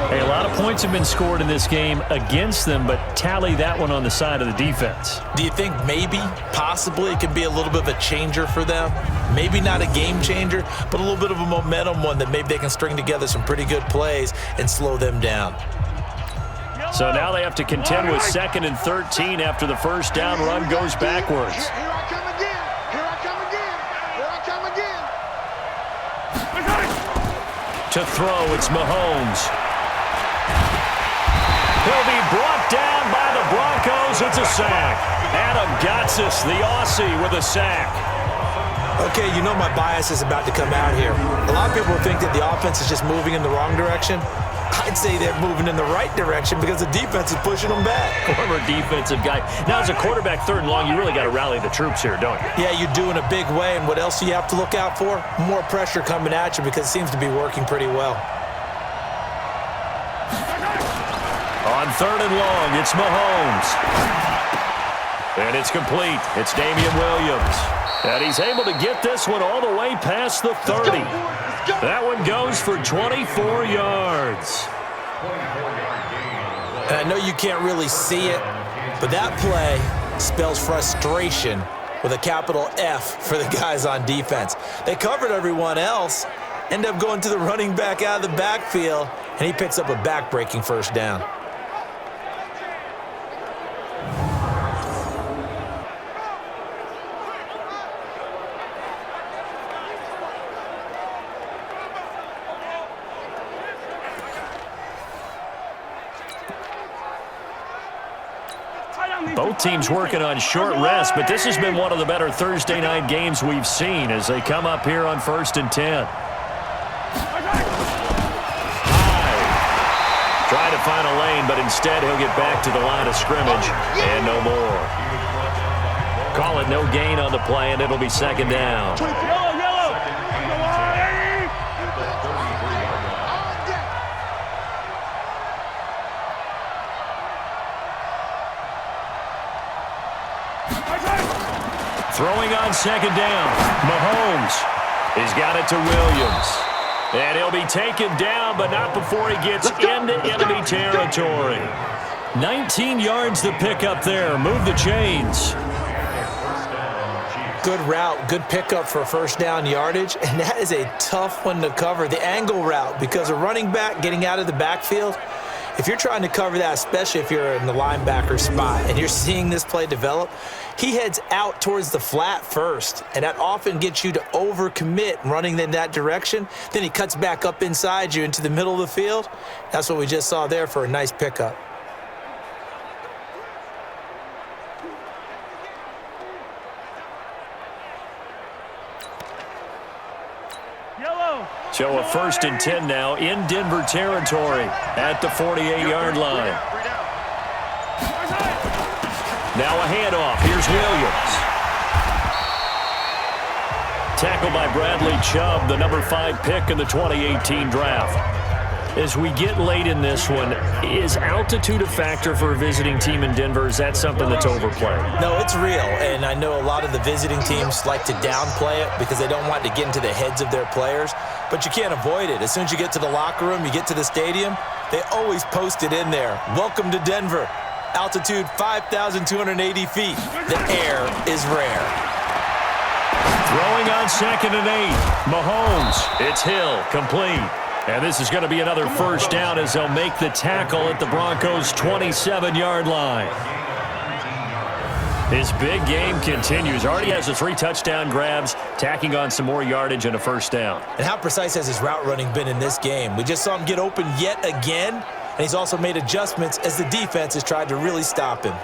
Hey, a lot of points have been scored in this game against them, but tally that one on the side of the defense. Do you think maybe, possibly, it could be a little bit of a changer for them? Maybe not a game changer, but a little bit of a momentum one that maybe they can string together some pretty good plays and slow them down. So now they have to contend with 2nd and 13 after the first down run goes backwards. Here I come again. Here I come again. Here I come again. To throw, it's Mahomes. He'll be brought down by the Broncos. It's a sack. Adam Gotsis, the Aussie, with a sack. Okay, you know my bias is about to come out here. A lot of people think that the offense is just moving in the wrong direction. I'd say they're moving in the right direction because the defense is pushing them back. Former defensive guy. Now, as a quarterback 3rd and long, you really got to rally the troops here, don't you? Yeah, you do in a big way, and what else do you have to look out for? More pressure coming at you because it seems to be working pretty well. On 3rd and long, it's Mahomes. And it's complete. It's Damian Williams. And he's able to get this one all the way past the 30. That one goes for 24 yards. And I know you can't really see it, but that play spells frustration with a capital F for the guys on defense. They covered everyone else, end up going to the running back out of the backfield, and he picks up a back-breaking first down. both teams working on short rest, but this has been one of the better Thursday night games we've seen as they come up here on 1st and 10. Try to find a lane, but instead he'll get back to the line of scrimmage and no more. Call it no gain on the play, and it'll be 2nd down. Throwing on 2nd down. Mahomes. He's got it to Williams. And he'll be taken down, but not before he gets into enemy territory. 19 yards to pick up there. Move the chains. Good route, good pickup for 1st down yardage, and that is a tough one to cover. The angle route, because a running back getting out of the backfield, if you're trying to cover that, especially if you're in the linebacker spot and you're seeing this play develop, he heads out towards the flat first, and that often gets you to overcommit running in that direction. Then he cuts back up inside you into the middle of the field. That's what we just saw there for a nice pickup. So a 1st and 10 now in Denver territory at the 48-yard line. Now a handoff. Here's Williams. Tackled by Bradley Chubb, the number 5 pick in the 2018 draft. As we get late in this one, is altitude a factor for a visiting team in Denver? Is that something that's overplayed? No, it's real, and I know a lot of the visiting teams like to downplay it because they don't want to get into the heads of their players, but you can't avoid it. As soon as you get to the locker room, you get to the stadium, they always post it in there. Welcome to Denver. Altitude 5,280 feet. The air is rare. Throwing on 2nd and 8. Mahomes. It's Hill. Complete. And this is going to be another 1st down as they'll make the tackle at the Broncos' 27-yard line. His big game continues. Already has the 3 touchdown grabs, tacking on some more yardage and a 1st down. And how precise has his route running been in this game? We just saw him get open yet again, and he's also made adjustments as the defense has tried to really stop him.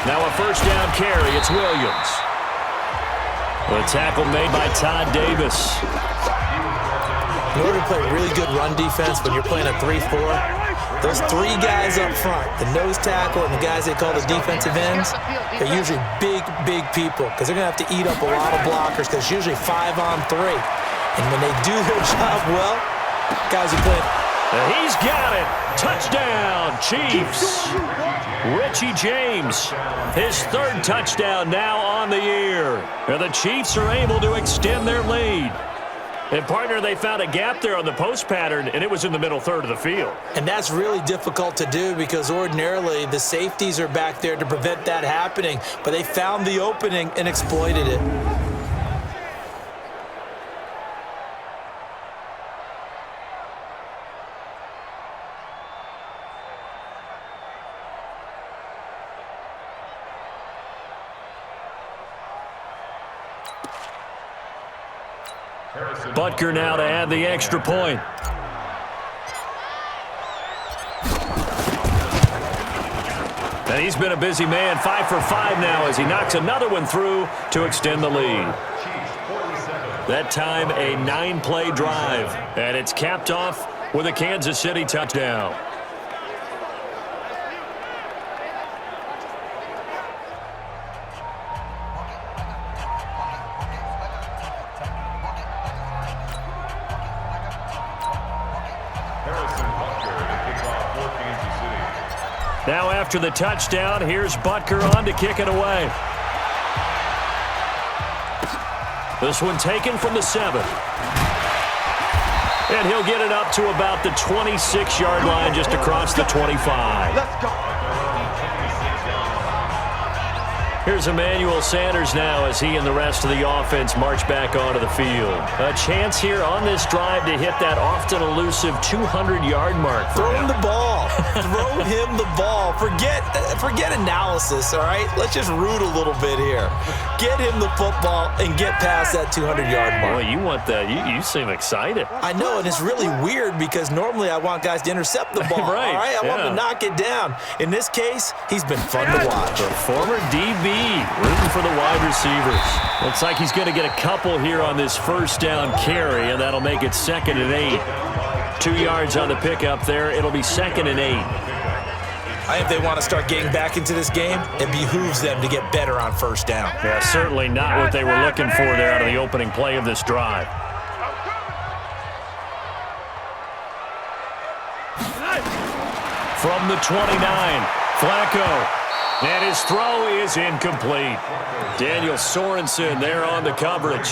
Now a 1st down carry. It's Williams. The tackle made by Todd Davis. In order to play really good run defense when you're playing a 3-4, those 3 guys up front, the nose tackle and the guys they call the defensive ends, they're usually big, big people because they're going to have to eat up a lot of blockers because it's usually 5 on 3. And when they do their job well, guys are playing. He's got it. Touchdown, Chiefs. Richie James, his 3rd touchdown now on the year. And the Chiefs are able to extend their lead. And, partner, they found a gap there on the post pattern, and it was in the middle 3rd of the field. And that's really difficult to do because ordinarily the safeties are back there to prevent that happening. But they found the opening and exploited it. Butker now to add the extra point. And he's been a busy man, 5 for 5 now as he knocks another one through to extend the lead. That time a 9-play drive, and it's capped off with a Kansas City touchdown. Now after the touchdown, here's Butker on to kick it away. This one taken from the 7. And he'll get it up to about the 26-yard line just across the 25. Let's go. Here's Emmanuel Sanders now as he and the rest of the offense march back onto the field. A chance here on this drive to hit that often elusive 200-yard mark. Throw him the ball. Throw him the ball. Forget analysis, all right? Let's just root a little bit here. Get him the football and get past that 200-yard mark. Boy, you want that. You seem excited. I know, and it's really weird because normally I want guys to intercept the ball. Right, all right? I want them to knock it down. In this case, he's been fun to watch. The former DB rooting for the wide receivers. Looks like he's going to get a couple here on this first down carry, and that'll make it 2nd and 8. 2 yards on the pickup there. It'll be 2nd and 8. I think they want to start getting back into this game. It behooves them to get better on first down. Yeah, certainly not what they were looking for there out of the opening play of this drive. From the 29, Flacco. And his throw is incomplete. Daniel Sorensen there on the coverage.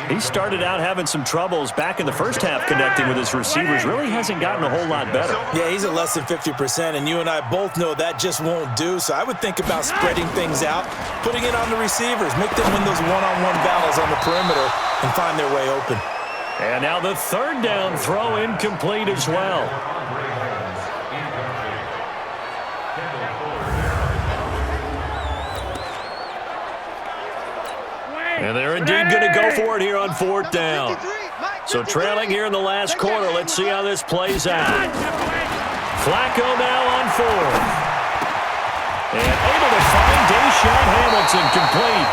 He started out having some troubles back in the first half connecting with his receivers. Really hasn't gotten a whole lot better. Yeah, he's at less than 50%, and you and I both know that just won't do. So I would think about spreading things out, putting it on the receivers, make them win those one-on-one battles on the perimeter and find their way open. And now the 3rd down throw incomplete as well. And they're indeed going to go for it here on 4th down. So trailing here in the last quarter. Let's see how this plays out. Flacco now on 4th. And able to find Deshaun Hamilton complete.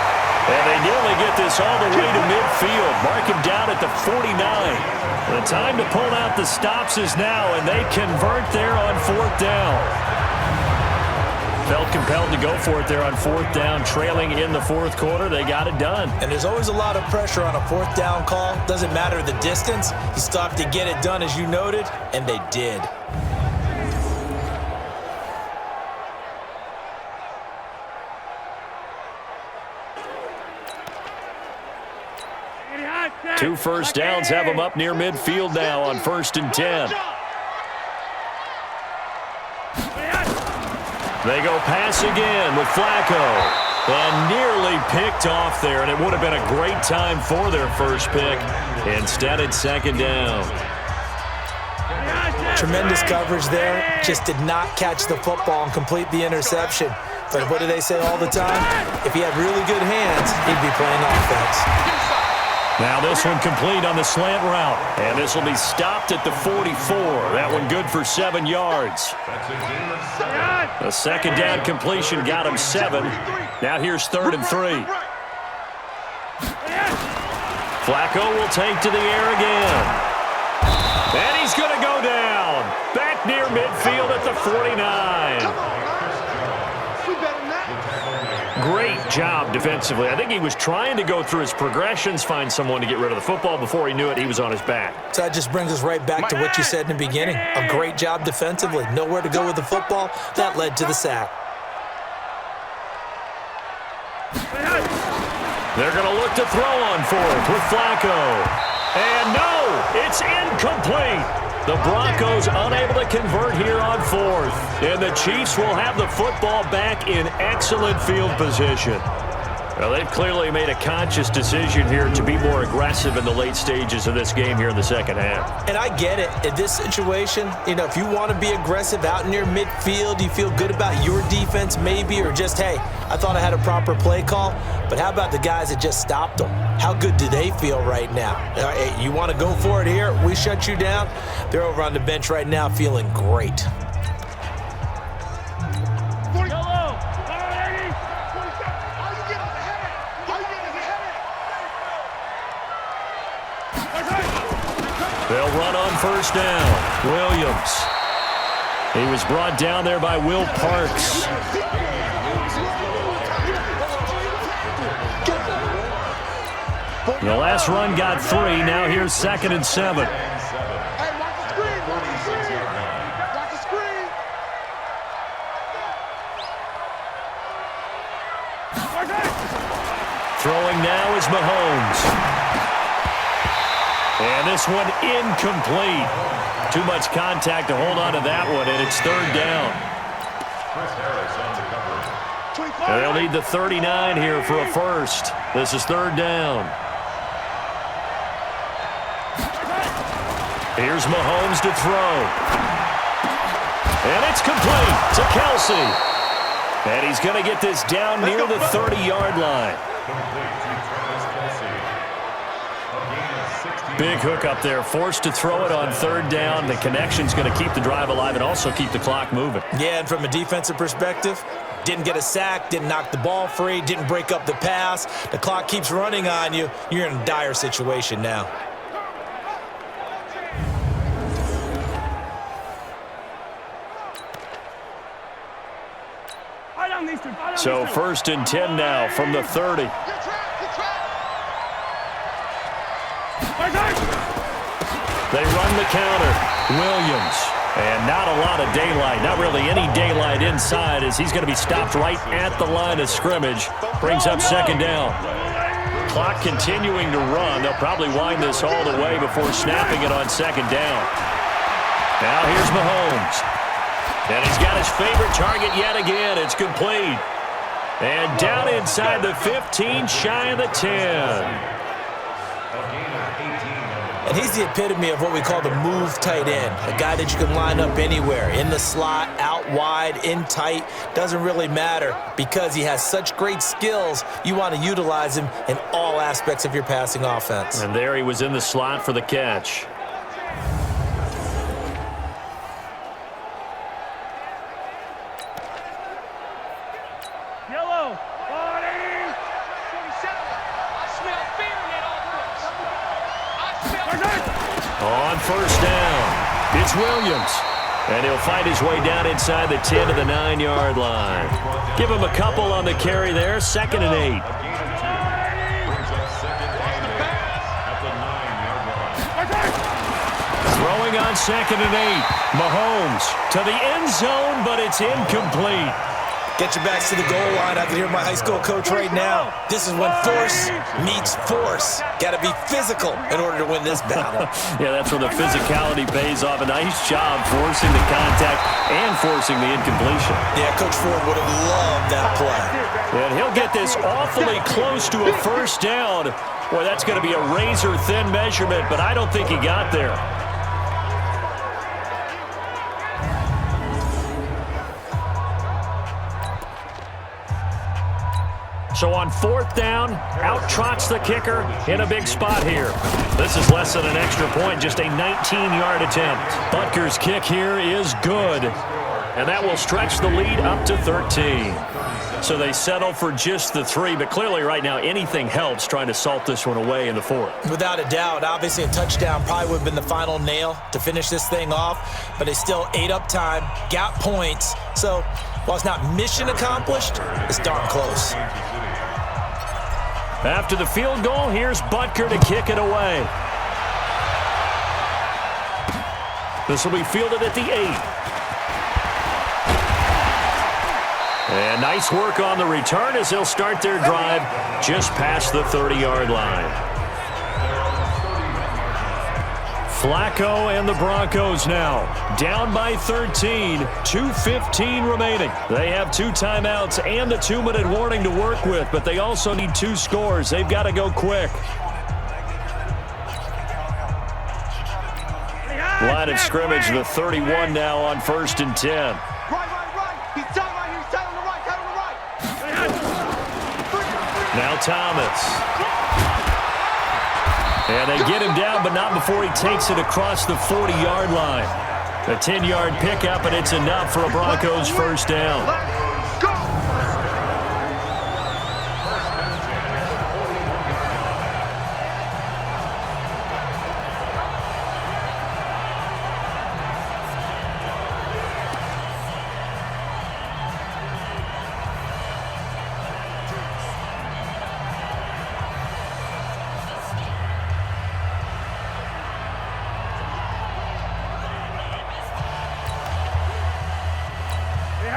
And they nearly get this all the way to midfield. Mark him down at the 49. The time to pull out the stops is now, and they convert there on 4th down. Felt compelled to go for it there on 4th down, trailing in the 4th quarter. They got it done. And there's always a lot of pressure on a 4th down call. Doesn't matter the distance. You still have to get it done, as you noted, and they did. Two first downs have them up near midfield now on 1st and 10. They go pass again with Flacco. And nearly picked off there, and it would have been a great time for their first pick. Instead, it's 2nd down. Tremendous coverage there. Just did not catch the football and complete the interception. But what do they say all the time? If he had really good hands, he'd be playing offense. Now this one complete on the slant route. And this will be stopped at the 44. That one good for 7 yards. The 2nd down completion got him 7. Now here's 3rd and 3. Flacco will take to the air again. And he's going to go down. Back near midfield at the 49. Great job defensively. I think he was trying to go through his progressions, find someone to get rid of the football. Before he knew it, he was on his back. So that just brings us right back to what you said in the beginning. A great job defensively. Nowhere to go with the football. That led to the sack. They're going to look to throw on 4th with Flacco. And no, it's incomplete. The Broncos unable to convert here on 4th. And the Chiefs will have the football back in excellent field position. Well, they've clearly made a conscious decision here to be more aggressive in the late stages of this game here in the 2nd half. And I get it. In this situation, if you want to be aggressive out near midfield, you feel good about your defense maybe, or just, hey, I thought I had a proper play call. But how about the guys that just stopped them? How good do they feel right now? Hey, you want to go for it here? We shut you down. They're over on the bench right now feeling great. They'll run on 1st down. Williams. He was brought down there by Will Parks. The last run got 3. Now here's 2nd and 7. Throwing now is Mahomes. And this one incomplete. Too much contact to hold on to that one, and it's 3rd down. Chris Harris on the coverage. And they'll need the 39 here for a first. This is third down. Here's Mahomes to throw. And it's complete to Kelsey. And he's going to get this down near the 30-yard line. Big hook up there, forced to throw it on third down. The connection's going to keep the drive alive and also keep the clock moving. Yeah, and from a defensive perspective, didn't get a sack, didn't knock the ball free, didn't break up the pass. The clock keeps running on you. You're in a dire situation now. So first and 10 now from the 30. They run the counter. Williams. And not a lot of daylight. Not really any daylight inside as he's going to be stopped right at the line of scrimmage. Brings up second down. Clock continuing to run. They'll probably wind this all the way before snapping it on second down. Now here's Mahomes. And he's got his favorite target yet again. It's complete. And down inside the 15, shy of the 10. And he's the epitome of what we call the move tight end. A guy that you can line up anywhere. In the slot, out wide, in tight. Doesn't really matter because he has such great skills. You want to utilize him in all aspects of your passing offense. And there he was in the slot for the catch. On first down, it's Williams. And he'll find his way down inside the 10 to the 9-yard line. Give him a couple on the carry there, 2nd and 8. Throwing on 2nd and 8. Mahomes to the end zone, but it's incomplete. Get your backs to the goal line. I can hear my high school coach right now. This is when force meets force. Got to be physical in order to win this battle. Yeah, that's where the physicality pays off. A nice job forcing the contact and forcing the incompletion. Yeah, Coach Ford would have loved that play. And he'll get this awfully close to a first down. Boy, that's going to be a razor-thin measurement, but I don't think he got there. So on fourth down, out trots the kicker in a big spot here. This is less than an extra point, just a 19-yard attempt. Butker's kick here is good, and that will stretch the lead up to 13. So they settle for just the 3, but clearly right now anything helps trying to salt this one away in the 4th. Without a doubt, obviously a touchdown probably would have been the final nail to finish this thing off, but they still ate up time, got points. So while it's not mission accomplished, it's darn close. After the field goal, here's Butker to kick it away. This will be fielded at the 8. And nice work on the return as they'll start their drive just past the 30-yard line. Flacco and the Broncos now down by 13, 2:15 remaining. They have 2 timeouts and the 2-minute warning to work with, but they also need 2 scores. They've got to go quick. Line of scrimmage, the 31 now on 1st and 10. Right. He's down right here. He's down on the right. Down on the right. Now Thomas. And they get him down, but not before he takes it across the 40-yard line. A 10-yard pickup, and it's enough for a Broncos first down.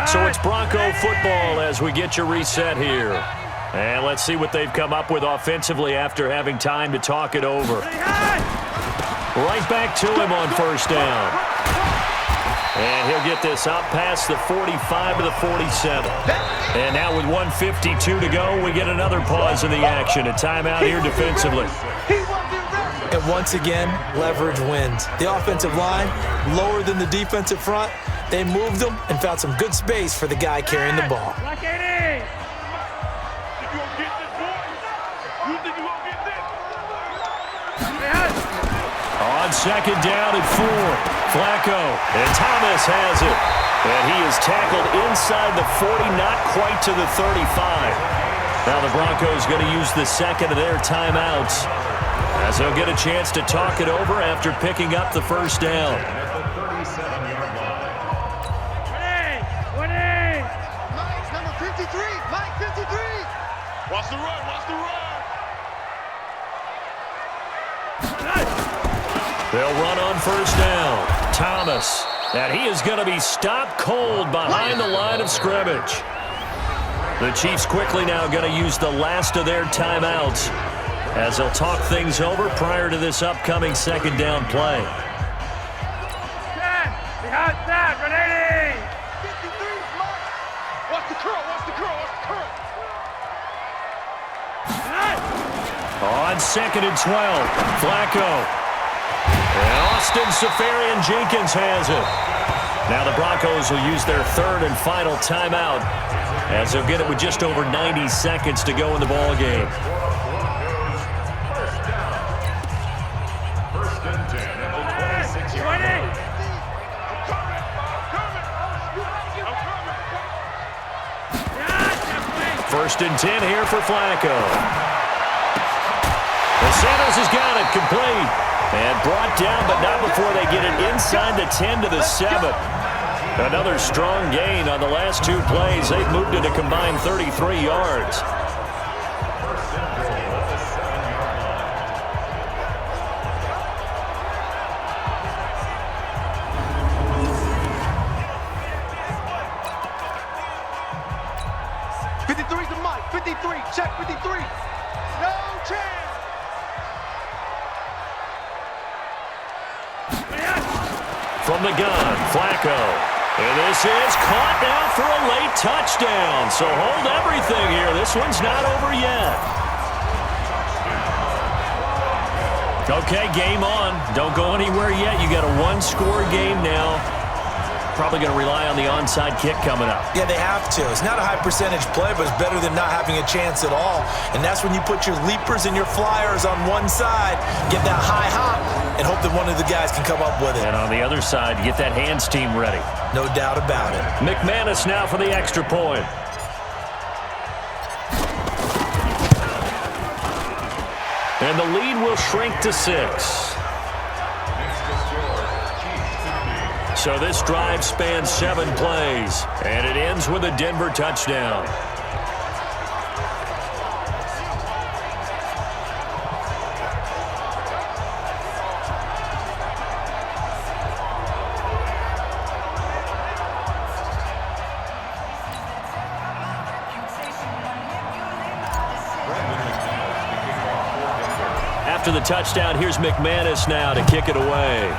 So it's Bronco football as we get you reset here. And let's see what they've come up with offensively after having time to talk it over. Right back to him on first down. And he'll get this up past the 45 to the 47. And now with 1:52 to go, we get another pause in the action. A timeout here defensively. And once again, leverage wins. The offensive line, lower than the defensive front. They moved them and found some good space for the guy carrying the ball. On second down and 4, Flacco, and Thomas has it. And he is tackled inside the 40, not quite to the 35. Now the Broncos going to use the second of their timeouts, as they'll get a chance to talk it over after picking up the first down. Mike, number 53. Mike, 53. Watch the run, watch the run. They'll run on first down. Thomas, and he is going to be stopped cold behind the line of scrimmage. The Chiefs quickly now going to use the last of their timeouts, as they'll talk things over prior to this upcoming second down play. Behind that, grenade! 53, Mike. Watch the curl, watch the curl, watch the curl. On second and 12, Flacco. And Austin Safarian-Jenkins has it. Now the Broncos will use their third and final timeout, as they'll get it with just over 90 seconds to go in the ball game. First and 10 at the 26-yard line. First and 10 here for Flacco. And Sanders has got it complete. And brought down, but not before they get it inside the 10 to the 7. Another strong gain on the last two plays. They've moved it a combined 33 yards. To Mike, 53, check 53. No chance. From the gun, Flacco. And this is caught now for a late touchdown. So hold everything here. This one's not over yet. Okay, game on. Don't go anywhere yet. You got a one-score game now. Probably going to rely on the onside kick coming up. Yeah, they have to. It's not a high-percentage play, but it's better than not having a chance at all. And that's when you put your leapers and your flyers on one side, get that high hop, and hope that one of the guys can come up with it. And on the other side, get that hands team ready. No doubt about it. McManus now for the extra point. And the lead will shrink to 6. So this drive spans 7 plays, and it ends with a Denver touchdown. After the touchdown, here's McManus now to kick it away.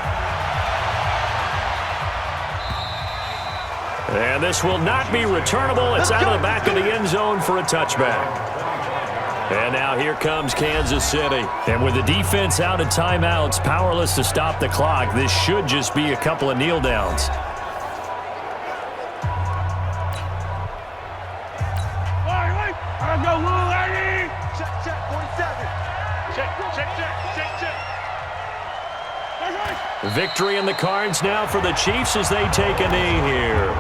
And this will not be returnable. It's out of the back of the end zone for a touchback. And now here comes Kansas City. And with the defense out of timeouts, powerless to stop the clock, this should just be a couple of kneel downs. Check, 47. Check. Victory in the cards now for the Chiefs as they take a knee here.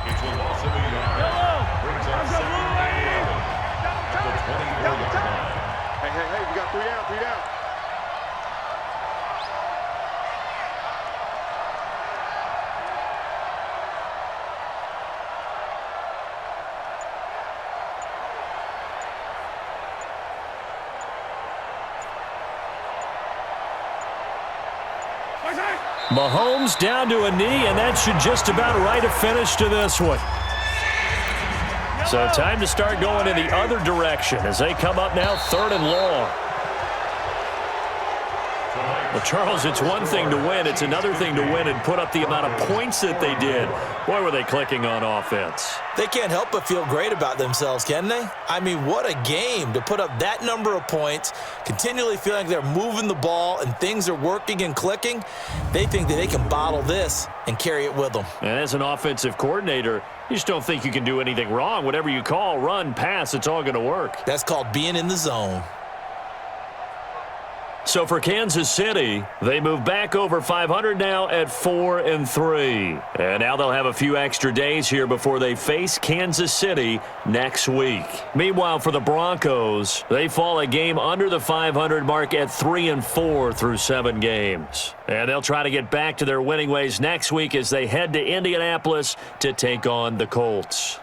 It's a loss of a yard. Brings up second and 11 at the 24-yard line. Hey, we got 3 down. Mahomes down to a knee, and that should just about write a finish to this one. So time to start going in the other direction as they come up now 3rd and long. Well, Charles, it's one thing to win. It's another thing to win and put up the amount of points that they did. Boy, were they clicking on offense. They can't help but feel great about themselves, can they? I mean, what a game to put up that number of points, continually feeling like they're moving the ball and things are working and clicking. They think that they can bottle this and carry it with them. And as an offensive coordinator, you just don't think you can do anything wrong. Whatever you call, run, pass, it's all going to work. That's called being in the zone. So for Kansas City, they move back over 500 now at 4-3. And now they'll have a few extra days here before they face Kansas City next week. Meanwhile, for the Broncos, they fall a game under the 500 mark at 3-4 through 7 games. And they'll try to get back to their winning ways next week as they head to Indianapolis to take on the Colts.